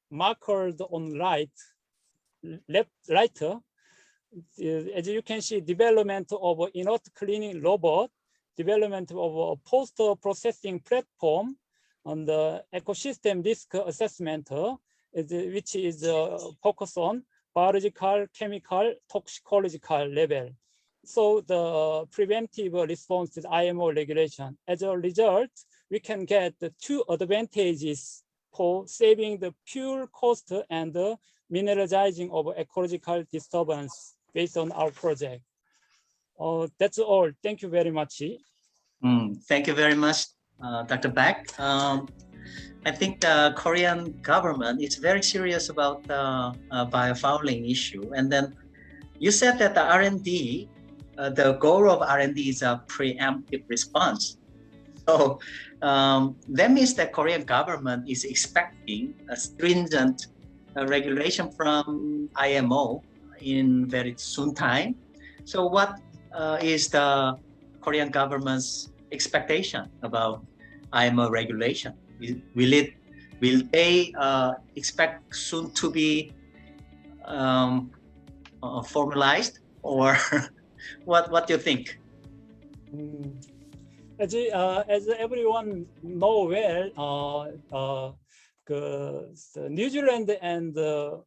marked on right. As you can see, development of in-water cleaning robot, development of a post-processing platform on the ecosystem risk assessment, which is focused on biological, chemical, toxicological level. So the preventive response to the IMO regulation. As a result, we can get the two advantages for saving the fuel cost and the mineralizing of ecological disturbance based on our project. That's all. Thank you very much. Thank you very much, Dr. Baek. I think the Korean government is very serious about the biofouling issue. And then you said that the R&D, the goal of R&D is a preemptive response. So that means that Korean government is expecting a stringent regulation from IMO in very soon time. So what is the Korean government's expectation about IMO regulation? Will they expect soon to be formalized, or what do you think? As everyone know well, New Zealand and the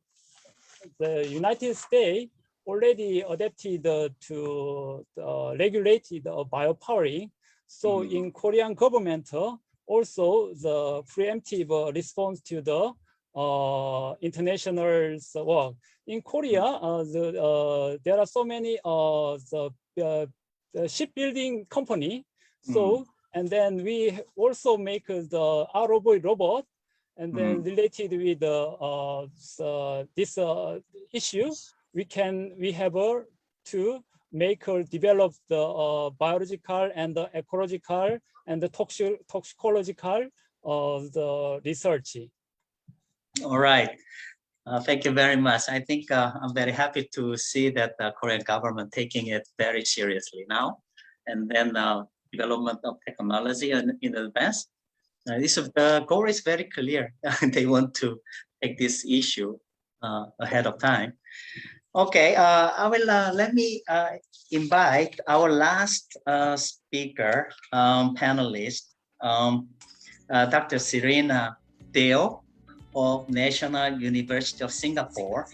United States already adapted to regulated biopowering. So in Korean government, also the preemptive response to the international work. In Korea, there are so many the shipbuilding company. So and then we also make the ROV robot, and then related with this issue, we have to make or develop the biological and the ecological and the toxicological the research. All right. Thank you very much. I think I'm very happy to see that the Korean government taking it very seriously now, and then development of technology in advance. The goal is very clear. They want to take this issue ahead of time. Okay, I will let me invite our last speaker, panelist, Dr. Serena Teo of National University of Singapore.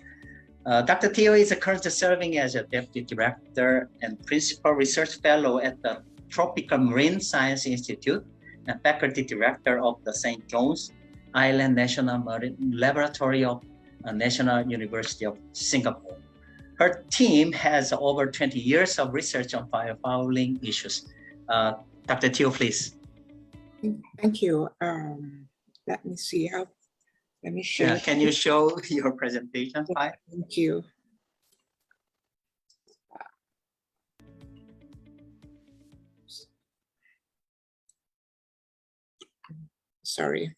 Dr. Teo is currently serving as a Deputy Director and Principal Research Fellow at the Tropical Marine Science Institute and Faculty Director of the St. John's Island National Marine Laboratory of National University of Singapore. Her team has over 20 years of research on biofouling issues. Dr. Teo, please. Thank you. Let me see how. Let me share. Can you show your presentation? Thank you. Sorry.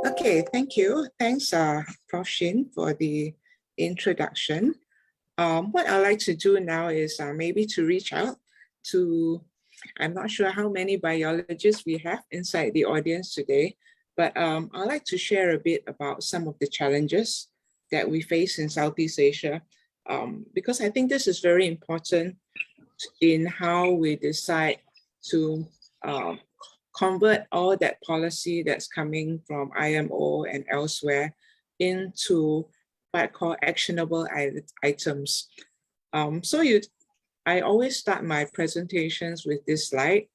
Okay, thank you. Thanks, Prof. Shin, for the introduction. What I'd like to do now is maybe to reach out to, I'm not sure how many biologists we have inside the audience today, but I'd like to share a bit about some of the challenges that we face in Southeast Asia, because I think this is very important in how we decide to convert all that policy that's coming from IMO and elsewhere into what I call actionable items. I always start my presentations with this slide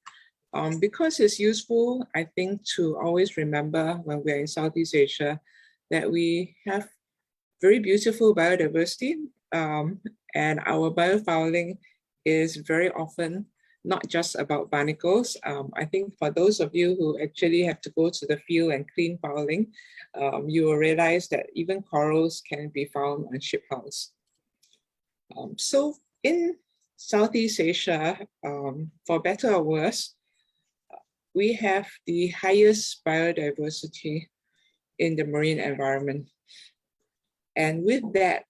because it's useful, I think, to always remember when we're in Southeast Asia that we have very beautiful biodiversity, and our biofouling is very often not just about barnacles. I think for those of you who actually have to go to the field and clean fouling, you will realize that even corals can be found on ship hulls. So in Southeast Asia, for better or worse, we have the highest biodiversity in the marine environment. And with that,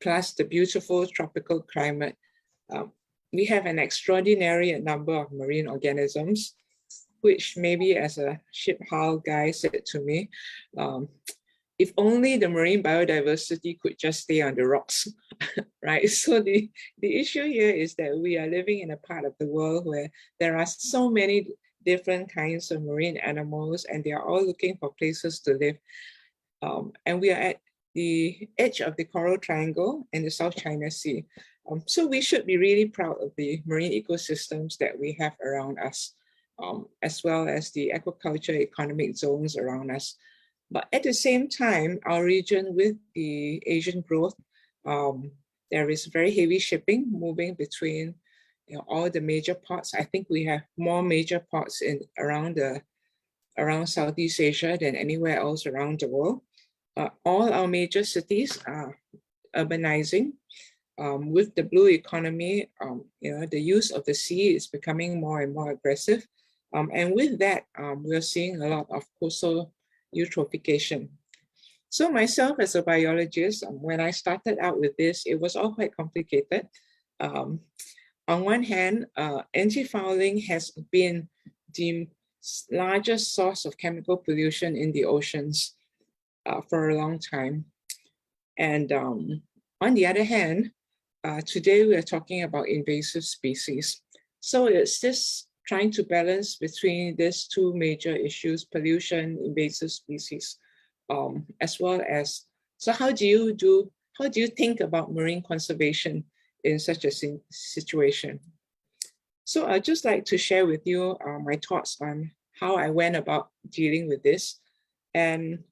plus the beautiful tropical climate, we have an extraordinary number of marine organisms, which maybe as a ship hull guy said to me, if only the marine biodiversity could just stay on the rocks, right? So the issue here is that we are living in a part of the world where there are so many different kinds of marine animals and they are all looking for places to live. And we are at the edge of the Coral Triangle in the South China Sea. So we should be really proud of the marine ecosystems that we have around us, as well as the aquaculture economic zones around us. But at the same time, our region with the Asian growth, there is very heavy shipping moving between all the major ports. I think we have more major ports around Southeast Asia than anywhere else around the world. All our major cities are urbanizing. With the blue economy, the use of the sea is becoming more and more aggressive. And with that, we're seeing a lot of coastal eutrophication. So myself as a biologist, when I started out with this, it was all quite complicated. On one hand, anti-fouling has been the largest source of chemical pollution in the oceans for a long time. And on the other hand, today we are talking about invasive species. So it's just trying to balance between these two major issues, pollution, invasive species, as well as, so how do you think about marine conservation in such a situation? So I'd just like to share with you my thoughts on how I went about dealing with this. And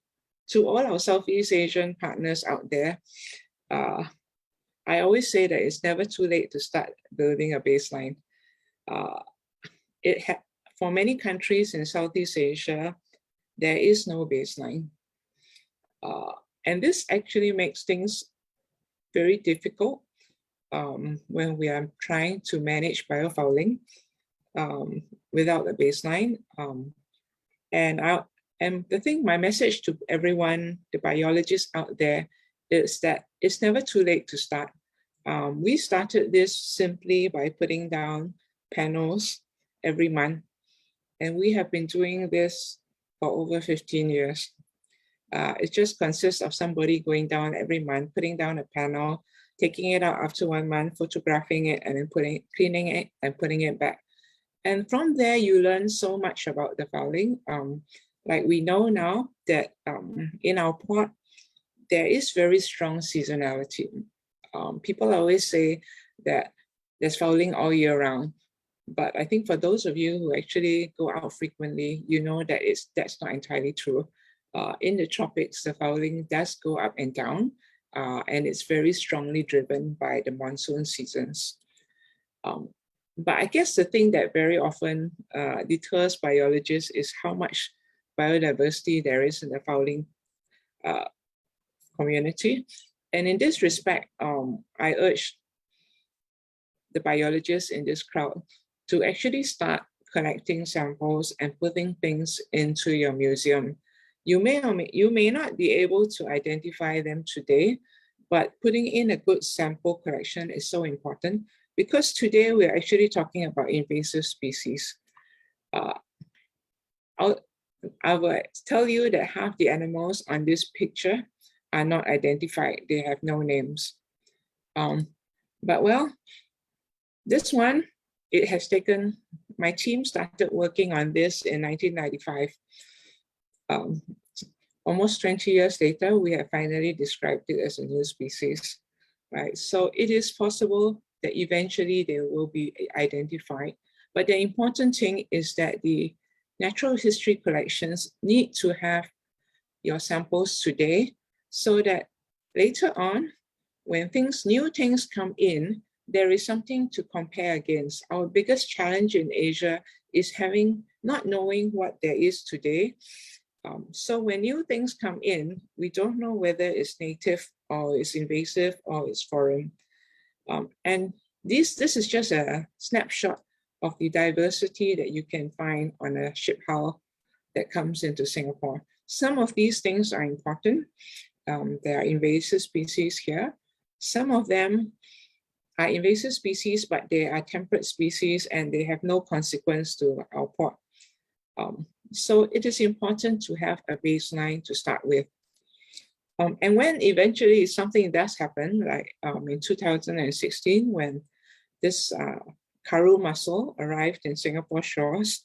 to all our Southeast Asian partners out there, I always say that it's never too late to start building a baseline. For many countries in Southeast Asia, there is no baseline. And this actually makes things very difficult when we are trying to manage biofouling without a baseline. And my message to everyone, the biologists out there, is that it's never too late to start. We started this simply by putting down panels every month. And we have been doing this for over 15 years. It just consists of somebody going down every month, putting down a panel, taking it out after 1 month, photographing it, and then cleaning it and putting it back. And from there, you learn so much about the fouling. Like we know now that in our port, there is very strong seasonality. People always say that there's fouling all year round. But I think for those of you who actually go out frequently, you know that that's not entirely true. In the tropics, the fouling does go up and down, and it's very strongly driven by the monsoon seasons. But I guess the thing that very often deters biologists is how much biodiversity there is in the fouling community. And in this respect, I urge the biologists in this crowd to actually start collecting samples and putting things into your museum. You may not be able to identify them today, but putting in a good sample collection is so important because today we're actually talking about invasive species. I will tell you that half the animals on this picture are not identified. They have no names. But well, This one, it has taken, my team started working on this in 1995. Almost 20 years later, we have finally described it as a new species, right? So it is possible that eventually they will be identified. But the important thing is that the natural history collections need to have your samples today so that later on, when new things come in, there is something to compare against. Our biggest challenge in Asia is not knowing what there is today. So when new things come in, we don't know whether it's native or it's invasive or it's foreign. And this is just a snapshot of the diversity that you can find on a ship hull that comes into Singapore. Some of these things are important. There are invasive species here. Some of them are invasive species, but they are temperate species and they have no consequence to our port. So it is important to have a baseline to start with. And when eventually something does happen, like in 2016, when this Karu mussel arrived in Singapore shores,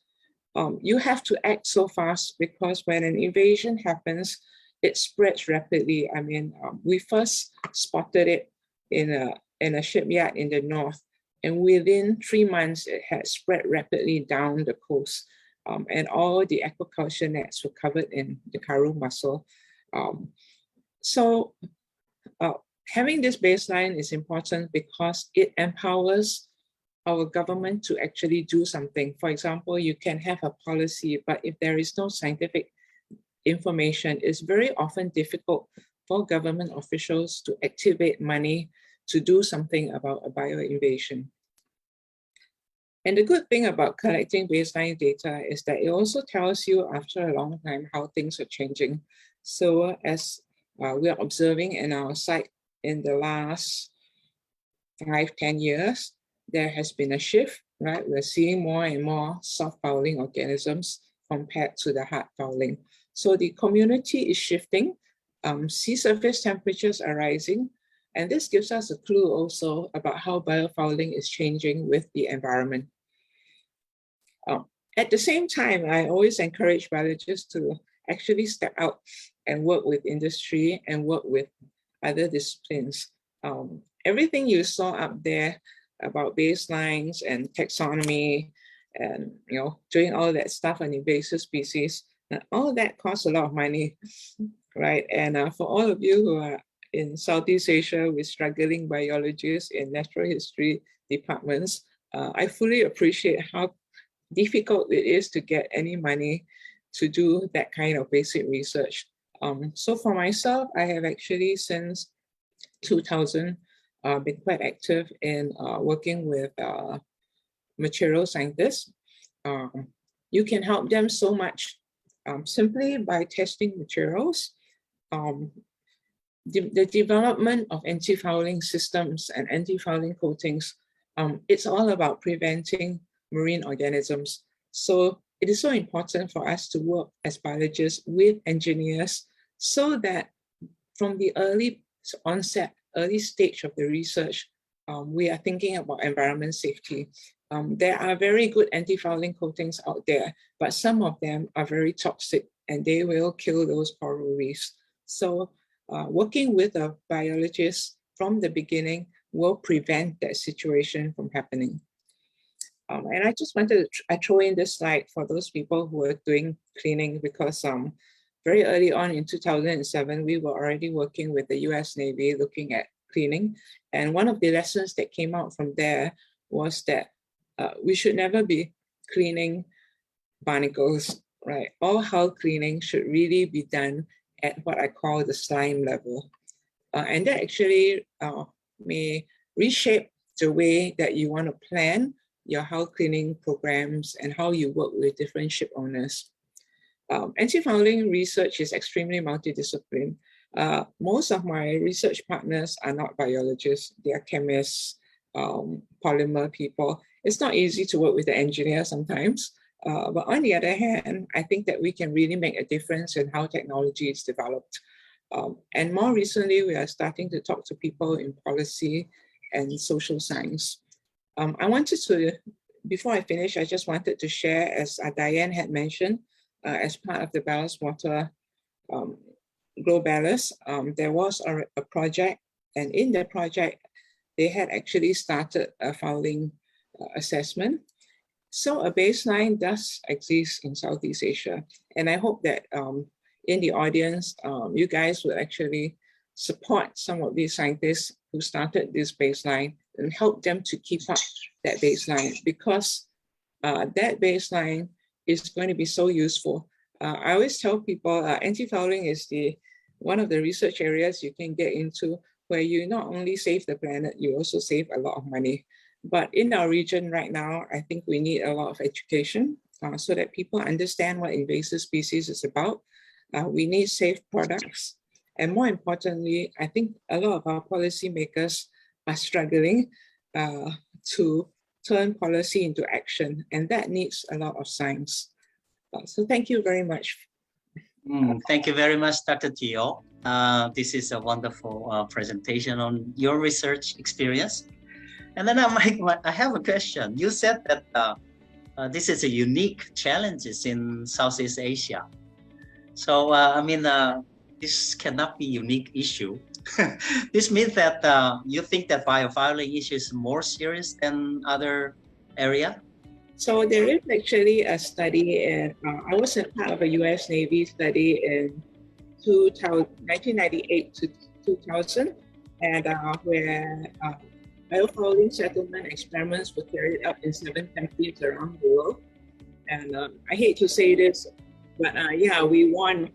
you have to act so fast because when an invasion happens, it spreads rapidly. I mean, we first spotted it in a shipyard in the north, and within 3 months, it had spread rapidly down the coast. And all the aquaculture nets were covered in the Karu mussel. So having this baseline is important because it empowers our government to actually do something. For example, you can have a policy, but if there is no scientific information, it's very often difficult for government officials to activate money to do something about a bioinvasion. And the good thing about collecting baseline data is that it also tells you after a long time how things are changing. So as we are observing in our site in the last 5-10 years, there has been a shift, right? We're seeing more and more soft fouling organisms compared to the hard fouling. So the community is shifting, sea surface temperatures are rising, and this gives us a clue also about how biofouling is changing with the environment. At the same time, I always encourage biologists to actually step out and work with industry and work with other disciplines. Everything you saw up there about baselines and taxonomy and doing all that stuff on invasive species, all that costs a lot of money, right? And for all of you who are in Southeast Asia with struggling biologists in natural history departments, I fully appreciate how difficult it is to get any money to do that kind of basic research. So for myself, I have actually since 2000 been quite active in working with material scientists. You can help them so much simply by testing materials. The development of anti-fouling systems and anti-fouling coatings, it's all about preventing marine organisms. So it is so important for us to work as biologists with engineers so that from the early onset, early stage of the research, we are thinking about environment safety. There are very good anti-fouling coatings out there, but some of them are very toxic and they will kill those coral reefs. So working with a biologist from the beginning will prevent that situation from happening. And I just wanted to throw in this slide for those people who are doing cleaning because very early on in 2007, we were already working with the US Navy looking at cleaning. And one of the lessons that came out from there was that we should never be cleaning barnacles, right? All hull cleaning should really be done at what I call the slime level. And that actually may reshape the way that you want to plan your hull cleaning programs and how you work with different ship owners. Anti-fouling research is extremely multidisciplinary. Most of my research partners are not biologists, they are chemists, polymer people. It's not easy to work with the engineer sometimes, but on the other hand, I think that we can really make a difference in how technology is developed. And more recently, we are starting to talk to people in policy and social science. I wanted to, before I finish, I just wanted to share, as Diane had mentioned, as part of the ballast water Grow Ballast, there was a project, and in the project, they had actually started a fouling assessment. So a baseline does exist in Southeast Asia. And I hope that in the audience, you guys will actually support some of these scientists who started this baseline and help them to keep up that baseline, because that baseline is going to be so useful. I always tell people anti-fouling is one of the research areas you can get into where you not only save the planet, you also save a lot of money. But in our region right now, I think we need a lot of education so that people understand what invasive species is about. We need safe products. And more importantly, I think a lot of our policymakers are struggling to turn policy into action, and that needs a lot of science. So thank you very much. Thank you very much, Dr. Teo. This is a wonderful presentation on your research experience. And then I have a question. You said that this is a unique challenges in Southeast Asia. So, this cannot be unique issue. This means that you think that biofiling issue is more serious than other area? So there is actually a study, and I was a part of a US Navy study in 1998 to 2000, and where biofouling settlement experiments were carried out in 7 countries around the world. And I hate to say this, but yeah, we won,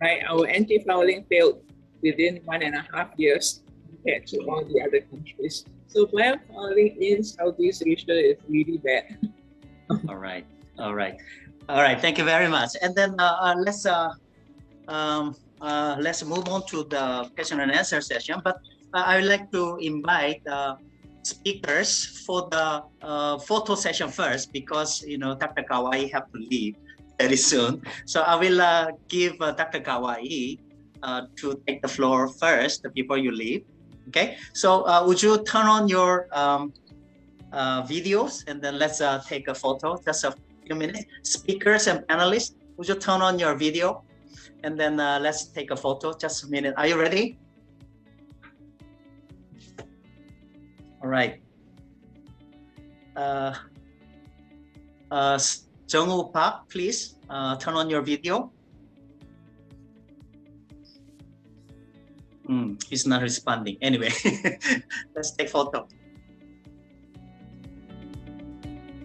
right? Our anti-fouling failed within 1.5 years compared to all the other countries. So biofouling in Southeast Asia is really bad. All right. Thank you very much. And then let's move on to the question and answer session. But I would like to invite speakers for the photo session first, because Dr. Kawai have to leave very soon. So I will give Dr. Kawai to take the floor first before you leave. Okay. So would you turn on your videos, and then let's take a photo, just a few minutes. Speakers and panelists, would you turn on your video, and then let's take a photo, just a minute. Are you ready? All right. Jung-woo Park, please turn on your video. He's not responding. Anyway, let's take photo.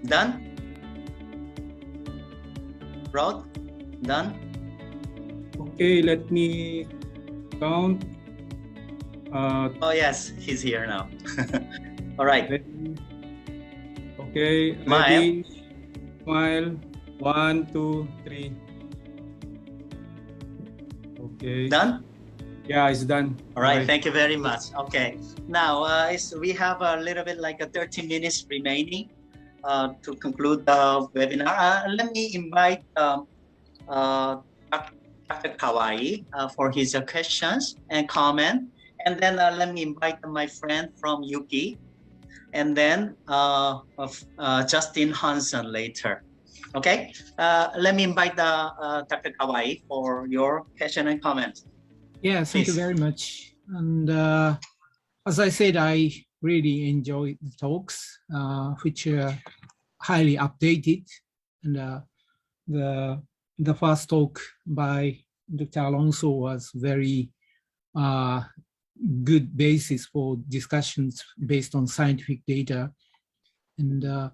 Done? Rod? Done? Okay, let me count. Oh yes, he's here now. All right. Okay, ready? Smile. 1, 2, 3. Okay. Done? Yeah, it's done. All right, thank you very much. Okay, now we have a little bit like 30 minutes remaining to conclude the webinar. Let me invite Dr. Kawai for his questions and comment. And then let me invite my friend from UK, and then Justin Hansen later. Okay, let me invite Dr. Kawai for your question and comment. Yeah, thank you very much. And as I said, I really enjoyed the talks, which are highly updated. And the first talk by Dr. Alonso was very good basis for discussions based on scientific data. And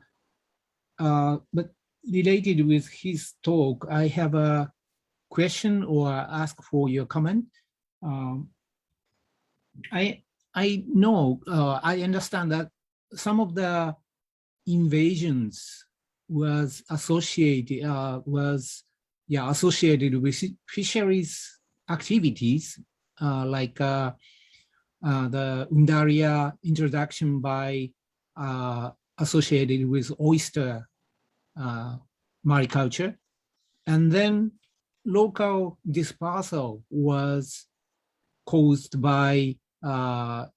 but related with his talk, I have a question or ask for your comment. I know, I understand that some of the invasions was associated with fisheries activities, like the Undaria introduction by associated with oyster mariculture, and then local dispersal was caused by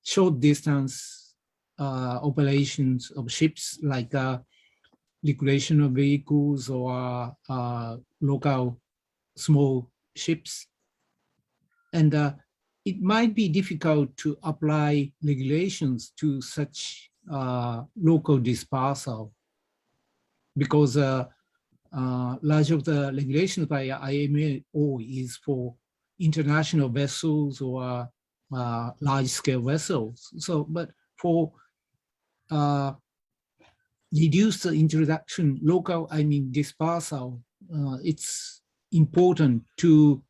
short distance operations of ships like recreational vehicles or local small ships. And it might be difficult to apply regulations to such local dispersal because large of the regulations by IMO is for international vessels or large-scale vessels. So, but for reduced introduction, local, dispersal, it's important to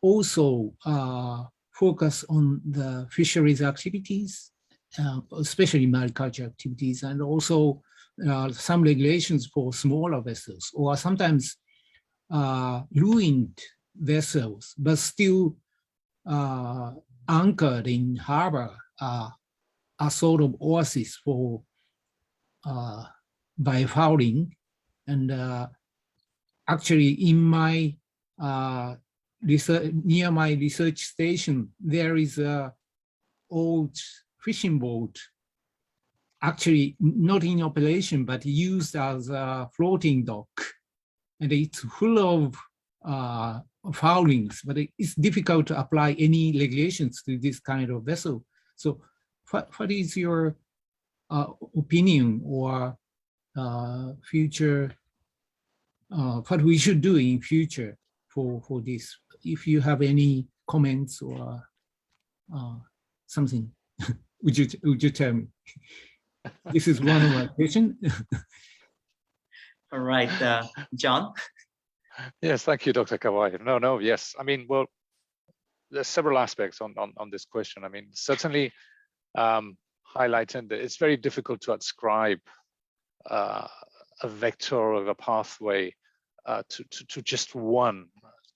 also focus on the fisheries activities, especially mariculture activities, and also some regulations for smaller vessels, or sometimes ruined vessels, but still anchored in harbor, a sort of oasis for biofouling. And actually, in my near my research station, there is a old fishing boat, actually not in operation, but used as a floating dock. And it's full of foulings, but it's difficult to apply any regulations to this kind of vessel. So what is your opinion or future, what we should do in future for this? If you have any comments or something, would you tell me? This is one of my questions. All right, John. Yes, thank you, Dr. Kawai. Yes. Well, there's several aspects on this question. Certainly highlighting that it's very difficult to ascribe a vector of a pathway to just one,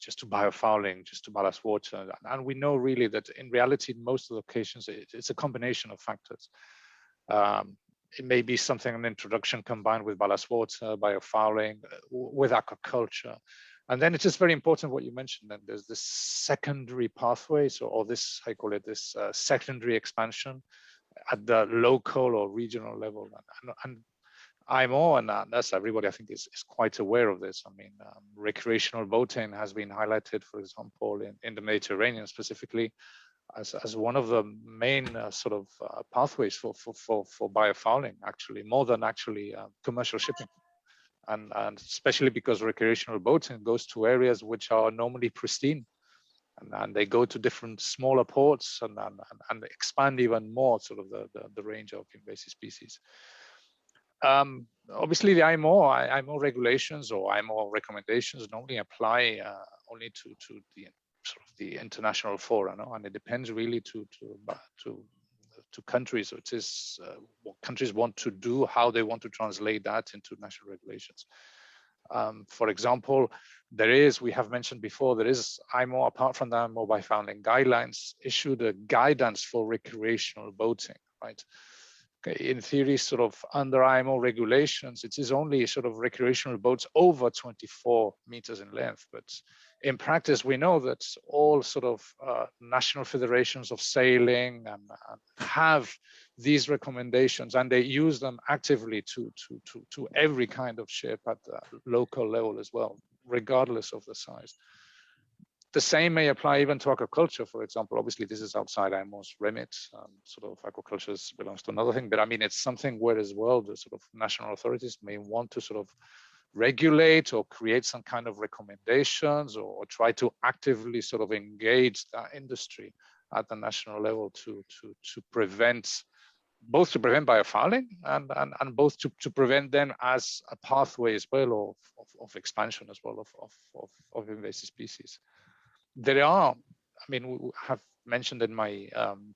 just to biofouling, just to ballast water. And we know really that in reality, in most of the occasions, it's a combination of factors. It may be something, an introduction combined with ballast water, biofouling, with aquaculture. And then it's just very important what you mentioned, that there's this secondary pathways, or this, I call it this secondary expansion at the local or regional level. And IMO, and that's everybody I think is quite aware of this. Recreational boating has been highlighted, for example, in the Mediterranean specifically, as one of the main pathways for biofouling, actually, more than actually commercial shipping. And especially because recreational boating goes to areas which are normally pristine, and they go to different smaller ports and expand even more the range of invasive species. Obviously, the IMO regulations or IMO recommendations normally apply only to the international fora, and it depends really to countries. So it is what countries want to do, how they want to translate that into national regulations. For example, we have mentioned before, there is IMO, apart from the IMO Biofouling guidelines, issued a guidance for recreational boating, right? In theory, under IMO regulations, it is only recreational boats over 24 meters in length. But in practice, we know that all national federations of sailing have these recommendations, and they use them actively to every kind of ship at the local level as well, regardless of the size. The same may apply even to aquaculture, for example. Obviously, this is outside IMO's remit. Aquaculture belongs to another thing, but it's something where as well the national authorities may want to regulate or create some kind of recommendations, or try to actively engage that industry at the national level to prevent biofouling and both to prevent them as a pathway as well of expansion as well of invasive species. There are, we have mentioned in my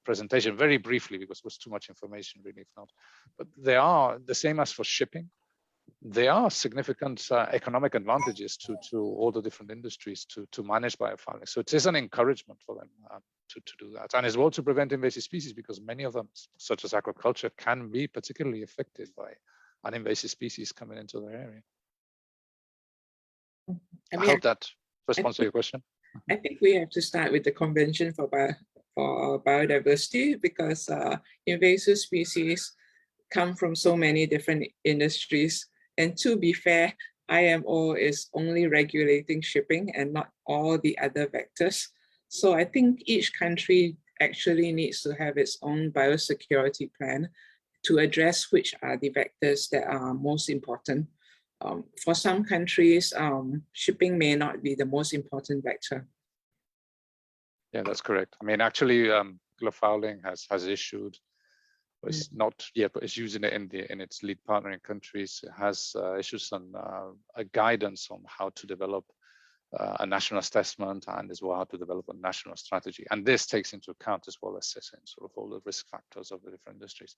presentation very briefly, because it was too much information really, if not, but there are, the same as for shipping, there are significant economic advantages to all the different industries to manage biofouling. So it is an encouragement for them to do that, and as well to prevent invasive species, because many of them, such as aquaculture, can be particularly affected by an invasive species coming into their area. I hope that responds to your question. I think we have to start with the Convention for Biodiversity, because invasive species come from so many different industries. And to be fair, IMO is only regulating shipping and not all the other vectors. So I think each country actually needs to have its own biosecurity plan to address which are the vectors that are most important. For some countries, shipping may not be the most important vector. Yeah, that's correct. I mean, actually, Biofalling has issued, it's not yet, but it's using it in its lead partnering countries. It has issued some a guidance on how to develop a national assessment and as well how to develop a national strategy. And this takes into account as well assessing sort of all the risk factors of the different industries.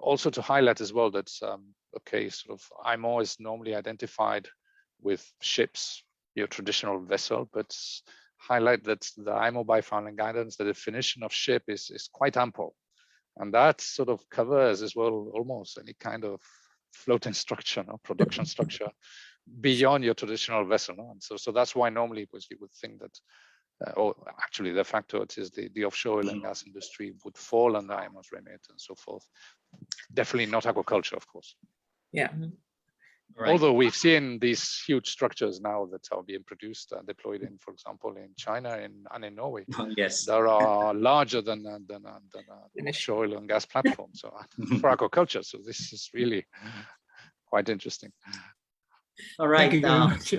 Also to highlight as well that, okay, sort of IMO is normally identified with ships, your traditional vessel, but highlight that the IMO Biofarming guidance, the definition of ship is quite ample. And that sort of covers as well almost any kind of floating structure, no? Production structure beyond your traditional vessel. No? And so that's why normally you would think that, or actually the factor is the offshore oil and gas industry would fall under IMO's remit and so forth. Definitely not aquaculture, of course. Yeah. Right. Although we've seen these huge structures now that are being produced and deployed in, for example, in China and in Norway, Yes. there are larger than offshore oil and gas platforms for aquaculture. So this is really quite interesting. All right. Thank you very much.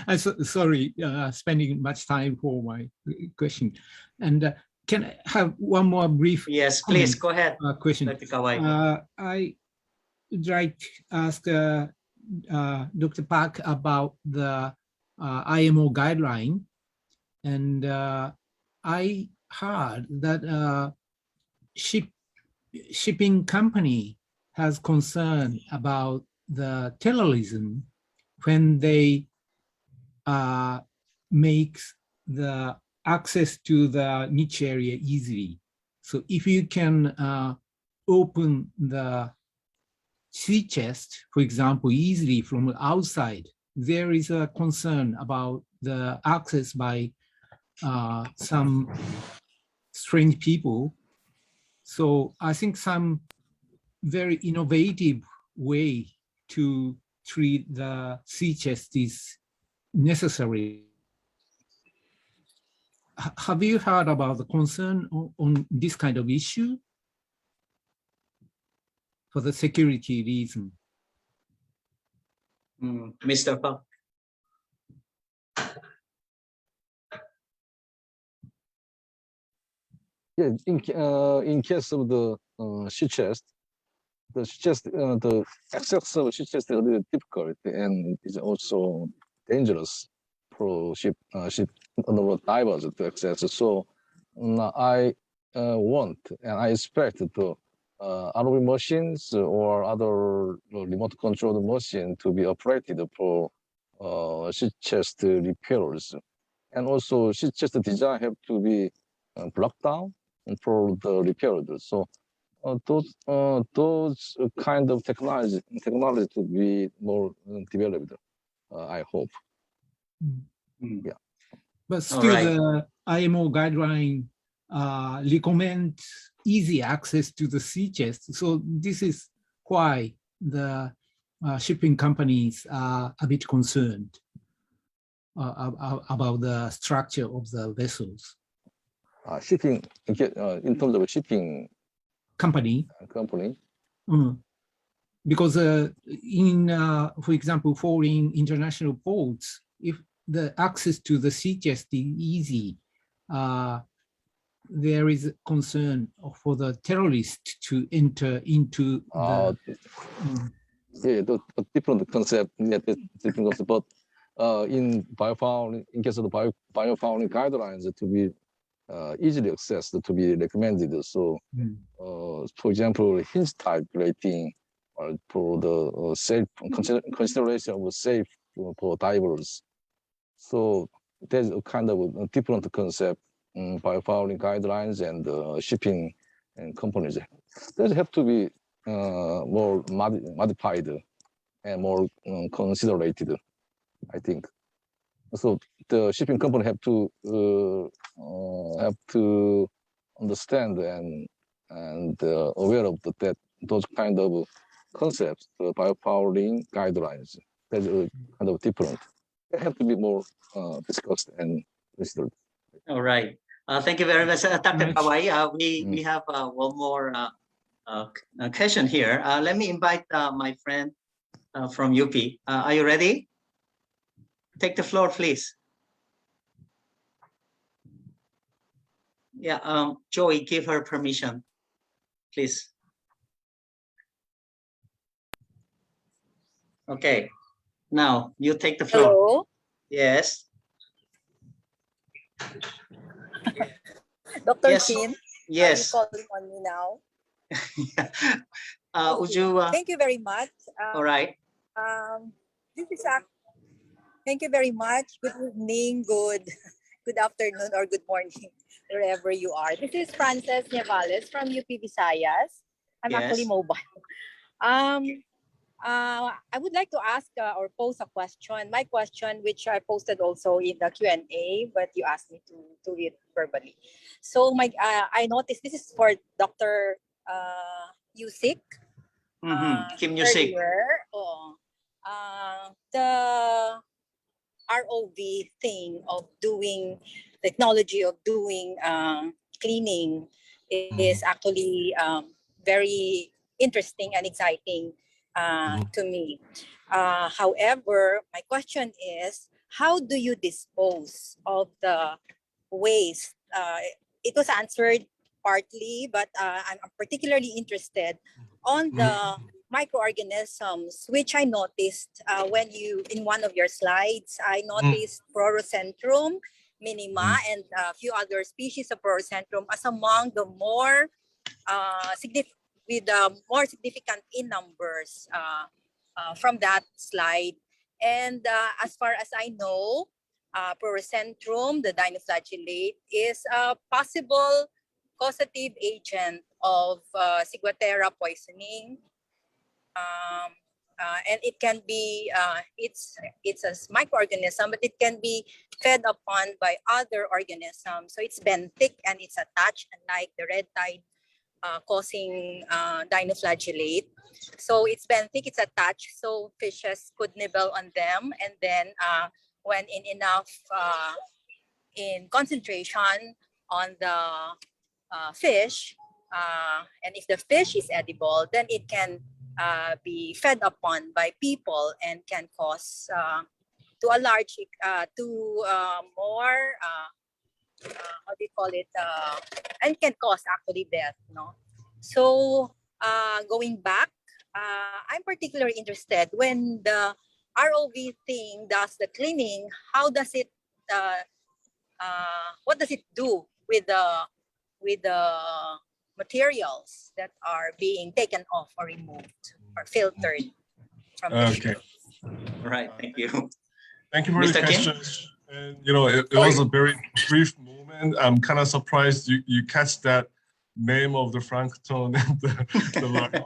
I'm sorry, spending much time for my question. And can I have one more brief? Yes, please go ahead. Question. I would like to ask Dr. Park about the IMO guideline, and I heard that shipping company has concern about the terrorism when they make the access to the niche area easily. So if you can open the sea chest, for example, easily from outside, there is a concern about the access by some strange people. So I think some very innovative way to treat the sea chest is necessary. Have you heard about the concern on this kind of issue for the security reason? Mr. Park. Yeah, in case of the sea chest, the access of sea chest is a little difficult and is also dangerous for ship divers to access. So I want and I expect the ROV machines or other remote controlled machine to be operated for sea chest repairs, and also sea chest design have to be blocked down for the repairs. So those kind of technology to be more developed, I hope. Yeah. But still, the IMO guideline recommend easy access to the sea chest. So this is why the shipping companies are a bit concerned about the structure of the vessels. Shipping, in terms of shipping company. Because for example, foreign international ports, if the access to the sea chest is easy, there is concern for the terrorists to enter into the... the different concept, but in Biofouling, in case of the Biofouling guidelines to be easily accessed, to be recommended. So, for example, hinge type rating for the safe consideration of safe for divers. So there's a kind of a different concept in Biofouling guidelines and shipping and companies. Those have to be more modified and more considerated, I think. So the shipping company have to understand and aware of that those kind of concepts, the biofouling guidelines, that's kind of different. They have to be more discussed and considered. All right. Thank you very much, Dr. Nice. Kawai. We have one more question here. Let me invite my friend from UP. Are you ready? Take the floor, please. Yeah, Joey, give her permission, please. Okay, now you take the floor. Hello. Yes. Dr. Yes. Chin, Yes. are you calling on me now? Would you? Thank you very much. All right. This is thank you very much. Good evening, good afternoon, or good morning, wherever you are. This is Frances Nievales from UP Visayas. I'm actually mobile. I would like to ask or pose a question. My question, which I posted also in the Q&A, but you asked me to read verbally. So I noticed this is for Dr. Yusik. Kim Yusik. The ROV thing of doing technology of doing cleaning is actually very interesting and exciting to me. However, my question is, how do you dispose of the waste? It was answered partly, but I'm particularly interested on the microorganisms, which I noticed when in one of your slides, I noticed Prorocentrum minima and a few other species of Prorocentrum as among the more more significant in numbers from that slide. And as far as I know, Prorocentrum, the dinoflagellate, is a possible causative agent of ciguatera poisoning. And it can be, it's a microorganism, but it can be fed upon by other organisms. So it's benthic and it's attached, unlike the red tide causing dinoflagellate. So it's benthic, it's attached, so fishes could nibble on them. And then when in enough in concentration on the fish, and if the fish is edible, then it can be fed upon by people and can cause to a large, more, how do you call it, and can cause actually death, no? So going back, I'm particularly interested when the ROV thing does the cleaning, how does it, what does it do with the materials that are being taken off or removed or filtered from the ship? Right, thank you. Thank you for Mr. the question. And it was a very brief moment. I'm kind of surprised you catch that name of the plankton and the larva,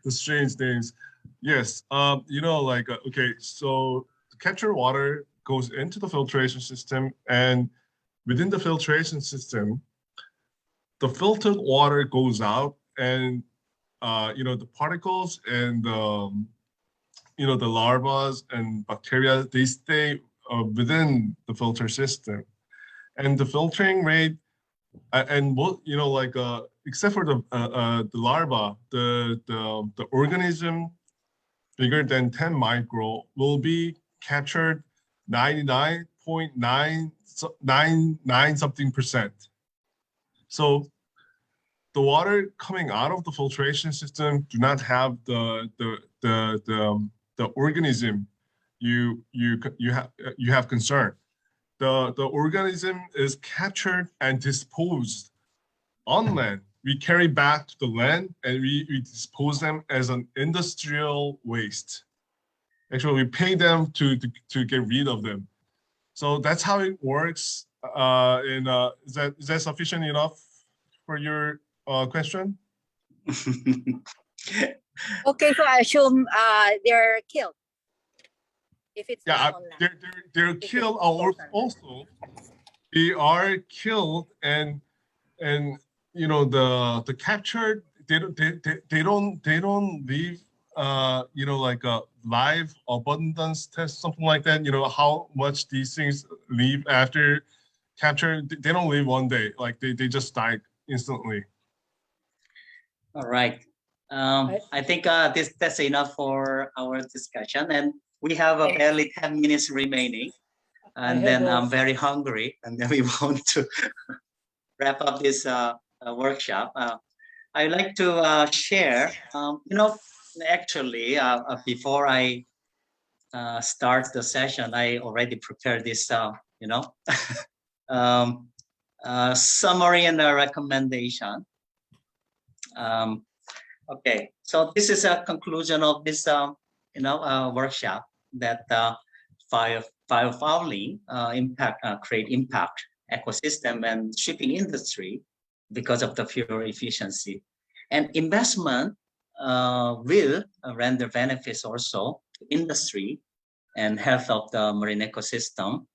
the strange names. Yes, okay, so the captured water goes into the filtration system, and within the filtration system, the filtered water goes out, and the particles and the larvae and bacteria, they stay within the filter system, and the filtering rate, and except for the larva, the organism bigger than 10 micro will be captured 99.999 something percent. So the water coming out of the filtration system do not have the organism you have concern. The organism is captured and disposed on land. We carry back to the land and we dispose them as an industrial waste. Actually, we pay them to get rid of them. So that's how it works. Is that sufficient enough for your question? Okay, so I assume they're killed. If it's they're killed. Also, they are killed, and the captured they don't leave you know, like a live abundance test, something like that. You know how much these things leave after capture. They don't leave one day. Like they just die instantly. All right. I think that's enough for our discussion, and we have barely 10 minutes remaining, and then I'm very hungry, and then we want to wrap up this workshop. I'd like to share, you know, actually, before I start the session, I already prepared this, you know, summary and a recommendation. Okay, so this is a conclusion of this, you know, workshop that biofouling create impact ecosystem and shipping industry because of the fuel efficiency, and investment will render benefits also to industry and health of the marine ecosystem.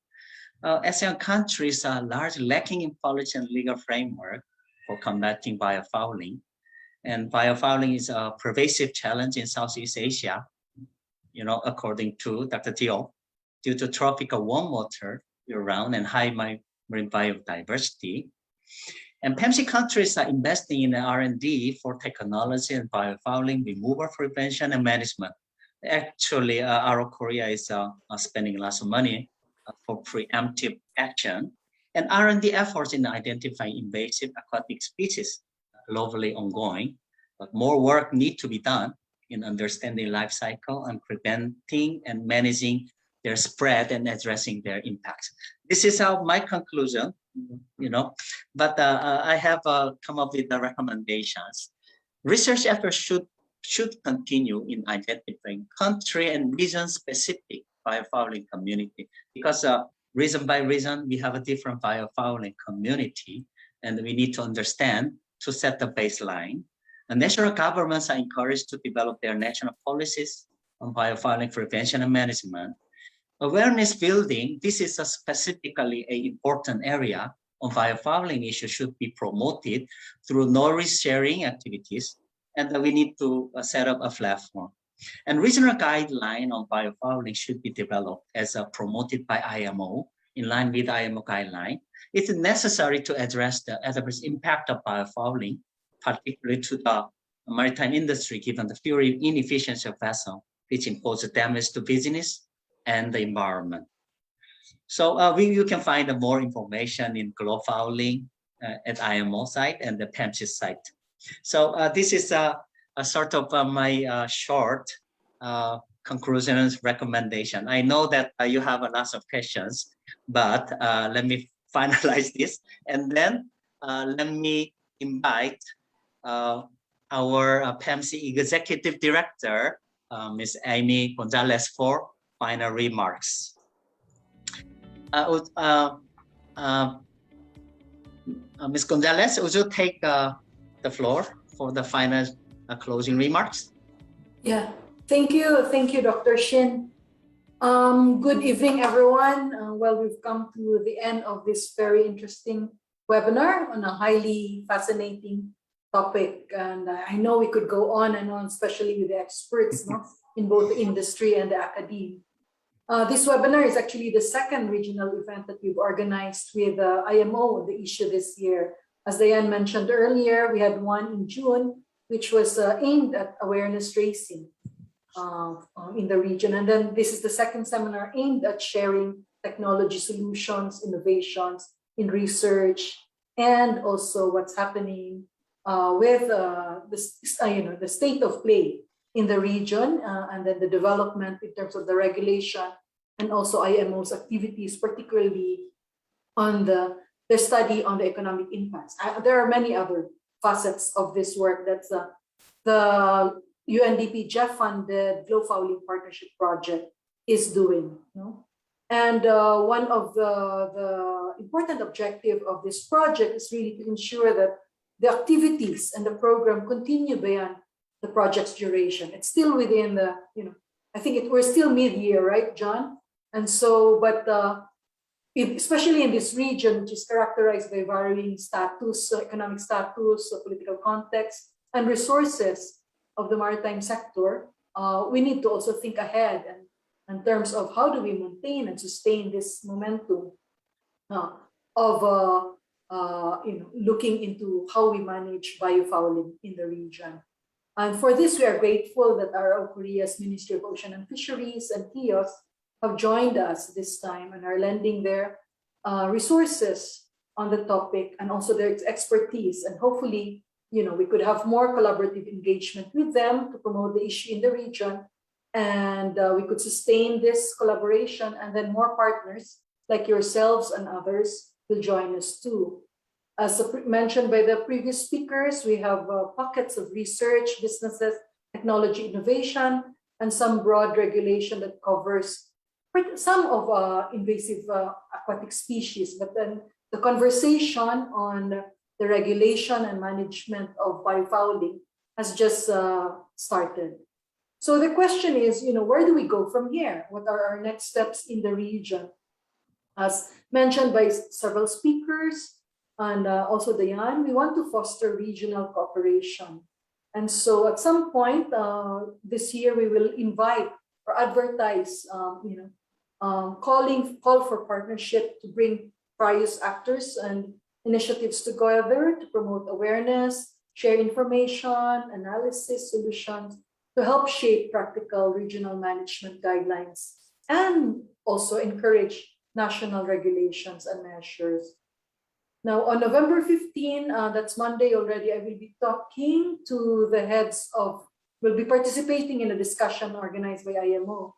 ASEAN countries are largely lacking in policy and legal framework for combating biofouling. And biofouling is a pervasive challenge in Southeast Asia, you know, according to Dr. Teo, due to tropical warm water year-round and high marine biodiversity. And PEMC countries are investing in R&D for technology and biofouling, removal prevention and management. Actually, our Korea is spending lots of money for preemptive action, and R&D efforts in identifying invasive aquatic species globally ongoing, but more work needs to be done in understanding life cycle and preventing and managing their spread and addressing their impacts. This is my conclusion, you know, but I have come up with the recommendations. Research efforts should continue in identifying country and region-specific biofouling community, because region by region, we have a different biofouling community, and we need to understand to set the baseline. And national governments are encouraged to develop their national policies on biofouling prevention and management. Awareness building, this is specifically an important area on biofouling issues, should be promoted through knowledge sharing activities, and we need to set up a platform. And regional guideline on biofouling should be developed as promoted by IMO in line with IMO guideline. It is necessary to address the adverse impact of biofouling, particularly to the maritime industry, given the fuel inefficiency of vessel, which imposes damage to business and the environment. So you can find more information in Biofouling at IMO site and the PEMC site. So this is a sort of my short conclusions recommendation. I know that you have a lot of questions, but let me finalize this, and then let me invite our PEMC Executive Director, Ms. Amy Gonzalez, for final remarks. Ms. Gonzalez, would you take the floor for the final closing remarks? Yeah, thank you, Dr. Shin. Good evening, everyone. Well, we've come to the end of this very interesting webinar on a highly fascinating topic, and I know we could go on and on, especially with the experts, no, in both the industry and the academia. This webinar is actually the second regional event that we've organized with IMO on the issue this year. As Diane mentioned earlier, we had one in June, which was aimed at awareness raising in the region. And then this is the second seminar aimed at sharing technology solutions, innovations in research, and also what's happening with the state of play in the region, and then the development in terms of the regulation, and also IMO's activities, particularly on the study on the economic impacts. There are many other facets of this work. That's the UNDP Jeff-funded Biofouling Partnership Project is doing. You know? And one of the important objective of this project is really to ensure that the activities and the program continue beyond the project's duration. It's still within the, I think we're still mid-year, right, John? And so, but especially in this region, which is characterized by varying status, economic status, political context, and resources of the maritime sector, we need to also think ahead and in terms of how do we maintain and sustain this momentum of looking into how we manage biofouling in the region. And for this, we are grateful that our Korea's Ministry of Ocean and Fisheries and EAS have joined us this time and are lending their resources on the topic and also their expertise. And hopefully, we could have more collaborative engagement with them to promote the issue in the region. And we could sustain this collaboration, and then more partners like yourselves and others will join us too. As mentioned by the previous speakers, we have pockets of research, businesses, technology innovation, and some broad regulation that covers some of invasive aquatic species. But then the conversation on the regulation and management of biofouling has just started. So the question is, where do we go from here? What are our next steps in the region? As mentioned by several speakers, and also Diane, we want to foster regional cooperation. And so at some point this year, we will invite or advertise, call for partnership to bring various actors and initiatives together to promote awareness, share information, analysis, solutions, to help shape practical regional management guidelines and also encourage national regulations and measures. Now, on November 15, that's Monday already, I will be talking to the heads of, will be participating in a discussion organized by IMO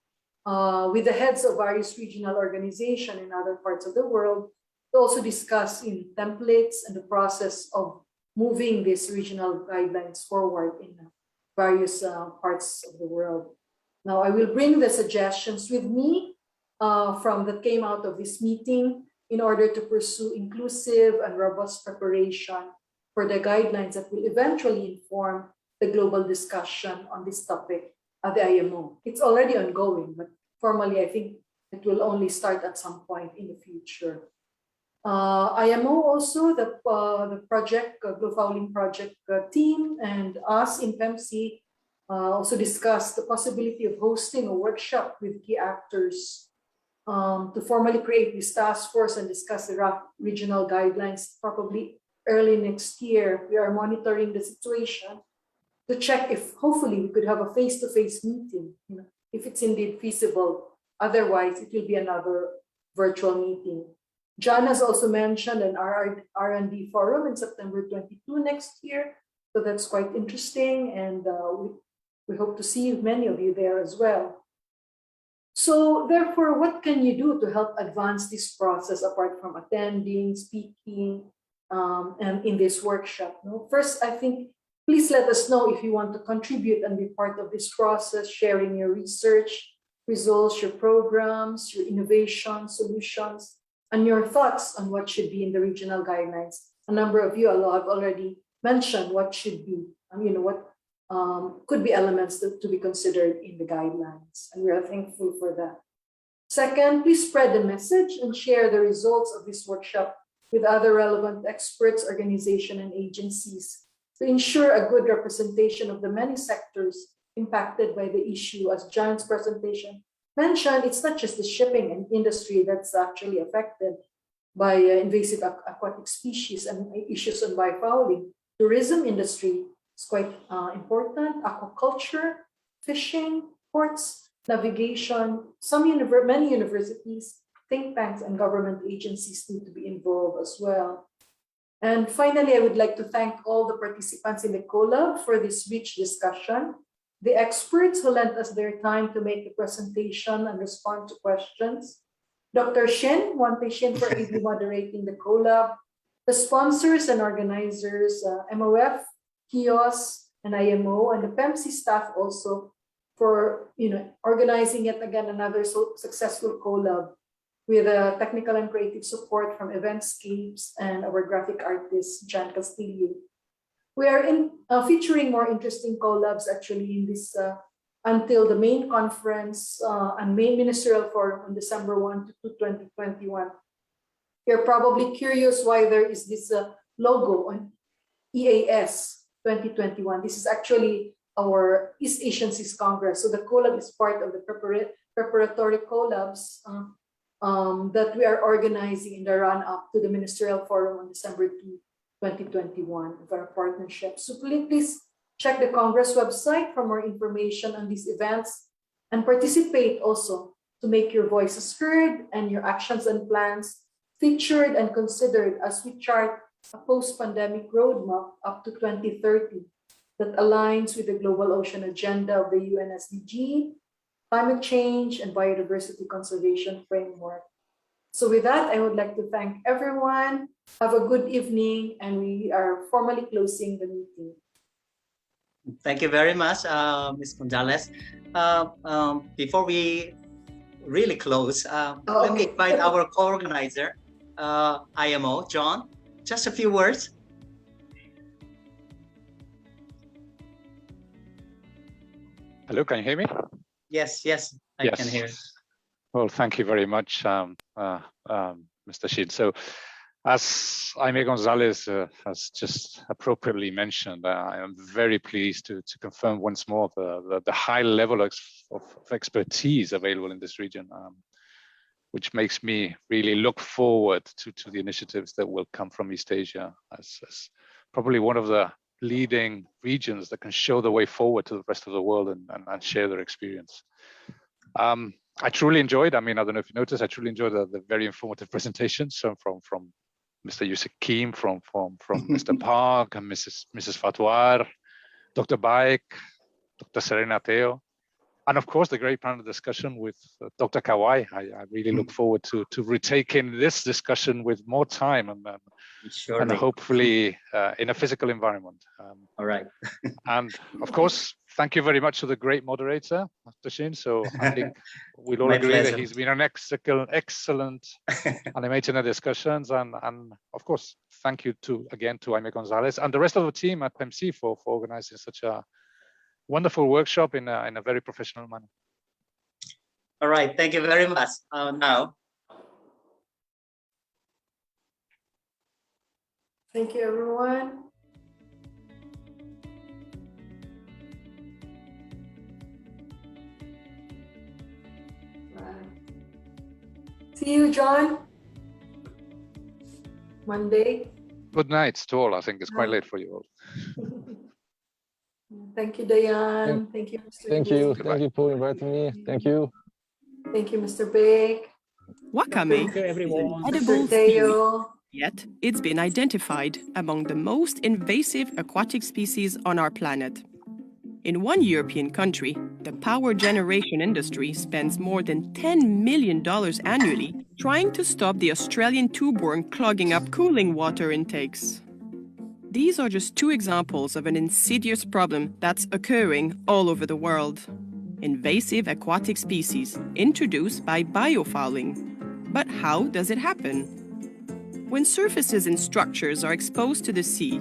with the heads of various regional organizations in other parts of the world to also discuss templates and the process of moving these regional guidelines forward in various parts of the world. Now, I will bring the suggestions with me that came out of this meeting in order to pursue inclusive and robust preparation for the guidelines that will eventually inform the global discussion on this topic at the IMO. It's already ongoing, but formally, I think it will only start at some point in the future. IMO also, the project, Biofouling project team and us in PEMC also discussed the possibility of hosting a workshop with key actors to formally create this task force and discuss the regional guidelines probably early next year. We are monitoring the situation to check if hopefully we could have a face-to-face meeting, if it's indeed feasible. Otherwise, it will be another virtual meeting. John has also mentioned an R&D forum in September 22 next year. So that's quite interesting. And we hope to see many of you there as well. So therefore, what can you do to help advance this process apart from attending, speaking, and in this workshop? First, I think, please let us know if you want to contribute and be part of this process, sharing your research results, your programs, your innovation solutions, and your thoughts on what should be in the regional guidelines. A number of you have already mentioned what should be, what could be elements to be considered in the guidelines, and we are thankful for that. Second, please spread the message and share the results of this workshop with other relevant experts, organizations, and agencies to ensure a good representation of the many sectors impacted by the issue. As John's presentation mentioned, it's not just the shipping industry that's actually affected by invasive aquatic species and issues on biofouling. Tourism industry is quite important. Aquaculture, fishing, ports, navigation. Many universities, think tanks, and government agencies need to be involved as well. And finally, I would like to thank all the participants in the collab for this rich discussion, the experts who lent us their time to make the presentation and respond to questions, Dr. Shin, Wante Shin for moderating the collab, the sponsors and organizers, MOF, KIOS, and IMO, and the PEMC staff also for organizing yet again another successful collab with technical and creative support from Eventscapes and our graphic artist, Jan Castillo. We are featuring more interesting collabs actually in this until the main conference and main ministerial forum on December 1 to 2, 2021. You're probably curious why there is this logo on EAS. 2021. This is actually our East Asian Seas Congress. So the collab is part of the preparatory collabs that we are organizing in the run-up to the Ministerial Forum on December 2, 2021 of our partnership. So please check the Congress website for more information on these events and participate also to make your voices heard and your actions and plans featured and considered as we chart a post-pandemic roadmap up to 2030 that aligns with the global ocean agenda of the UN SDG, climate change, and biodiversity conservation framework. So with that, I would like to thank everyone. Have a good evening, and we are formally closing the meeting. Thank you very much, Ms. Gonzalez. Before we really close, let me invite our co-organizer, IMO, John. Just a few words. Hello, can you hear me? Yes, I can hear. Well, thank you very much, Mr. Shin. So, as Jaime Gonzalez has just appropriately mentioned, I am very pleased to confirm once more the high level of expertise available in this region, which makes me really look forward to the initiatives that will come from East Asia as probably one of the leading regions that can show the way forward to the rest of the world and share their experience. I truly enjoyed, I don't know if you noticed, I truly enjoyed the very informative presentations from Mr. Yusuf Kim, from Mr. Park, and Mrs. Fatwar, Dr. Baek, Dr. Serena Teo, and of course the great panel discussion with Dr. Kawai. I really look forward to retaking this discussion with more time and hopefully in a physical environment. All right. And of course, thank you very much to the great moderator, Dr. Shin. So I think we'll all agree that he's been an excellent animating the discussions. And of course, thank you again to Jaime Gonzalez and the rest of the team at PEMC for organizing such a wonderful workshop in a very professional manner. All right, thank you very much. Now. Thank you, everyone. See you, John. Monday. Good night to all. I think it's quite late for you all. Thank you, Dayan. Thank you, Mr. Thank you. Thank you for inviting me. Thank you. Thank you, Mr. Baek. Wakame everyone. Edible seaweed. Yet, it's been identified among the most invasive aquatic species on our planet. In one European country, the power generation industry spends more than $10 million annually trying to stop the Australian tubeworm clogging up cooling water intakes. These are just two examples of an insidious problem that's occurring all over the world. Invasive aquatic species introduced by biofouling. But how does it happen? When surfaces and structures are exposed to the sea,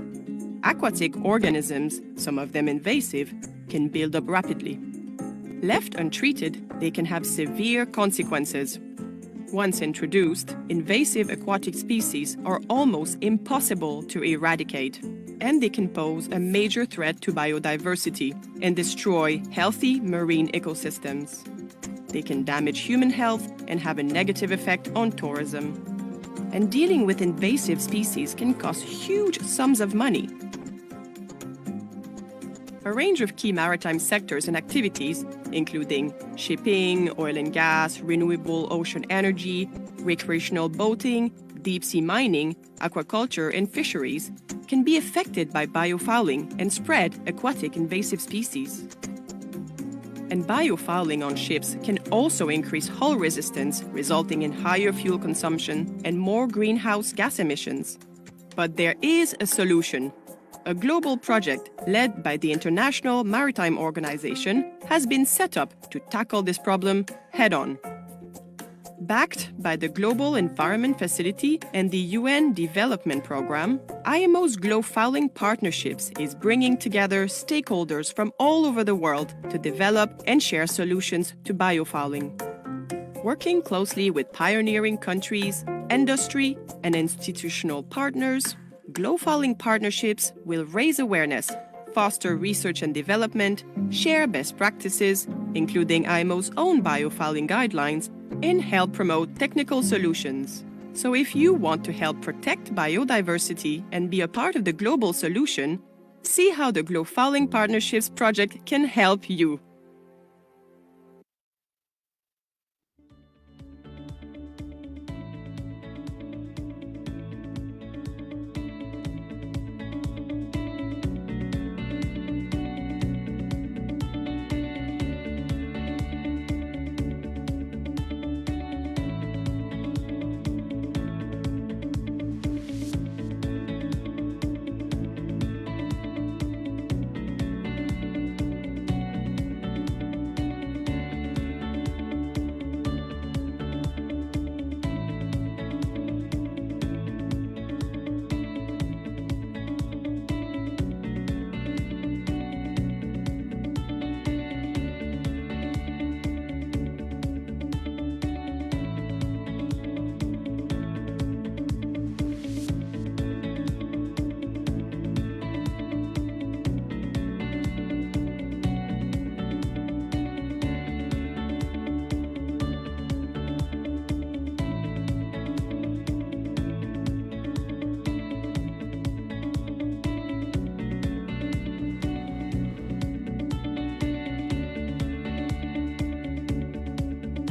aquatic organisms, some of them invasive, can build up rapidly. Left untreated, they can have severe consequences. Once introduced, invasive aquatic species are almost impossible to eradicate, and they can pose a major threat to biodiversity and destroy healthy marine ecosystems. They can damage human health and have a negative effect on tourism. And dealing with invasive species can cost huge sums of money. A range of key maritime sectors and activities, including shipping, oil and gas, renewable ocean energy, recreational boating, deep-sea mining, aquaculture, and fisheries, can be affected by biofouling and spread aquatic invasive species. And biofouling on ships can also increase hull resistance, resulting in higher fuel consumption and more greenhouse gas emissions. But there is a solution. A global project led by the International Maritime Organization has been set up to tackle this problem head-on. Backed by the Global Environment Facility and the UN Development Programme, IMO's Biofalling Partnerships is bringing together stakeholders from all over the world to develop and share solutions to biofouling. Working closely with pioneering countries, industry, and institutional partners, Biofalling Partnerships will raise awareness, foster research and development, share best practices, including IMO's own biofiling guidelines, and help promote technical solutions. So if you want to help protect biodiversity and be a part of the global solution, see how the Biofouling Partnerships project can help you.